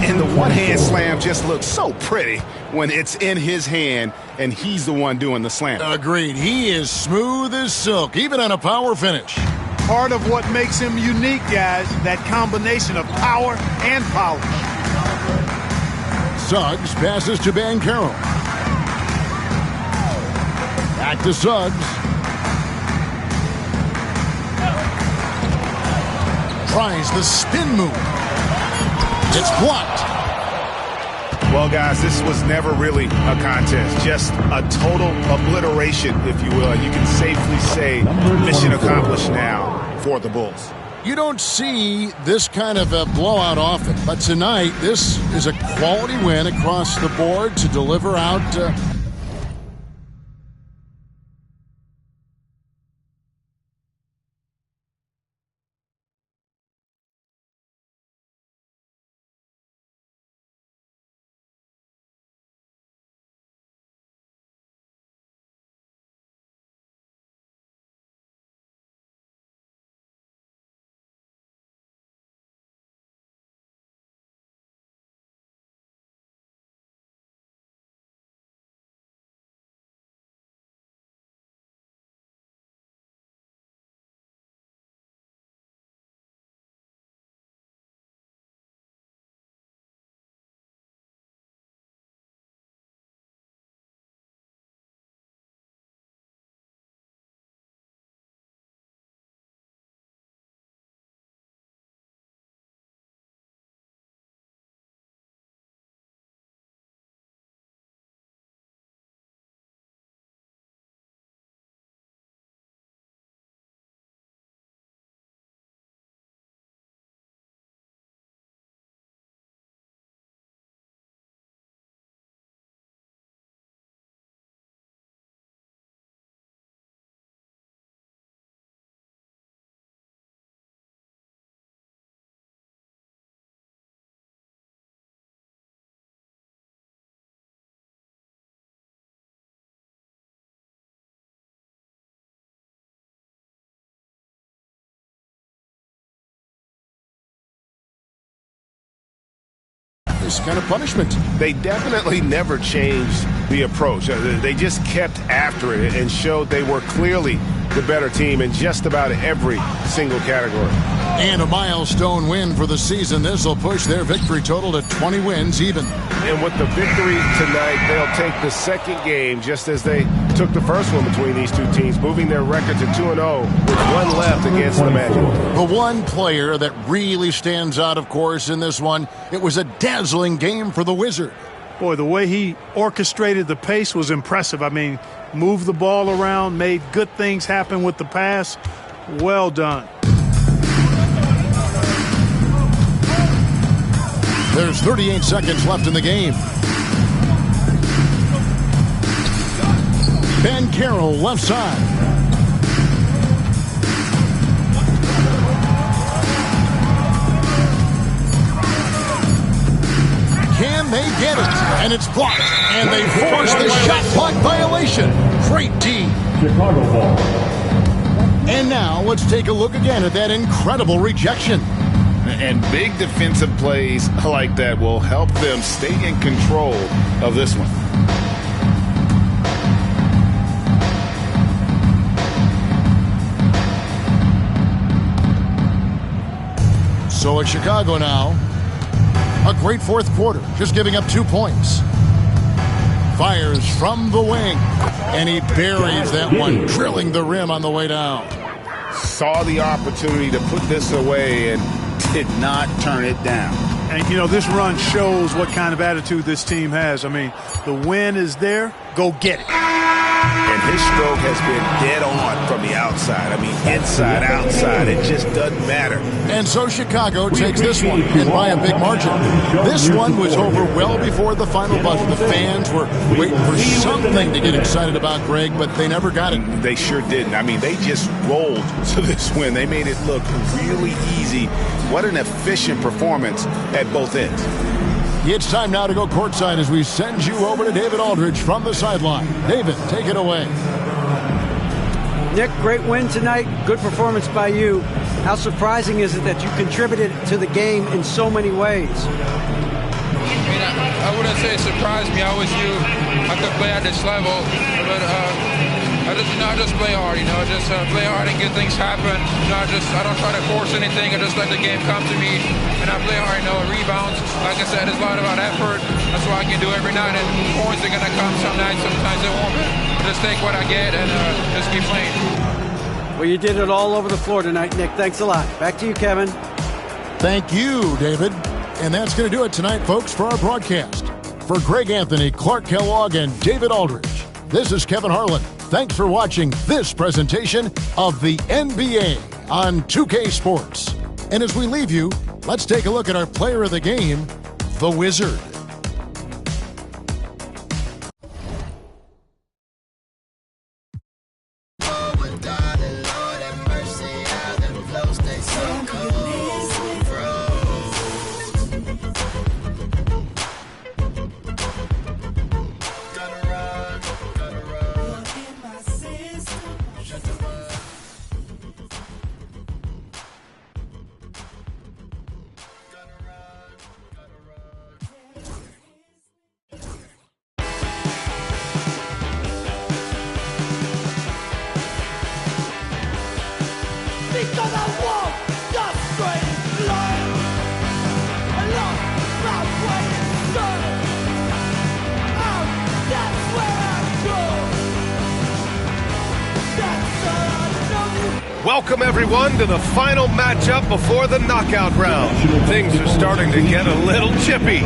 S2: And the one-hand slam just looks so pretty when it's in his hand and he's the one doing the slam.
S1: Agreed. He is smooth as silk, even on a power finish.
S15: Part of what makes him unique, guys, that combination of power and polish.
S1: Suggs passes to Banchero. Back to Suggs. Tries the spin move. It's blocked.
S2: Well, guys, this was never really a contest. Just a total obliteration, if you will. You can safely say mission accomplished now for the Bulls.
S1: You don't see this kind of a blowout often, but tonight this is a quality win across the board to deliver out this kind of punishment.
S2: They definitely never changed the approach. They just kept after it and showed they were clearly the better team in just about every single category.
S1: And a milestone win for the season. This will push their victory total to 20 wins even.
S2: And with the victory tonight, they'll take the second game just as they took the first one between these two teams, moving their record to 2-0 with one left against the Magic.
S1: The one player that really stands out, of course, in this one, it was a dazzling game for the Wizard.
S15: Boy, the way he orchestrated the pace was impressive. I mean, moved the ball around, made good things happen with the pass. Well done.
S1: There's 38 seconds left in the game. Banchero left side. Can they get it? And it's blocked. And they force the shot clock violation. Great D.
S3: Chicago ball.
S1: And now let's take a look again at that incredible rejection.
S2: And big defensive plays like that will help them stay in control of this one.
S1: So it's Chicago now. A great fourth quarter, just giving up 2 points. Fires from the wing, and he buries that one, drilling the rim on the way down.
S2: Saw the opportunity to put this away and did not turn it down.
S15: And, you know, this run shows what kind of attitude this team has. I mean, the win is there. Go get it.
S2: And his stroke has been dead on from the outside. I mean, inside, outside, it just doesn't matter.
S1: And so Chicago takes this one, and by a big margin. This one was over well before the final buzzer. The fans were waiting for something to get excited about, Greg, but they never got it.
S2: They sure didn't. I mean, they just rolled to this win. They made it look really easy. What an efficient performance at both ends.
S1: It's time now to go courtside as we send you over to David Aldridge from the sideline. David, take it away.
S16: Nick, great win tonight. Good performance by you. How surprising is it that you contributed to the game in so many ways?
S17: I mean, I wouldn't say it surprised me. I always knew I could play at this level, but I just play hard. Just play hard and get things happen. I don't try to force anything. I just let the game come to me, and I play hard. Rebounds. Like I said, it's a lot about effort. That's what I can do every night. And points are gonna come some nights. Sometimes they won't. Just take what I get and just keep playing.
S16: Well, you did it all over the floor tonight, Nick. Thanks a lot. Back to you, Kevin.
S1: Thank you, David. And that's going to do it tonight, folks, for our broadcast. For Greg Anthony, Clark Kellogg, and David Aldridge, this is Kevin Harlan. Thanks for watching this presentation of the NBA on 2K Sports. And as we leave you, let's take a look at our player of the game, the Wizard.
S8: Because I walk the straight line. I lost my way inside. That's where I go. That's all I know.
S5: Welcome, everyone, to the final matchup before the knockout round. Things are starting to get a little chippy.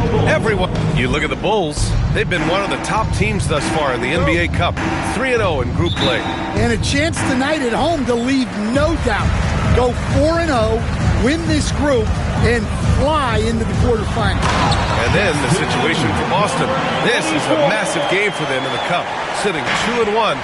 S5: You look at the Bulls. They've been one of the top teams thus far in the NBA Cup. 3-0 in group play.
S19: And a chance tonight at home to leave no doubt. Go 4-0, win this group, and fly into the quarterfinals.
S5: And then the situation for Boston. This is a massive game for them in the Cup, sitting 2-1.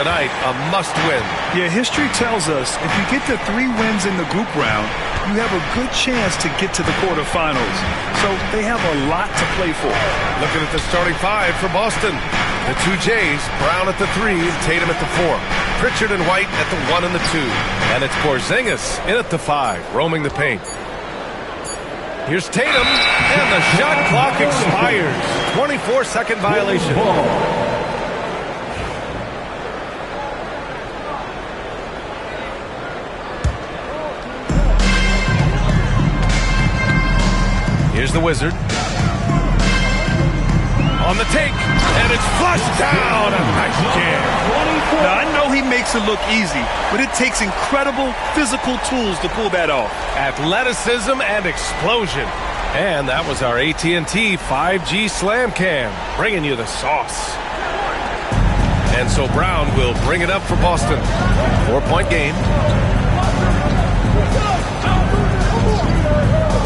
S5: tonight, a must-win.
S6: Yeah, history tells us if you get to 3 wins in the group round, you have a good chance to get to the quarterfinals. So they have a lot to play for.
S5: Looking at the starting 5 for Boston. The 2 Jays, Brown at the 3, Tatum at the 4. Pritchard and White at the 1 and the 2. And it's Porzingis in at the 5, roaming the paint. Here's Tatum, and the shot clock expires. 24-second violation. Here's the Wizard. On the take, and it's flushed down. A nice jam.
S6: Now, I know he makes it look easy, but it takes incredible physical tools to pull that off.
S5: Athleticism and explosion. And that was our AT&T 5G Slam Cam, bringing you the sauce. And so Brown will bring it up for Boston. 4-point game.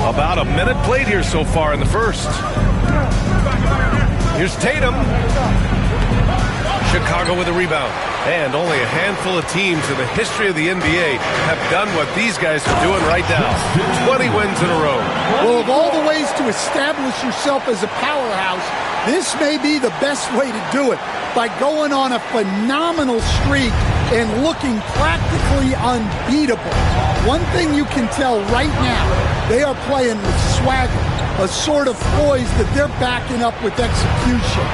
S5: About a minute played here so far in the first. Here's Tatum. Chicago with a rebound. And only a handful of teams in the history of the NBA have done what these guys are doing right now. 20 wins in a row.
S19: Well, of all the ways to establish yourself as a powerhouse, this may be the best way to do it, by going on a phenomenal streak and looking practically unbeatable. One thing you can tell right now, they are playing with swagger, a sort of poise that they're backing up with execution.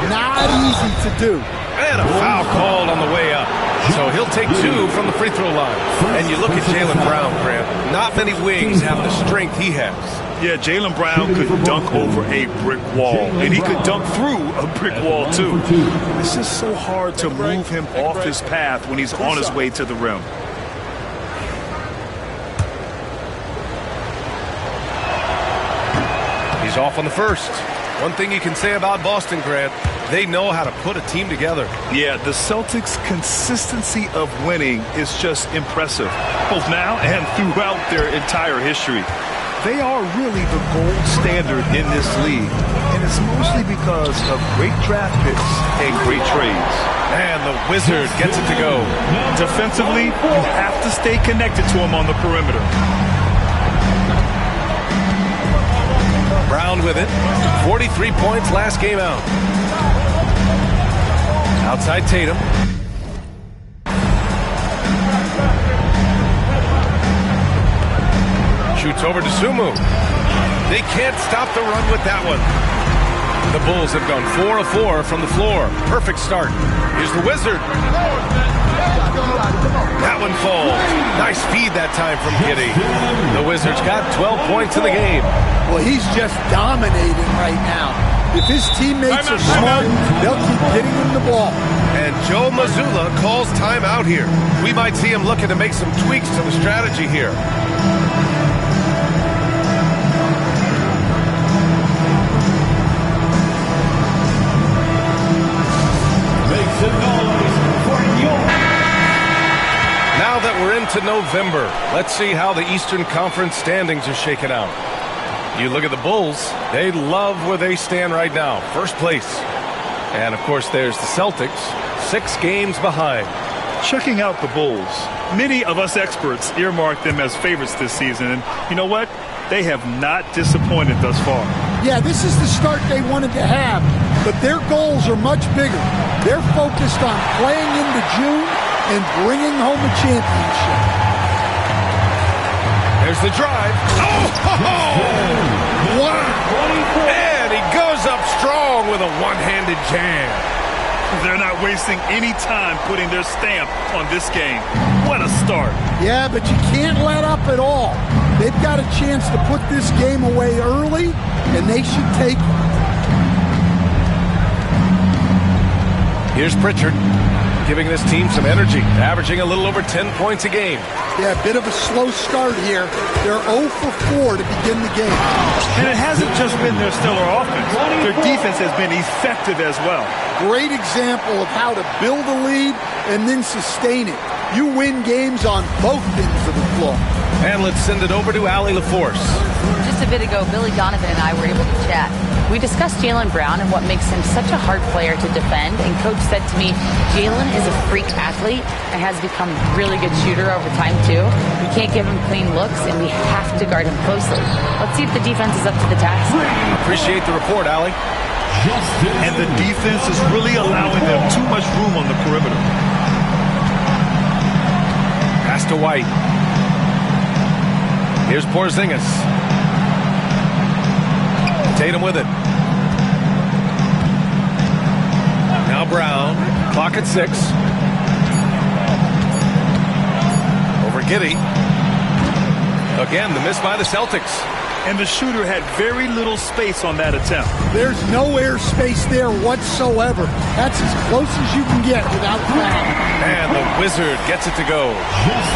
S19: Not easy to do.
S5: And a foul called on the way up. So he'll take 2 from the free throw line. And you look at Jaylen Brown, Grant. Not many wings have the strength he has.
S6: Yeah, Jaylen Brown could dunk over a brick wall, and he could dunk through a brick wall, too. It's just so hard to move him off his path when he's on his way to the rim.
S5: He's off on the first. One thing you can say about Boston, Grant, they know how to put a team together.
S6: Yeah, the Celtics' consistency of winning is just impressive, both now and throughout their entire history. They are really the gold standard in this league, and it's mostly because of great draft picks and great trades.
S5: And the Wizard gets it to go.
S6: Defensively, you have to stay connected to him on the perimeter.
S5: Brown with it. 43 points last game out. Outside Tatum. Shoots over to Sumu. They can't stop the run with that one. The Bulls have gone 4 of 4 from the floor. Perfect start. Here's the Wizard. That one falls. Nice feed that time from Giddey. The Wizards got 12 points in the game.
S19: Well, he's just dominating right now. If his teammates are smart, they'll keep getting him the ball.
S5: And Joe Mazzulla calls timeout here. We might see him looking to make some tweaks to the strategy here. Now that we're into November, let's see how the Eastern Conference standings are shaken out. You look at the Bulls, they love where they stand right now, first place. And, of course, there's the Celtics, 6 games behind.
S6: Checking out the Bulls, many of us experts earmarked them as favorites this season. And you know what? They have not disappointed thus far.
S19: Yeah, this is the start they wanted to have, but their goals are much bigger. They're focused on playing into June and bringing home a championship.
S5: There's the drive. Oh!
S19: Wow!
S5: And he goes up strong with a one-handed jam.
S6: They're not wasting any time putting their stamp on this game. What a start.
S19: Yeah, but you can't let up at all. They've got a chance to put this game away early, and they should take it.
S5: Here's Pritchard, giving this team some energy, averaging a little over 10 points a game.
S19: Yeah, a bit of a slow start here. They're 0 for 4 to begin the game.
S6: And it hasn't just been their stellar offense. Their defense has been effective as well.
S19: Great example of how to build a lead and then sustain it. You win games on both ends of the floor.
S5: And let's send it over to Allie LaForce.
S9: Just Just a bit ago, Billy Donovan and I were able to chat. We discussed Jaylen Brown and what makes him such a hard player to defend, and Coach said to me, Jaylen is a freak athlete and has become a really good shooter over time too. We can't give him clean looks, and we have to guard him closely. Let's see if the defense is up to the task.
S5: Appreciate the report, Allie.
S6: And the defense is really allowing them too much room on the perimeter.
S5: Pass to White. Here's Porzingis. Tatum with it. Now Brown. Clock at 6. Over Giddey. Again, the miss by the Celtics.
S6: And the shooter had very little space on that attempt.
S19: There's no air space there whatsoever. That's as close as you can get without foul.
S5: And the Wizard gets it to go.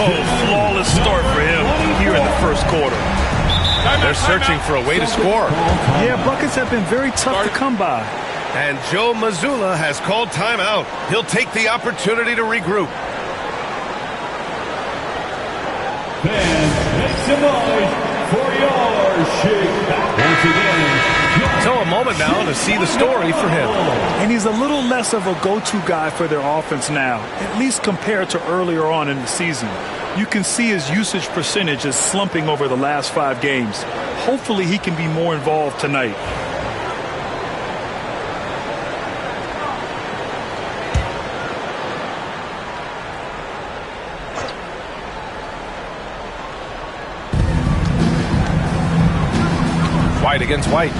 S6: Oh, flawless start for him here in the first quarter.
S5: They're searching for a way to score.
S6: Yeah, buckets have been very tough to come by.
S5: And Joe Mazzulla has called timeout. He'll take the opportunity to regroup.
S3: Fans, make some noise for your shake. Once again,
S5: so a moment now to see the story for him.
S6: And he's a little less of a go-to guy for their offense now, at least compared to earlier on in the season. You can see his usage percentage is slumping over the last 5 games. Hopefully he can be more involved tonight.
S5: White against White.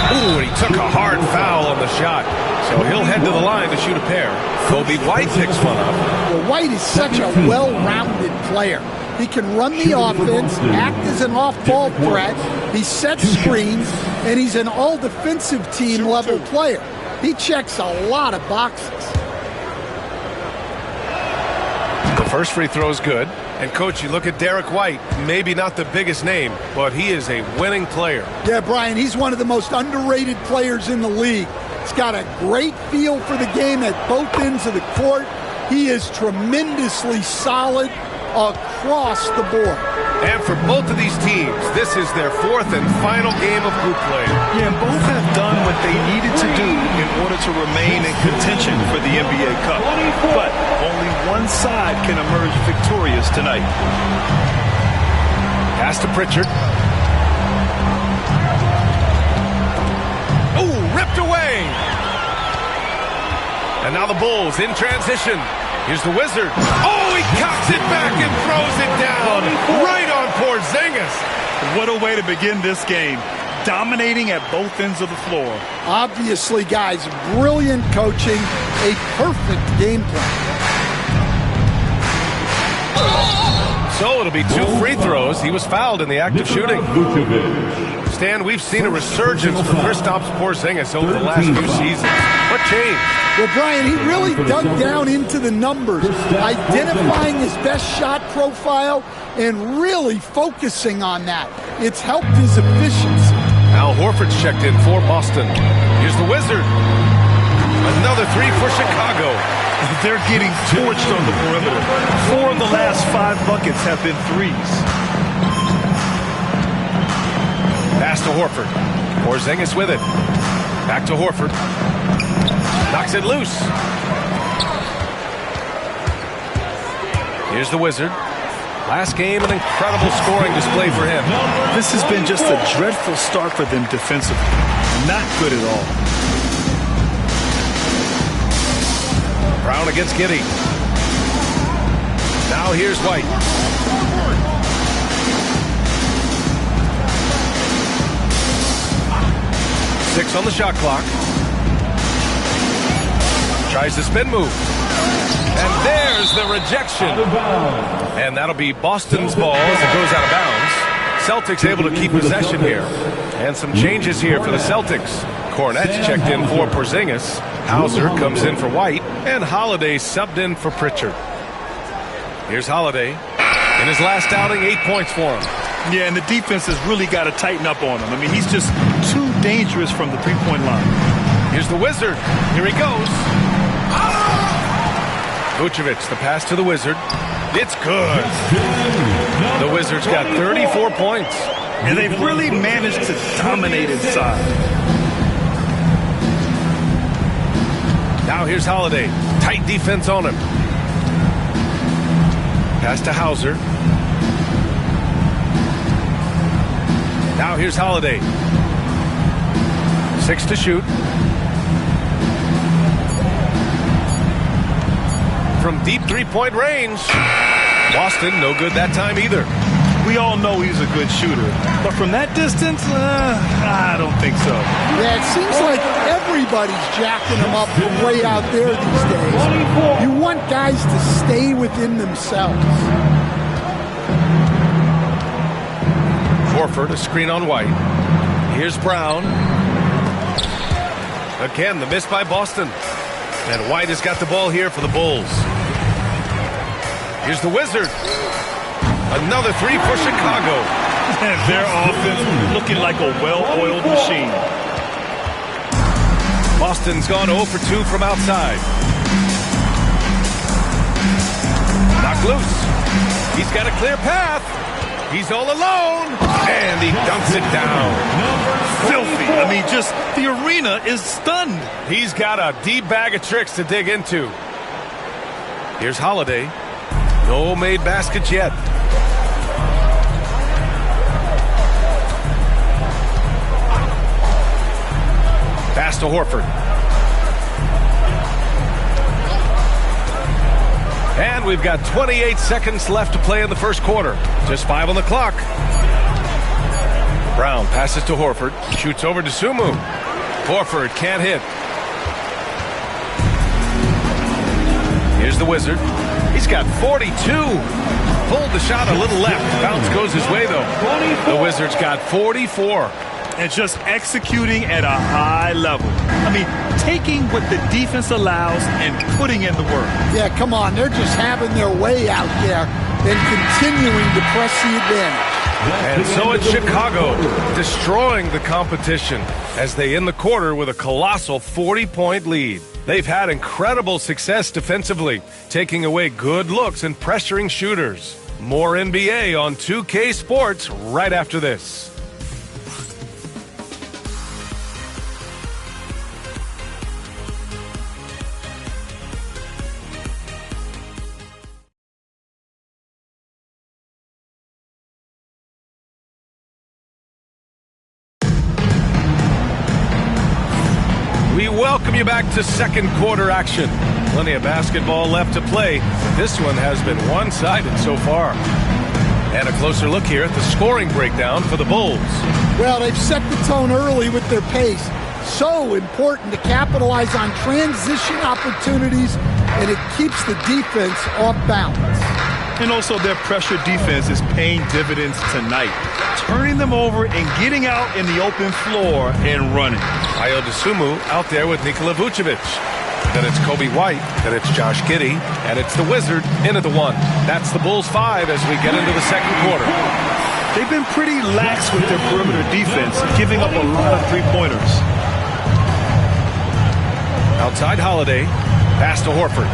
S5: Ooh, and he took a hard foul on the shot. So he'll head to the line to shoot a pair. Kobe White picks one up.
S19: Well, White is such a well-rounded player. He can run the offense, act as an off-ball threat, he sets screens, and he's an all-defensive team-level player. He checks a lot of boxes.
S5: The first free throw is good. And, Coach, you look at Derek White, maybe not the biggest name, but he is a winning player.
S19: Yeah, Brian, he's one of the most underrated players in the league. He's got a great feel for the game at both ends of the court. He is tremendously solid across the board.
S5: And for both of these teams, this is their 4th and final game of group play.
S6: Yeah, and both have done what they needed to do in order to remain in contention for the NBA Cup. But only one side can emerge victorious tonight.
S5: Pass to Pritchard. Oh, ripped away. And now the Bulls in transition. Here's the Wizard. Oh, he cocks it back and throws it down right on Porzingis.
S6: What a way to begin this game. Dominating at both ends of the floor.
S19: Obviously, guys, brilliant coaching, a perfect game plan.
S5: So it'll be 2 free throws. He was fouled in the act of shooting. Stan, we've seen a resurgence for Kristaps Porzingis over the last few seasons. What changed?
S19: Well, Brian, he really dug down into the numbers, identifying his best shot profile and really focusing on that. It's helped his efficiency.
S5: Al Horford's checked in for Boston. Here's the Wizard. Another 3 for Chicago.
S6: They're getting torched on the perimeter. 4 of the last 5 buckets have been threes.
S5: Pass to Horford. Porzingis with it. Back to Horford. Knocks it loose. Here's the Wizard. Last game, an incredible scoring display for him.
S6: This has been just a dreadful start for them defensively. Not good at all.
S5: Brown against Giddey. Now here's White. Six on the shot clock. Tries the spin move. And there's the rejection. And that'll be Boston's ball as it goes out of bounds. Celtics able to keep possession here. And some changes here for the Celtics. Cornette's checked in for Porzingis. Hauser comes in for White. And Holiday subbed in for Pritchard. Here's Holiday. In his last outing, 8 points for him.
S6: Yeah, and the defense has really got to tighten up on him. I mean, he's just too dangerous from the three-point line.
S5: Here's the Wizard. Here he goes. Vucevic, the pass to the Wizard. It's good. The Wizards got 34 points.
S6: And they've really managed to dominate inside.
S5: Now here's Holiday. Tight defense on him. Pass to Hauser. Now here's Holiday. 6 to shoot. From deep three-point range. Boston, no good that time either.
S6: We all know he's a good shooter, but from that distance, I don't think so.
S19: Yeah, it seems like everybody's jacking him up from way out there these days. You want guys to stay within themselves.
S5: Horford, a screen on White. Here's Brown. Again, the miss by Boston. And White has got the ball here for the Bulls. Here's the Wizard. Another three for Chicago.
S6: And their offense looking like a well-oiled machine.
S5: Boston's gone 0 for 2 from outside. Knocked loose. He's got a clear path. He's all alone. And he dunks it down.
S6: Filthy. I mean, just the arena is stunned.
S5: He's got a deep bag of tricks to dig into. Here's Holiday. No made baskets yet. Pass to Horford. And we've got 28 seconds left to play in the first quarter. Just 5 on the clock. Brown passes to Horford. Shoots over to Sumu. Horford can't hit. Here's the Wizard. He's got 42. Pulled the shot a little left. Bounce goes his way, though. The Wizards got 44.
S6: And just executing at a high level. I mean, taking what the defense allows and putting in the work.
S19: Yeah, come on. They're just having their way out there and continuing to press the advantage.
S5: And so it's Chicago, destroying the competition as they end the quarter with a colossal 40-point lead. They've had incredible success defensively, taking away good looks and pressuring shooters. More NBA on 2K Sports right after this. We welcome you back to second quarter action. Plenty of basketball left to play. This one has been one-sided so far. And a closer look here at the scoring breakdown for the Bulls.
S19: Well, they've set the tone early with their pace. So important to capitalize on transition opportunities, and it keeps the defense off balance.
S6: And also their pressure defense is paying dividends tonight, turning them over and getting out in the open floor and running.
S5: Ayo Dosunmu out there with Nikola Vucevic. Then it's Kobe White, then it's Josh Giddey, and it's the Wizard in at the 1. That's the Bulls 5 as we get into the second quarter.
S6: They've been pretty lax with their perimeter defense, giving up a lot of three-pointers.
S5: Outside Holiday, pass to Horford.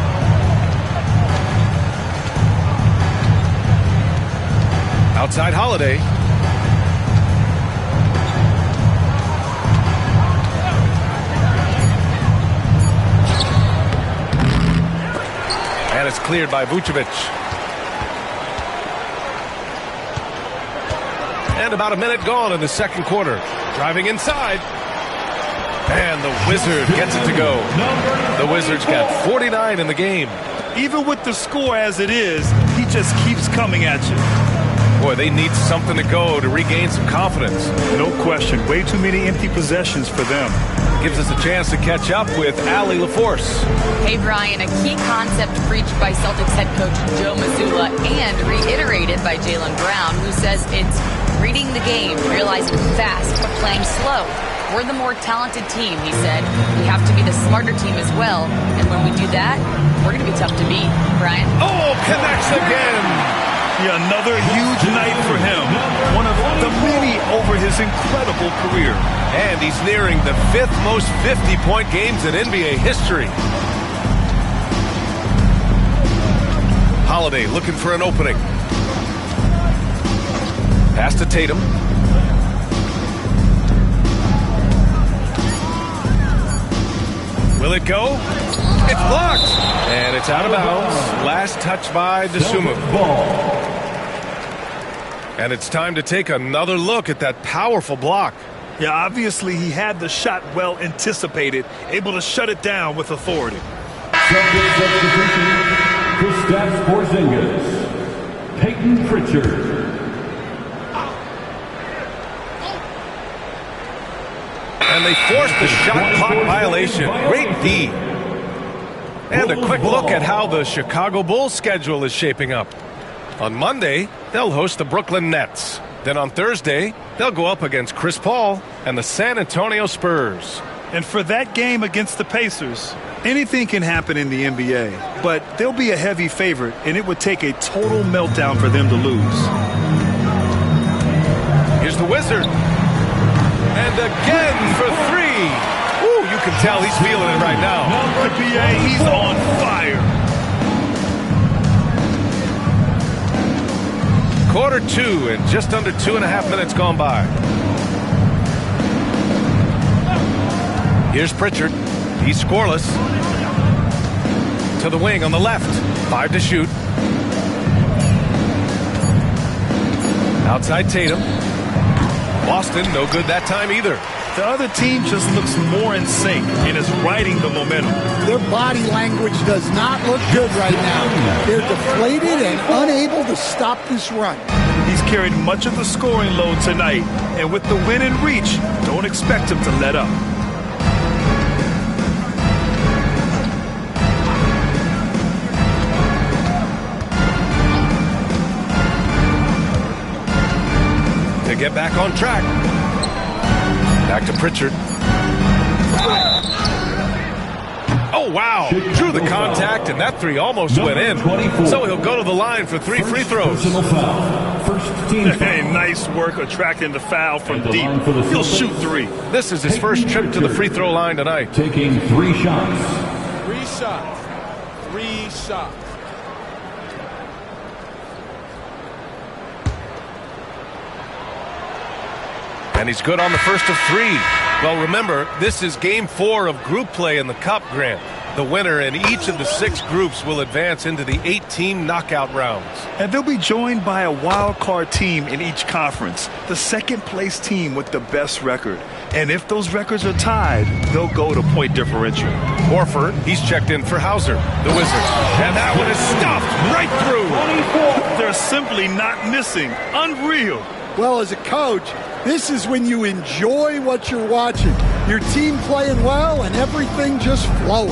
S5: Outside Holiday. And it's cleared by Vucevic. And about a minute gone in the second quarter. Driving inside. And the Wizard gets it to go. The Wizards got 49 in the game.
S6: Even with the score as it is, he just keeps coming at you.
S5: Boy, they need something to go to regain some confidence.
S6: No question. Way too many empty possessions for them.
S5: Gives us a chance to catch up with Allie LaForce.
S9: Hey, Brian, a key concept preached by Celtics head coach Joe Mazzulla and reiterated by Jaylen Brown, who says it's reading the game, realizing fast, but playing slow. We're the more talented team, he said. We have to be the smarter team as well. And when we do that, we're going to be tough to beat. Brian?
S5: Oh, connects again.
S6: Yeah, another huge night for him. One of the many over his incredible career.
S5: And he's nearing the 5th most 50-point games in NBA history. Holiday looking for an opening. Pass to Tatum. Will it go? It's blocked. And it's out of bounds. Last touch by DeSumo. And it's time to take another look at that powerful block.
S6: Yeah, obviously he had the shot well anticipated, able to shut it down with authority.
S3: Kristaps Porzingis, Peyton Pritchard.
S5: And they forced the shot clock violation. Great D. And a quick look at how the Chicago Bulls schedule is shaping up. On Monday, they'll host the Brooklyn Nets. Then on Thursday, they'll go up against Chris Paul and the San Antonio Spurs.
S6: And for that game against the Pacers, anything can happen in the NBA, but they'll be a heavy favorite, and it would take a total meltdown for them to lose.
S5: Here's the Wizard. And again for three. Ooh, you can tell he's feeling it right now.
S6: The BA, he's on fire.
S5: Quarter two and just under 2.5 minutes gone by. Here's Pritchard. He's scoreless. To the wing on the left. 5 to shoot. Outside Tatum. Boston, no good that time either.
S6: The other team just looks more in sync and is riding the momentum.
S19: Their body language does not look good right now. They're deflated and unable to stop this run.
S6: He's carried much of the scoring load tonight, and with the win in reach, don't expect him to let up.
S5: To get back on track. Back to Pritchard. Oh, wow. Drew the contact, and that three almost went in. So he'll go to the line for 3 free throws.
S6: Hey, nice work attracting the foul from deep. He'll shoot 3.
S5: This is his first trip to the free throw line tonight.
S3: Taking 3 shots.
S11: 3 shots. 3 shots.
S5: And he's good on the first of 3. Well, remember, this is game 4 of group play in the Cup, Grant. The winner in each of the 6 groups will advance into the 8-team knockout rounds.
S6: And they'll be joined by a wild card team in each conference, the second place team with the best record. And if those records are tied, they'll go to point differential.
S5: Horford, he's checked in for Hauser, the Wizards. And that one is stuffed right through.
S6: They're simply not missing. Unreal.
S19: Well, as a coach, this is when you enjoy what you're watching. Your team playing well and everything just flowing.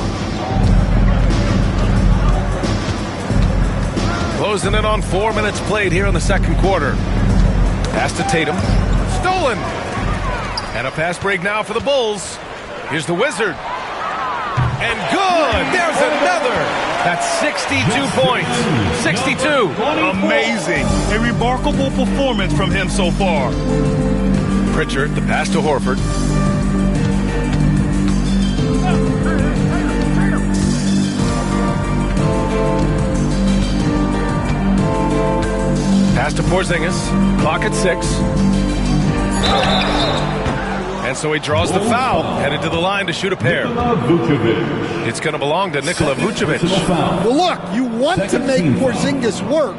S5: Closing in on 4 minutes played here in the second quarter. Pass to Tatum. Stolen. And a pass break now for the Bulls. Here's the Wizard. And good. There's another. That's 62 points. 62.
S6: Amazing. A remarkable performance from him so far.
S5: Pritchard, the pass to Horford. Pass to Porzingis. Clock at 6. And so he draws the foul, headed to the line to shoot a pair. It's going to belong to Nikola Vucevic.
S19: Well, look, you want to make Porzingis work,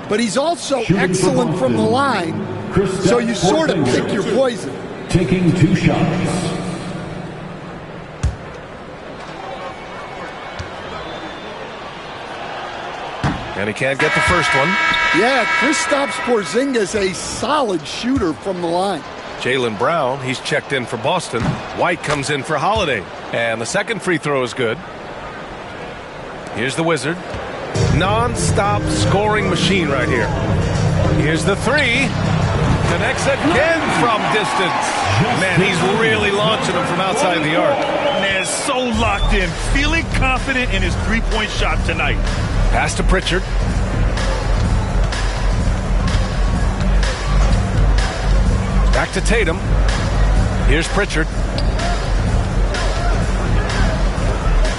S19: but he's also excellent from the line, so you sort of pick your poison.
S3: Taking 2 shots.
S5: And he can't get the first one.
S19: Yeah, Kristaps Porzingis, a solid shooter from the line.
S5: Jaylen Brown, he's checked in for Boston. White comes in for Holiday. And the second free throw is good. Here's the Wizard. Non-stop scoring machine right here. Here's the 3. Connects again from distance. Man, he's really launching them from outside the arc.
S6: Man, so locked in, feeling confident in his three-point shot tonight.
S5: Pass to Pritchard. Back to Tatum. Here's Pritchard.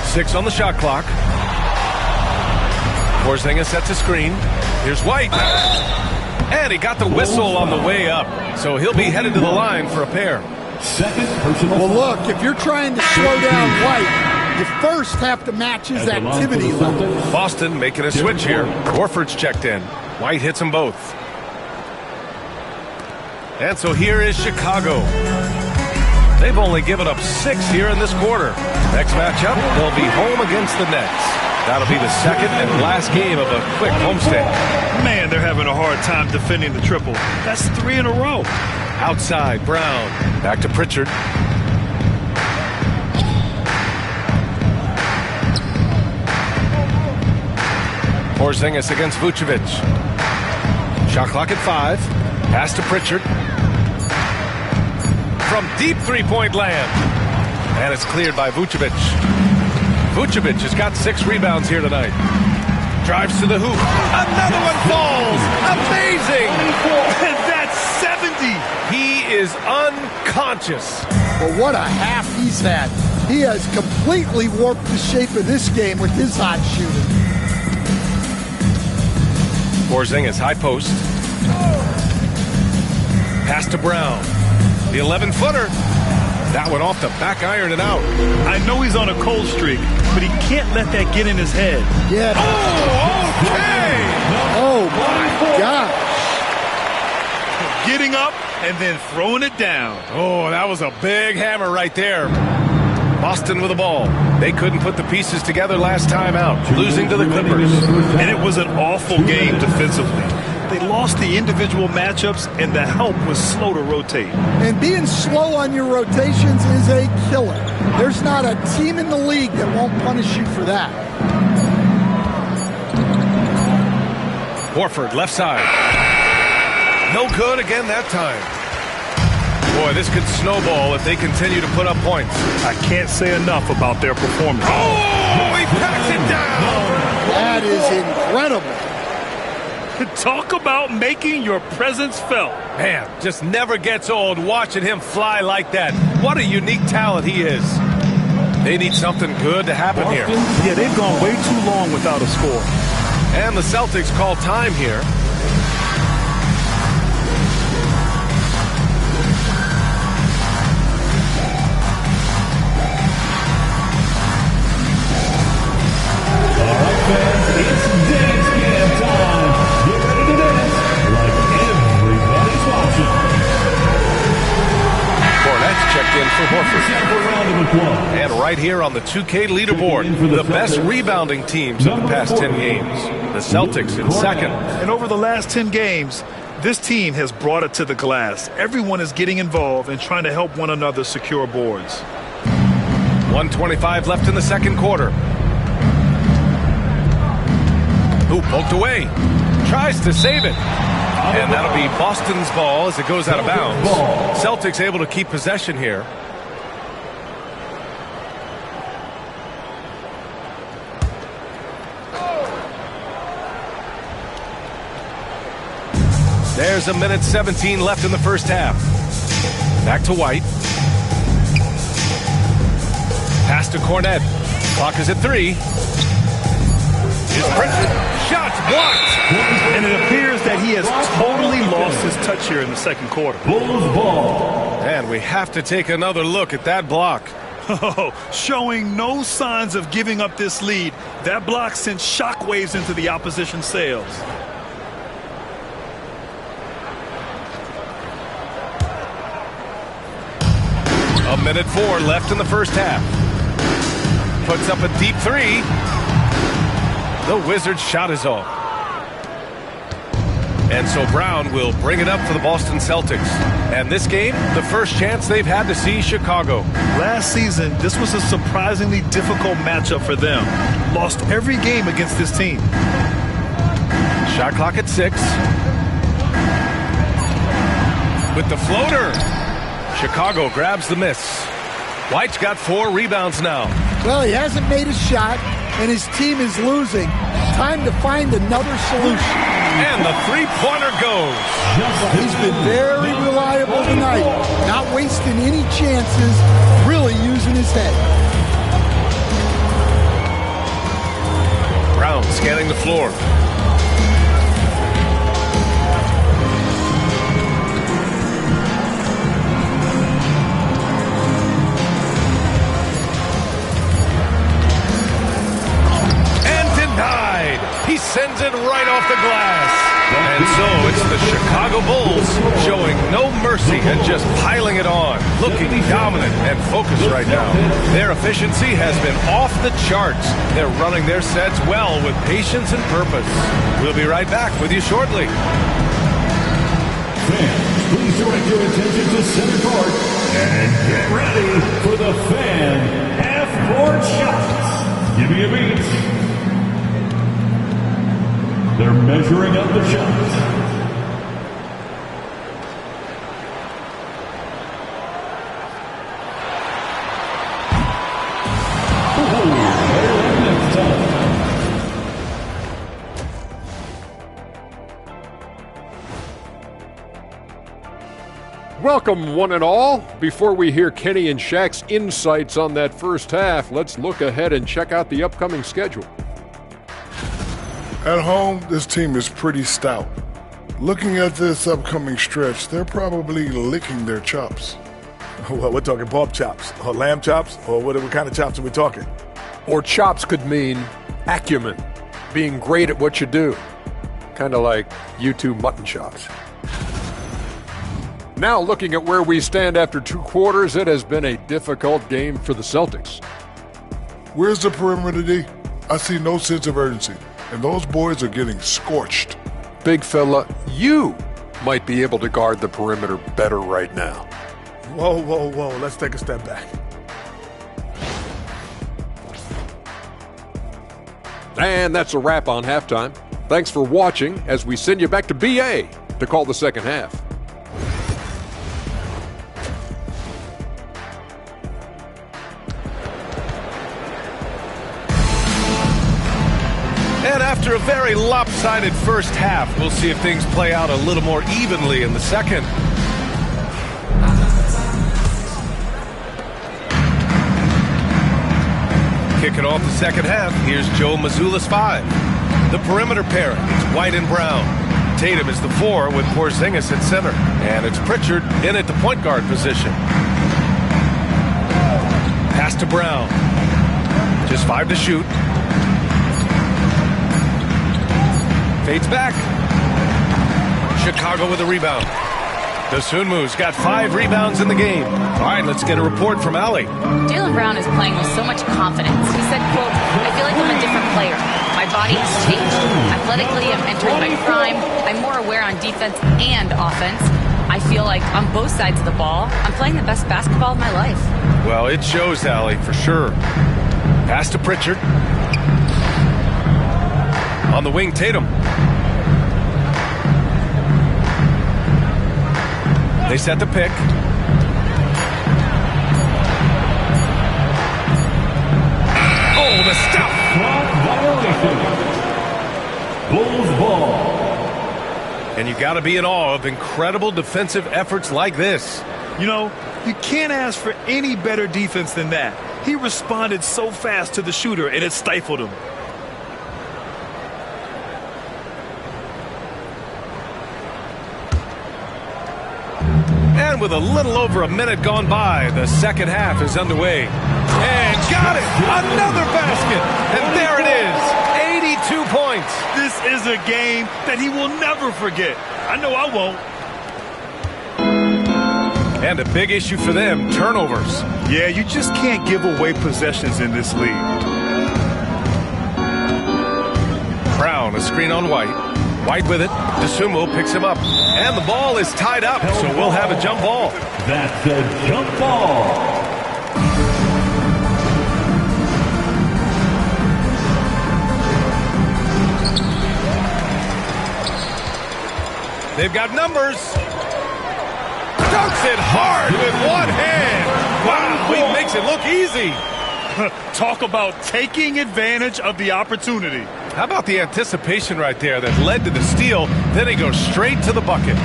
S5: 6 on the shot clock. Porzingis sets a screen. Here's White. And he got the whistle on the way up. So he'll be headed to the line for a pair.
S3: Second personal.
S19: Well, look, if you're trying to slow down White, You first have to match his activity level.
S5: Boston making a switch here. Horford's checked in. White hits them both. And so here is Chicago. They've only given up 6 here in this quarter. Next matchup, they'll be home against the Nets. That'll be the second and last game of a quick homestand.
S6: Man, they're having a hard time defending the triple. That's 3 in a row.
S5: Outside, Brown. Back to Pritchard. Porzingis against Vucevic. Shot clock at 5. Pass to Pritchard. From deep three-point land. And it's cleared by Vucevic. Vucevic has got 6 rebounds here tonight. Drives to the hoop. Another one falls. Amazing.
S6: And that's 70.
S5: He is unconscious.
S19: Well, what a half he's had. He has completely warped the shape of this game with his hot shooting.
S5: Porzingis, high post. Pass to Brown. The 11-footer. That one off the back iron and out.
S6: I know he's on a cold streak, but he can't let that get in his head.
S19: Yeah.
S5: Oh, okay.
S19: Oh, my gosh.
S6: Getting up and then throwing it down.
S5: Oh, that was a big hammer right there. Boston with the ball. They couldn't put the pieces together last time out, losing to the Clippers.
S6: And it was an awful game defensively. They lost the individual matchups, and the help was slow to rotate.
S19: And being slow on your rotations is a killer. There's not a team in the league that won't punish you for that.
S5: Horford, left side. No good again that time. Boy, this could snowball if they continue to put up points.
S6: I can't say enough about their performance.
S5: Oh, he packs it down.
S19: That is incredible.
S6: Talk about making your presence felt.
S5: Man, just never gets old watching him fly like that. What a unique talent he is. They need something good to happen here.
S6: Yeah, they've gone way too long without a score.
S5: And the Celtics call time here.
S3: All right, fans, it's dance game time. Get ready to dance like everybody's watching.
S5: Cornette's checked in for Horford.
S3: Have a round of applause.
S5: And right here on the 2K leaderboard, the best rebounding teams of the past 10 games. The Celtics in second.
S6: And over the last 10 games, this team has brought it to the glass. Everyone is getting involved and trying to help one another secure boards.
S5: 1:25 left in the second quarter. Ooh, poked away. Tries to save it. And that'll be Boston's ball as it goes out of bounds. Celtics able to keep possession here. There's a minute 17 left in the first half. Back to White. Pass to Cornette. Clock is at 3. Is Pritchard. Shots blocked.
S6: And it appears that he has totally lost his touch here in the second quarter.
S3: Bulls ball.
S5: And we have to take another look at that block.
S6: Oh, showing no signs of giving up this lead. That block sent shockwaves into the opposition sails.
S5: A minute 4 left in the first half. Puts up a deep 3. The Wizards' shot is off. And so Brown will bring it up for the Boston Celtics. And this game, the first chance they've had to see Chicago.
S6: Last season, this was a surprisingly difficult matchup for them. Lost every game against this team.
S5: Shot clock at 6. With the floater. Chicago grabs the miss. White's got 4 rebounds now.
S19: Well, he hasn't made a shot, and his team is losing. Time to find another solution.
S5: And the three-pointer goes.
S19: He's been very reliable tonight. Not wasting any chances, really using his head.
S5: Brown scanning the floor. it right off the glass. And so it's the Chicago Bulls showing no mercy and just piling it on, looking dominant and focused right now. Their efficiency has been off the charts. They're running their sets well with patience and purpose. We'll be right back with you shortly.
S3: Fans, please direct your attention to center court and get ready for the fan half-court shots. Give me a beat. They're measuring up the shots.
S12: Welcome, one and all. Before we hear Kenny and Shaq's insights on that first half, let's look ahead and check out the upcoming schedule.
S13: At home, this team is pretty stout. Looking at this upcoming stretch, they're probably licking their chops.
S18: Well, we're talking pork chops, or lamb chops, or what kind of chops are we talking?
S12: Or chops could mean acumen, being great at what you do. Kind of like you two mutton chops. Now looking at where we stand after 2 quarters, it has been a difficult game for the Celtics.
S13: Where's the perimeter, D? I see no sense of urgency, and those boys are getting scorched.
S12: Big fella, you might be able to guard the perimeter better right now.
S18: Whoa, whoa, whoa, let's take a step back.
S12: And that's a wrap on halftime. Thanks for watching as we send you back to BA to call the second half.
S5: And after a very lopsided first half, we'll see if things play out a little more evenly in the second. Kicking off the second half, here's Joe Mazzulla's 5. The perimeter pairing is White and Brown. Tatum is the 4 with Porzingis at center. And it's Pritchard in at the point guard position. Pass to Brown. Just 5 to shoot. Fades back. Chicago with a rebound. Dosunmu's got 5 rebounds in the game. All right, let's get a report from Allie.
S9: Jaylen Brown is playing with so much confidence. He said, quote, I feel like I'm a different player. My body has changed. Athletically, I'm entering my prime. I'm more aware on defense and offense. I feel like on both sides of the ball, I'm playing the best basketball of my life.
S5: Well, it shows, Allie, for sure. Pass to Pritchard. On the wing, Tatum. They set the pick. Oh, the stop!
S3: Bulls ball.
S5: And you got to be in awe of incredible defensive efforts like this.
S6: You know, you can't ask for any better defense than that. He responded so fast to the shooter, and it stifled him.
S5: And with a little over a minute gone by, the second half is underway. And got it! Another basket! And there it is! 82 points!
S6: This is a game that he will never forget. I know I won't.
S5: And a big issue for them, turnovers.
S6: Yeah, you just can't give away possessions in this league.
S5: Brown, a screen on White. White with it. Dosunmu picks him up. And the ball is tied up, so we'll have a jump ball.
S3: That's a jump ball.
S5: They've got numbers. Dunks it hard with one hand. Wow, he makes it look easy.
S6: Talk about taking advantage of the opportunity.
S5: How about the anticipation right there that led to the steal? Then he goes straight to the bucket.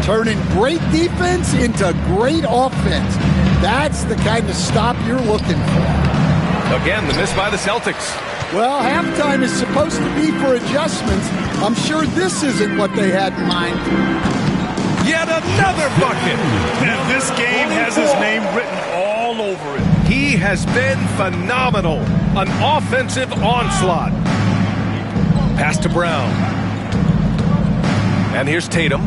S19: Turning great defense into great offense. That's the kind of stop you're looking for.
S5: Again, the miss by the Celtics.
S19: Well, halftime is supposed to be for adjustments. I'm sure this isn't what they had in mind.
S5: Yet another bucket.
S6: And this game has his name written all over it.
S5: He has been phenomenal. An offensive onslaught. Pass to Brown. And here's Tatum.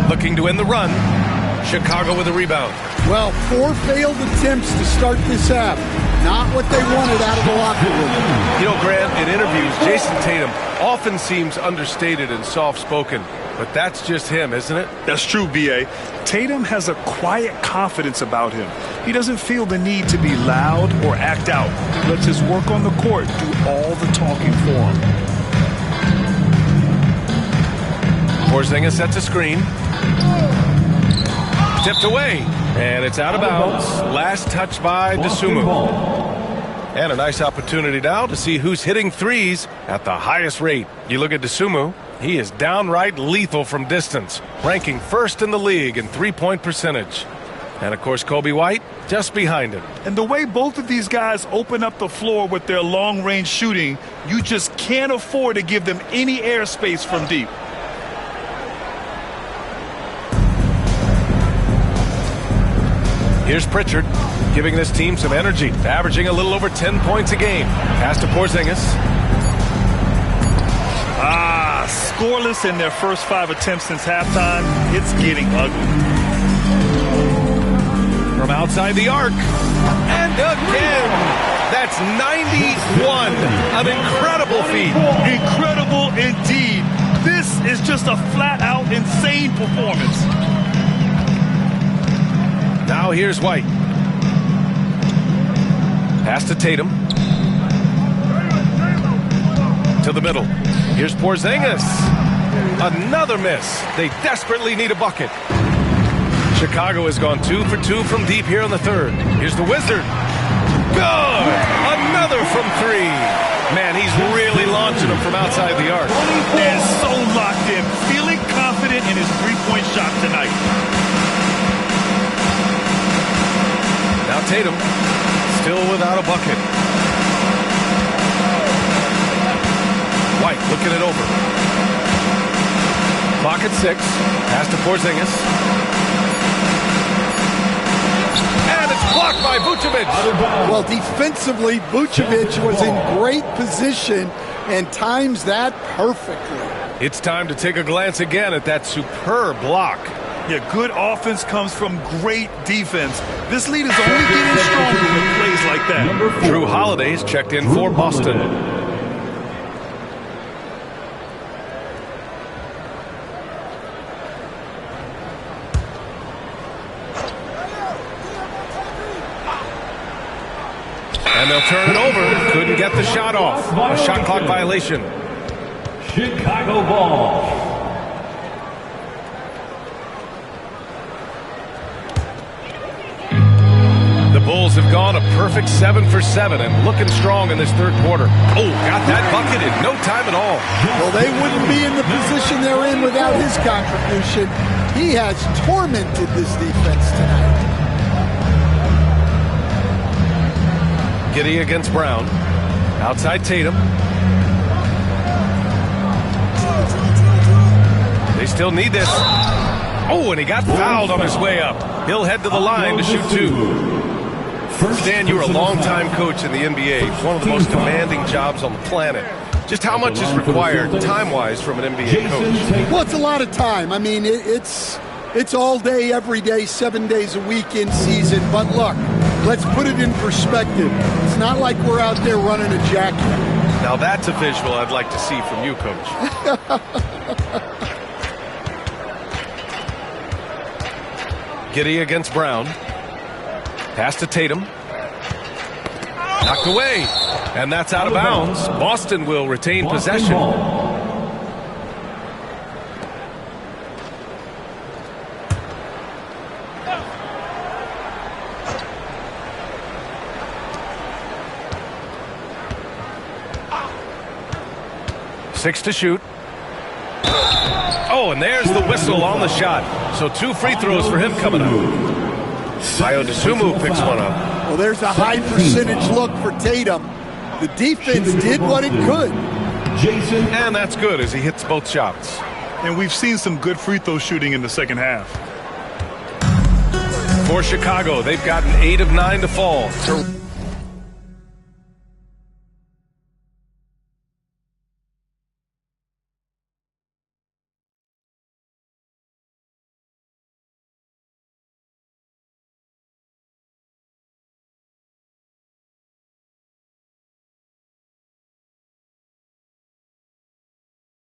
S5: Looking to win the run. Chicago with a rebound.
S19: Well, 4 failed attempts to start this half. Not what they wanted out of the locker room.
S5: You know, Grant, in interviews, Jason Tatum often seems understated and soft-spoken. But that's just him, isn't it?
S6: That's true, B.A. Tatum has a quiet confidence about him. He doesn't feel the need to be loud or act out. He lets his work on the court do all the talking for him.
S5: Porzingis sets a screen. Tipped away. And it's out of bounds. Last touch by DeSumo. And a nice opportunity now to see who's hitting threes at the highest rate. You look at DeSumo. He is downright lethal from distance, ranking first in the league in three-point percentage. And, of course, Kobe White just behind him.
S6: And the way both of these guys open up the floor with their long-range shooting, you just can't afford to give them any airspace from deep.
S5: Here's Pritchard, giving this team some energy, averaging a little over 10 points a game. Pass to Porzingis.
S6: Scoreless in their first 5 attempts since halftime. It's getting ugly.
S5: From outside the arc. And again. That's 91. An incredible feat.
S6: Incredible indeed. This is just a flat-out insane performance.
S5: Now here's White. Pass to Tatum. To the middle. Here's Porzingis. Another miss. They desperately need a bucket. Chicago has gone 2 for 2 from deep here in the third. Here's the Wizard. Good. Another from 3. Man, he's really launching them from outside the arc.
S6: And so locked in, feeling confident in his three-point shot tonight.
S5: Now Tatum, still without a bucket. White looking it over. Clock at 6. Pass to Porzingis. And it's blocked by Vucevic.
S19: Well, defensively, Vucevic was in great position and times that perfectly.
S5: It's time to take a glance again at that superb block.
S6: Yeah, good offense comes from great defense. This lead is only getting stronger with plays like that.
S5: Drew Holiday's checked in for Boston. And they'll turn it over. Couldn't get the shot off. A shot clock violation.
S3: Chicago ball.
S5: The Bulls have gone a perfect 7 for 7 and looking strong in this third quarter. Oh, got that bucket in no time at all.
S19: Well, they wouldn't be in the position they're in without his contribution. He has tormented this defense tonight.
S5: Giddey against Brown. Outside Tatum. They still need this. Oh, and he got fouled on his way up. He'll head to the line to shoot 2. Stan, you were a long-time coach in the NBA. One of the most demanding jobs on the planet. Just how much is required time-wise from an NBA coach?
S19: Well, it's a lot of time. I mean, it's all day, every day, 7 days a week in season. But look, let's put it in perspective. It's not like we're out there running a jacket.
S5: Now that's a visual I'd like to see from you, Coach. Giddey against Brown. Pass to Tatum. Knocked away. And that's out of bounds. Boston will retain possession. Six to shoot. Oh, and there's the whistle on the shot. So 2 free throws for him coming up. Ayo Dosunmu picks one up.
S19: Well, there's a high percentage look for Tatum. The defense did what it could.
S5: And that's good as he hits both shots.
S6: And we've seen some good free throw shooting in the second half.
S5: For Chicago, they've gotten 8 of 9 to fall.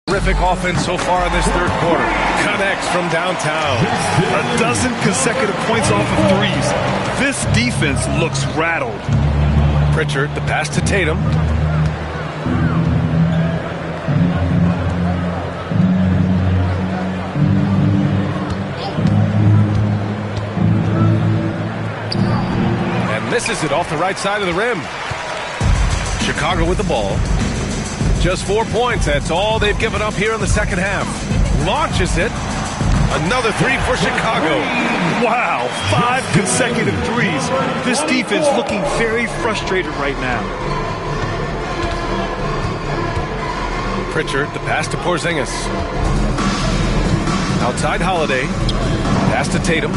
S5: Terrific offense so far in this third quarter. Connects from downtown.
S6: A dozen consecutive points off of threes. This defense looks rattled.
S5: Pritchard, the pass to Tatum. And misses it off the right side of the rim. Chicago with the ball. Just 4 points. That's all they've given up here in the second half. Launches it. Another three for Chicago.
S6: Wow, 5 consecutive threes. This defense looking very frustrated right now.
S5: Pritchard, the pass to Porzingis. Outside Holiday. Pass to Tatum.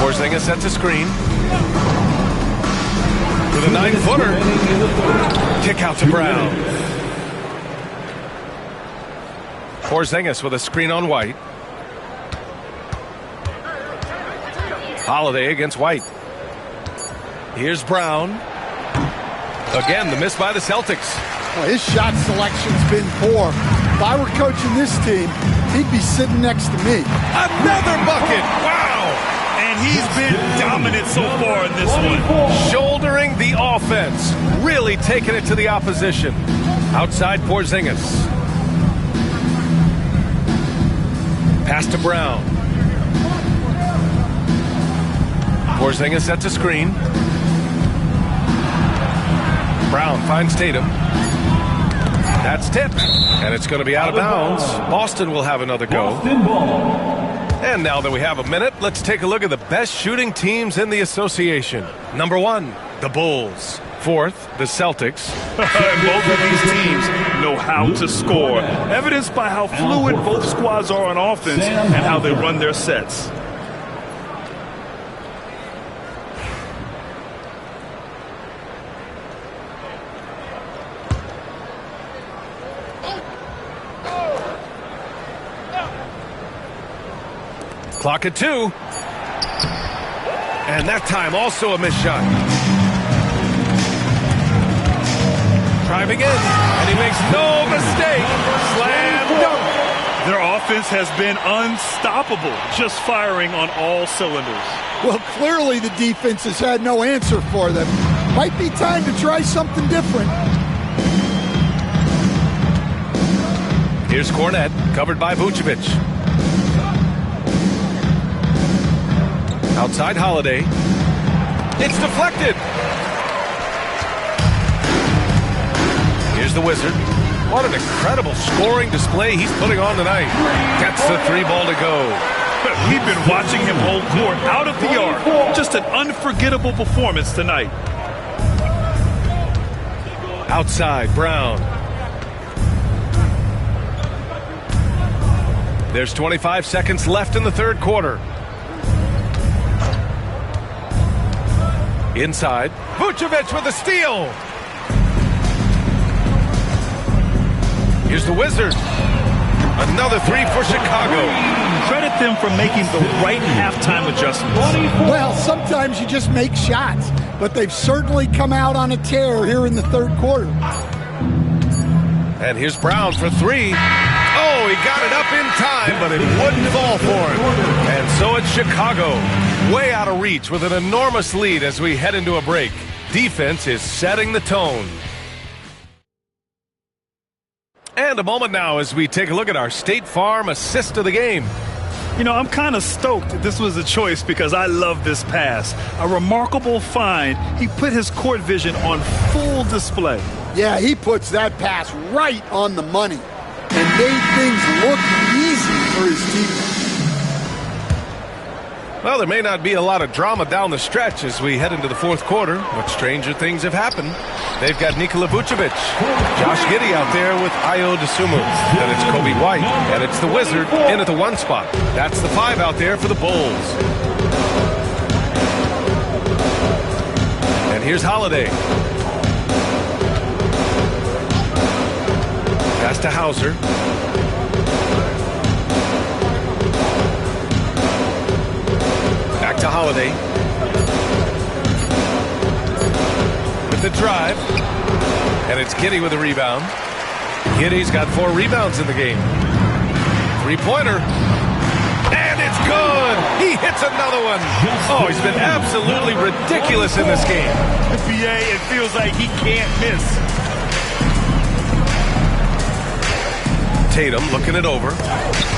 S5: Porzingis sets a screen. With a 9-footer. Kick out to Brown. Porzingis with a screen on White. Holiday against White. Here's Brown. Again, the miss by the Celtics.
S19: Well, his shot selection's been poor. If I were coaching this team, he'd be sitting next to me.
S5: Another bucket. Wow.
S6: And he's been dominant so far in this one.
S5: Shouldering the offense. Really taking it to the opposition. Outside Porzingis. Pass to Brown. Porzingis sets a screen. Brown finds Tatum. That's tipped. And it's going to be out of bounds. Boston will have another go. And now that we have a minute, let's take a look at the best shooting teams in the association. Number 1, the Bulls. 4th, the Celtics.
S6: Both of these teams know how to score, evidenced by how fluid both squads are on offense and how they run their sets.
S5: Clock at 2. And that time also a missed shot. Drive again. And he makes no mistake. Slam dunk.
S6: Their offense has been unstoppable, just firing on all cylinders.
S19: Well, clearly the defense has had no answer for them. Might be time to try something different.
S5: Here's Cornette, covered by Vucevic. Outside Holiday. It's deflected. Here's the Wizard. What an incredible scoring display he's putting on tonight. Gets the 3 ball to go.
S6: We've been watching him hold court out of the arc. Just an unforgettable performance tonight.
S5: Outside, Brown. There's 25 seconds left in the third quarter. Inside, Vucevic with a steal. Here's the Wizard. Another 3 for Chicago.
S6: Credit them for making the right halftime adjustments.
S19: Well, sometimes you just make shots, but they've certainly come out on a tear here in the third quarter.
S5: And here's Brown for 3. Oh, he got it up in time, but it wouldn't fall for him. And so it's Chicago, way out of reach with an enormous lead as we head into a break. Defense is setting the tone. And a moment now as we take a look at our State Farm assist of the game.
S6: You know, I'm kind of stoked this was a choice because I love this pass. A remarkable find. He put his court vision on full display.
S19: Yeah, he puts that pass right on the money and made things look easy for his team.
S5: Well, there may not be a lot of drama down the stretch as we head into the fourth quarter, but stranger things have happened. They've got Nikola Vucevic, Josh Giddey out there with Ayo Dosunmu, and it's Kobe White, and it's the Wizard in at the 1 spot. That's the 5 out there for the Bulls. And here's Holiday. Pass to Hauser. Back to Holiday. With the drive. And it's Giddey with a rebound. Giddey's got 4 rebounds in the game. 3-pointer. And it's good! He hits another one! Oh, he's been absolutely ridiculous in this game.
S6: NBA, it feels like he can't miss.
S5: Tatum looking it over.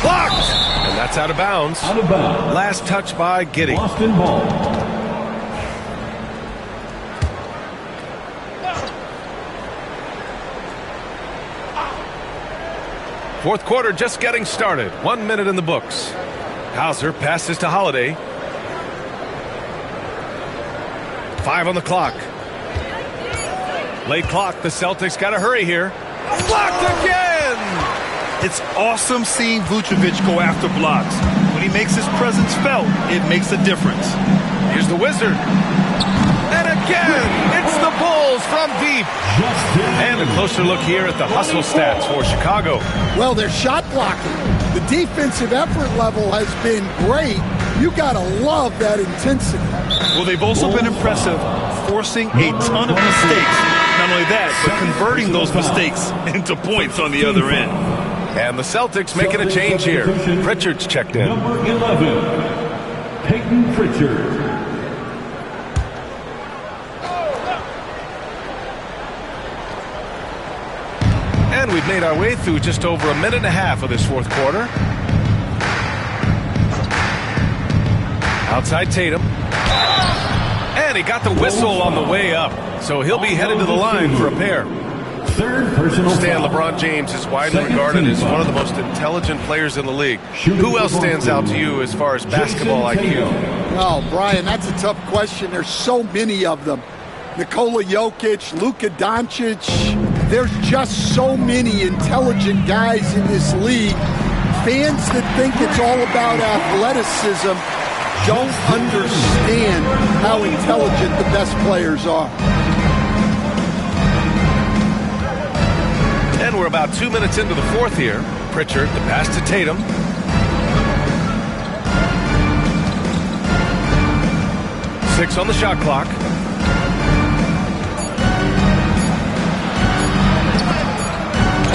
S5: Blocked! And that's out of bounds. Last touch by Giddey.
S3: Boston ball.
S5: Fourth quarter just getting started. 1 minute in the books. Hauser passes to Holiday. 5 on the clock. Late clock. The Celtics got to hurry here. Blocked again!
S6: It's awesome seeing Vucevic go after blocks. When he makes his presence felt, it makes a difference.
S5: Here's the Wizard. And again, it's the Bulls from deep. And a closer look here at the hustle stats for Chicago.
S19: Well, their shot blocking. The defensive effort level has been great. You got to love that intensity.
S6: Well, they've also been impressive, forcing a ton of mistakes. Not only that, but converting those mistakes into points on the other end.
S5: And the Celtics making a change here. Pritchard's checked in.
S3: Number 11, Peyton Pritchard.
S5: And we've made our way through just over 1.5 minutes of this fourth quarter. Outside Tatum. And he got the whistle on the way up. So he'll be headed to the line for a pair.
S3: Third personal
S5: Stan,
S3: foul.
S5: LeBron James is widely regarded as one of the most intelligent players in the league. Who else stands out to you as far as basketball IQ?
S19: Well, Brian, that's a tough question. There's so many of them. Nikola Jokic, Luka Doncic. There's just so many intelligent guys in this league. Fans that think it's all about athleticism don't understand how intelligent the best players are.
S5: And we're about 2 minutes into the fourth here. Pritchard, the pass to Tatum. Six on the shot clock.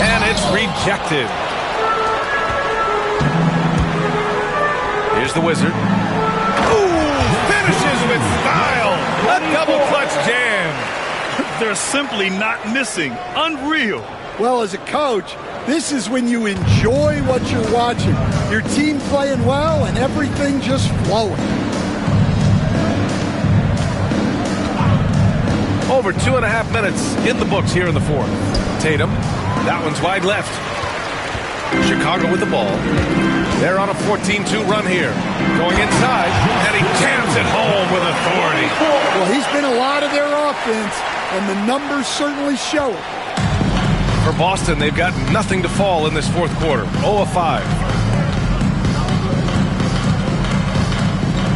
S5: And it's rejected. Here's the Wizard. Ooh, finishes with style. A double clutch jam.
S6: They're simply not missing. Unreal.
S19: Well, as a coach, this is when you enjoy what you're watching. Your team playing well and everything just flowing.
S5: Over 2.5 minutes in the books here in the fourth. Tatum, that one's wide left. Chicago with the ball. They're on a 14-2 run here. Going inside, and he jams it home with authority.
S19: Well, he's been a lot of their offense, and the numbers certainly show it.
S5: For Boston, they've got nothing to fall in this fourth quarter. 0 of 5.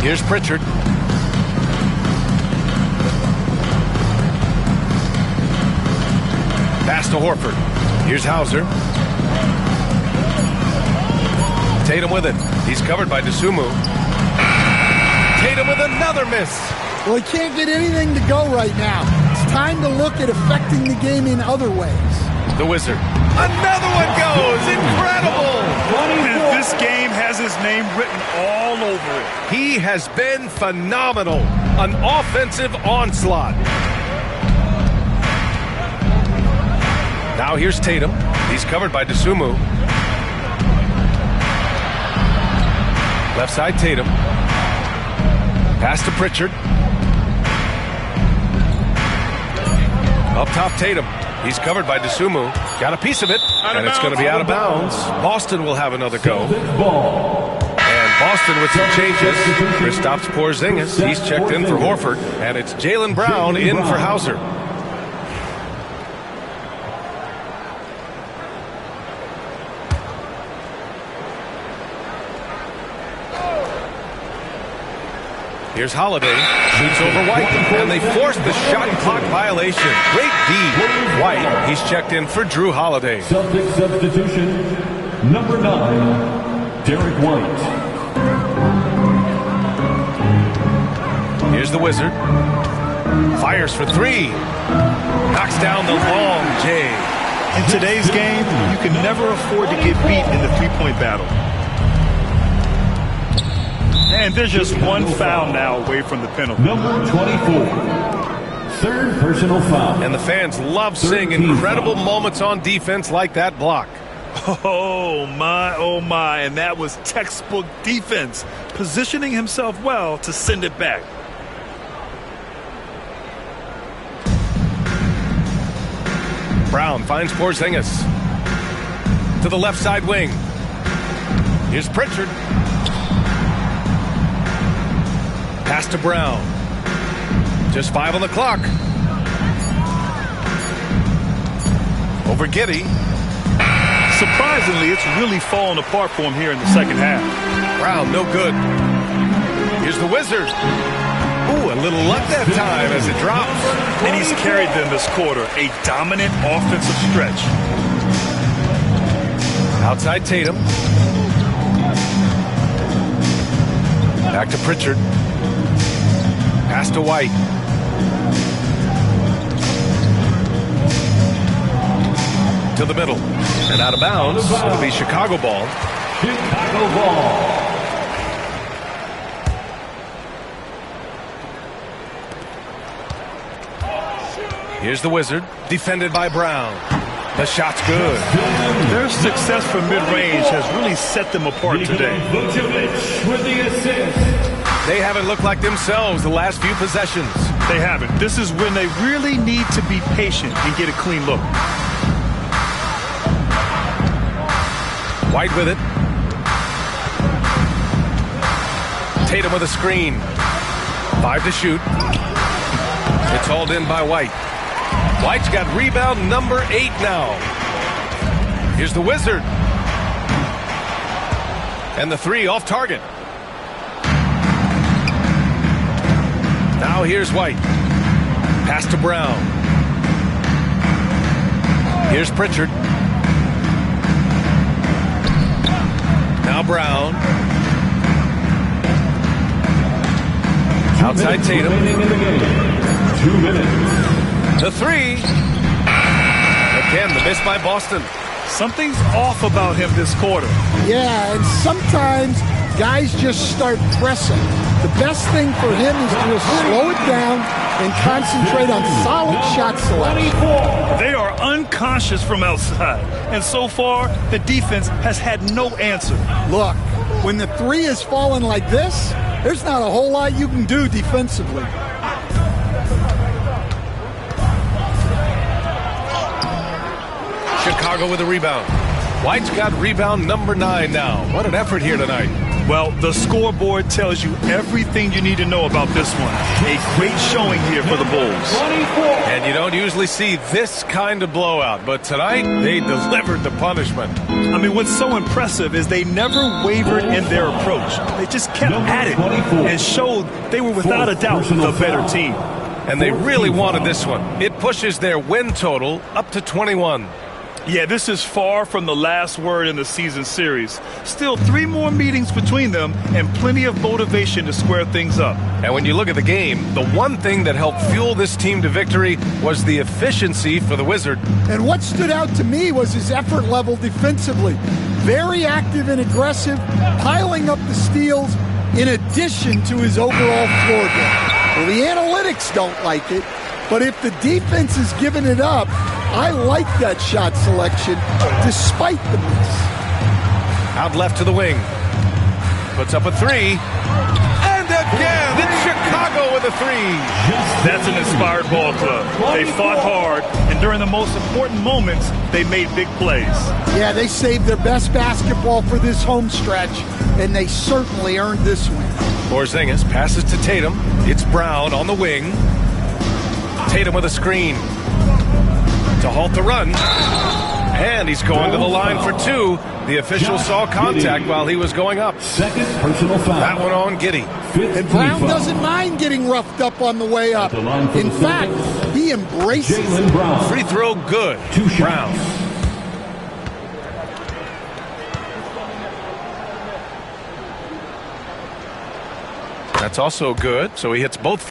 S5: Here's Pritchard. Pass to Horford. Here's Hauser. Tatum with it. He's covered by Dosunmu. Tatum with another miss.
S19: Well, he can't get anything to go right now. It's time to look at affecting the game in other ways.
S5: The Wizard. Another one goes. Incredible.
S6: This game has his name written all over it.
S5: He has been phenomenal. An offensive onslaught. Now here's Tatum. He's covered by Dosunmu. Left side Tatum. Pass to Pritchard. Up top Tatum. He's covered by Dosunmu. Got a piece of it. And it's going to be out of bounds. Boston will have another go. And Boston with some changes. Kristaps Porzingis, he's checked in for Horford, and it's Jaylen Brown in for Hauser. Here's Holiday, shoots over White, and they force the shot clock violation. Great D. White, he's checked in for Drew Holiday.
S3: Celtics substitution, number 9, Derek White.
S5: Here's the Wizard. Fires for 3. Knocks down the long J.
S6: In today's game, you can never afford to get beat in the three-point battle. And there's just one foul now away from the penalty.
S3: Number 24, third personal foul.
S5: And the fans love seeing incredible moments on defense like that block.
S6: Oh my, and that was textbook defense, positioning himself well to send it back.
S5: Brown finds Porzingis to the left side wing. Here's Pritchard. Pass to Brown. Just 5 on the clock. Over Giddey.
S6: Surprisingly, it's really fallen apart for him here in the second half.
S5: Brown, no good. Here's the Wizard. Ooh, a little luck that time as it drops.
S6: And he's carried them this quarter. A dominant offensive stretch.
S5: Outside Tatum. Back to Pritchard. Pass to White. To the middle. And out of bounds. It'll be Chicago ball.
S3: Chicago ball.
S5: Here's the Wizard. Defended by Brown. The shot's good.
S6: Their success from mid-range has really set them apart today.
S3: Vucevic with the assist.
S5: They haven't looked like themselves the last few possessions.
S6: They haven't. This is when they really need to be patient and get a clean look.
S5: White with it. Tatum with a screen. 5 to shoot. It's hauled in by White. White's got rebound number 8 now. Here's the Wizard. And the 3 off target. Now here's White. Pass to Brown. Here's Pritchard. Now Brown. Outside Tatum.
S3: 2 minutes.
S5: The 3. Again, the miss by Boston.
S6: Something's off about him this quarter.
S19: Yeah, and sometimes guys just start pressing. The best thing for him is to just slow it down and concentrate on solid shot selection.
S6: They are unconscious from outside, and so far, the defense has had no answer.
S19: Look, when the 3 is falling like this, there's not a whole lot you can do defensively.
S5: Chicago with a rebound. White's got rebound number 9 now. What an effort here tonight.
S6: Well, the scoreboard tells you everything you need to know about this one. A great showing here for the Bulls.
S5: And you don't usually see this kind of blowout, but tonight they delivered the punishment.
S6: I mean, what's so impressive is they never wavered in their approach. They just kept at it and showed they were without a doubt the better team.
S5: And they really wanted this one. It pushes their win total up to 21.
S6: Yeah, this is far from the last word in the season series. Still 3 more meetings between them and plenty of motivation to square things up.
S5: And when you look at the game, the one thing that helped fuel this team to victory was the efficiency for the Wizard.
S19: And what stood out to me was his effort level defensively. Very active and aggressive, piling up the steals in addition to his overall floor game. Well, the analytics don't like it, but if the defense is giving it up, I like that shot selection despite the miss.
S5: Out left to the wing. Puts up a 3. And again, it's Chicago with a 3.
S6: That's an inspired ball club. They fought hard, and And during the most important moments, they made big plays.
S19: Yeah, they saved their best basketball for this home stretch, and they certainly earned this win.
S5: Porzingis passes to Tatum. It's Brown on the wing. Tatum with a screen to halt the run. And he's going to the line for two. The official saw contact while he was going up.
S3: Second personal foul.
S5: That one on Giddey.
S19: And Brown doesn't mind getting roughed up on the way up. In fact, he embraces it.
S5: Free throw good. Brown. That's also good. So he hits both.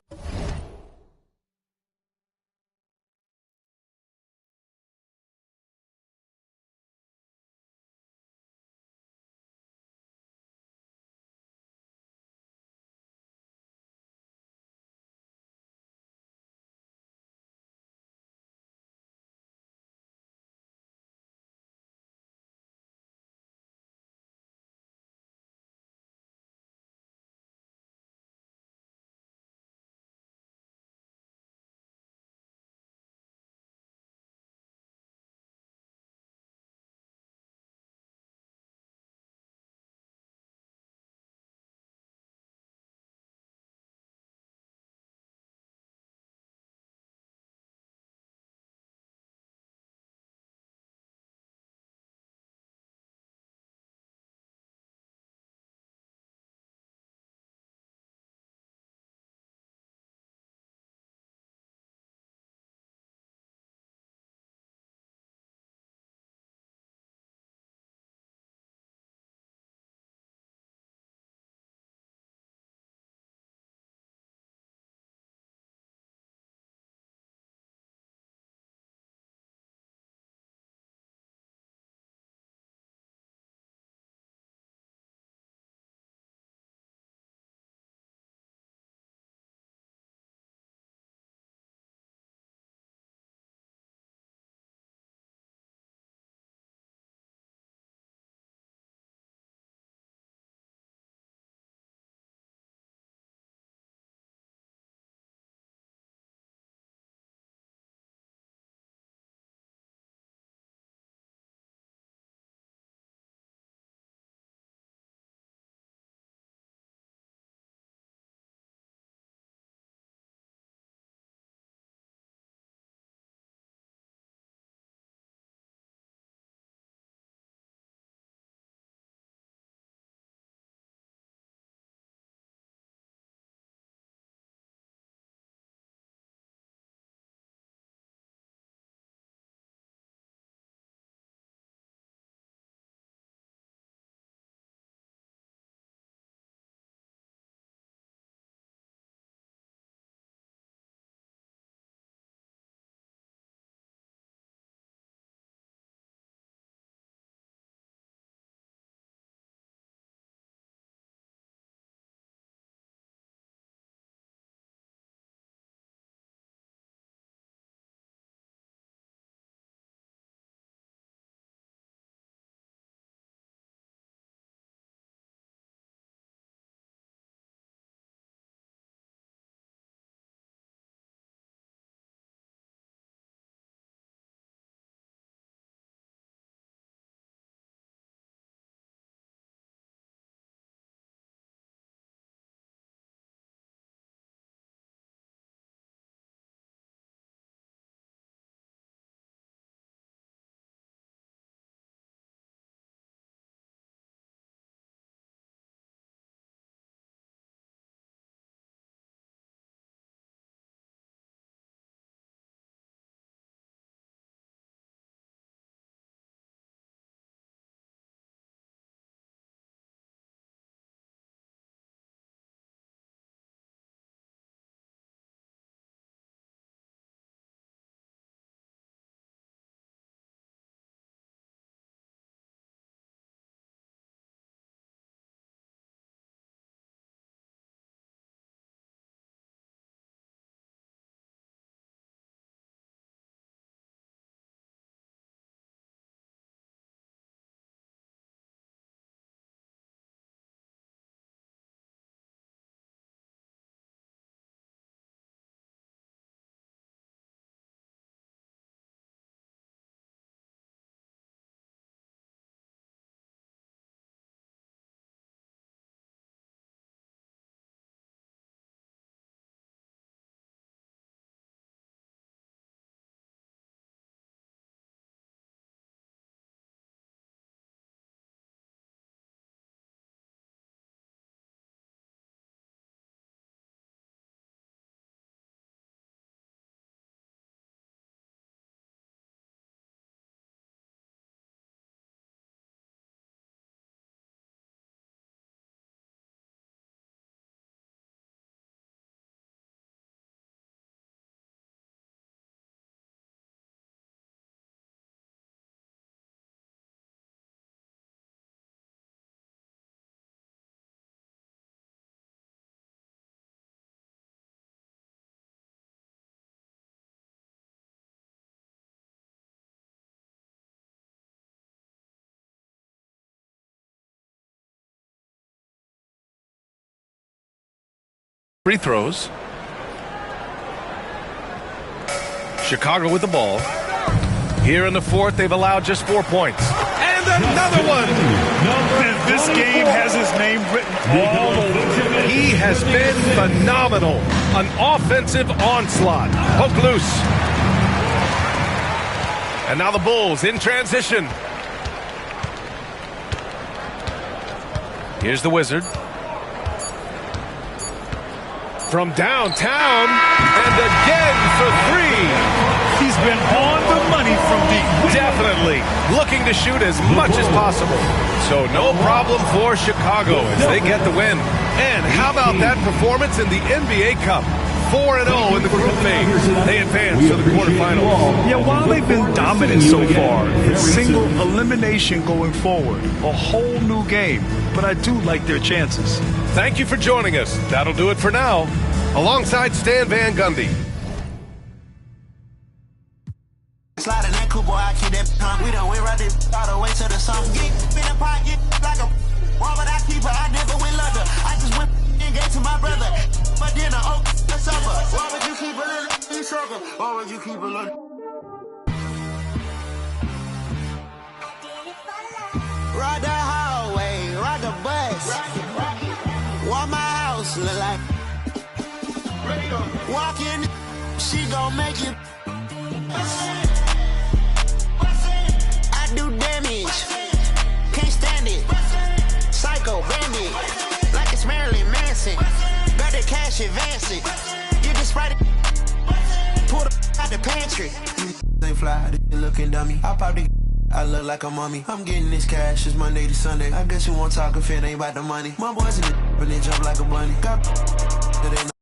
S5: Free throws. Chicago with the ball. Here in the fourth, they've allowed just 4 points. And another one!
S6: And this game has his name written all over it.
S5: He has been phenomenal. An offensive onslaught. Hook loose. And now the Bulls in transition. Here's the Wizard. From downtown, and again for three.
S6: He's been on the money from deep.
S5: Definitely looking to shoot as much as possible. So no problem for Chicago as they get the win. And how about that performance in the NBA Cup? 4-0 in the group phase. They advance to the quarterfinals.
S6: Yeah, while they've been dominant so far, single elimination going forward. A whole new game. But I do like their chances.
S5: Thank you for joining us. That'll do it for now. Alongside Stan Van Gundy.
S20: Sliding that cool boy, I keep that pump. We done went right there all the way to the sun. Get in the pocket like a but I keep her. I never went London. I just went and gave to my brother. But then I the supper. Why would you keep a little circle? Why would you keep a little? Ride the hallway, ride the bus. What my house look like? Walk in, she gon' make you. I do damage, can't stand it. Psycho bandit, like it's Marilyn Manson. Got the cash advancing. Get this right, pull the out the pantry. They fly, they looking dummy. I pop the. I look like a mummy. I'm getting this cash, it's Monday to Sunday. I guess you won't talk if it ain't about the money. My boys in the and they jump like a bunny. Got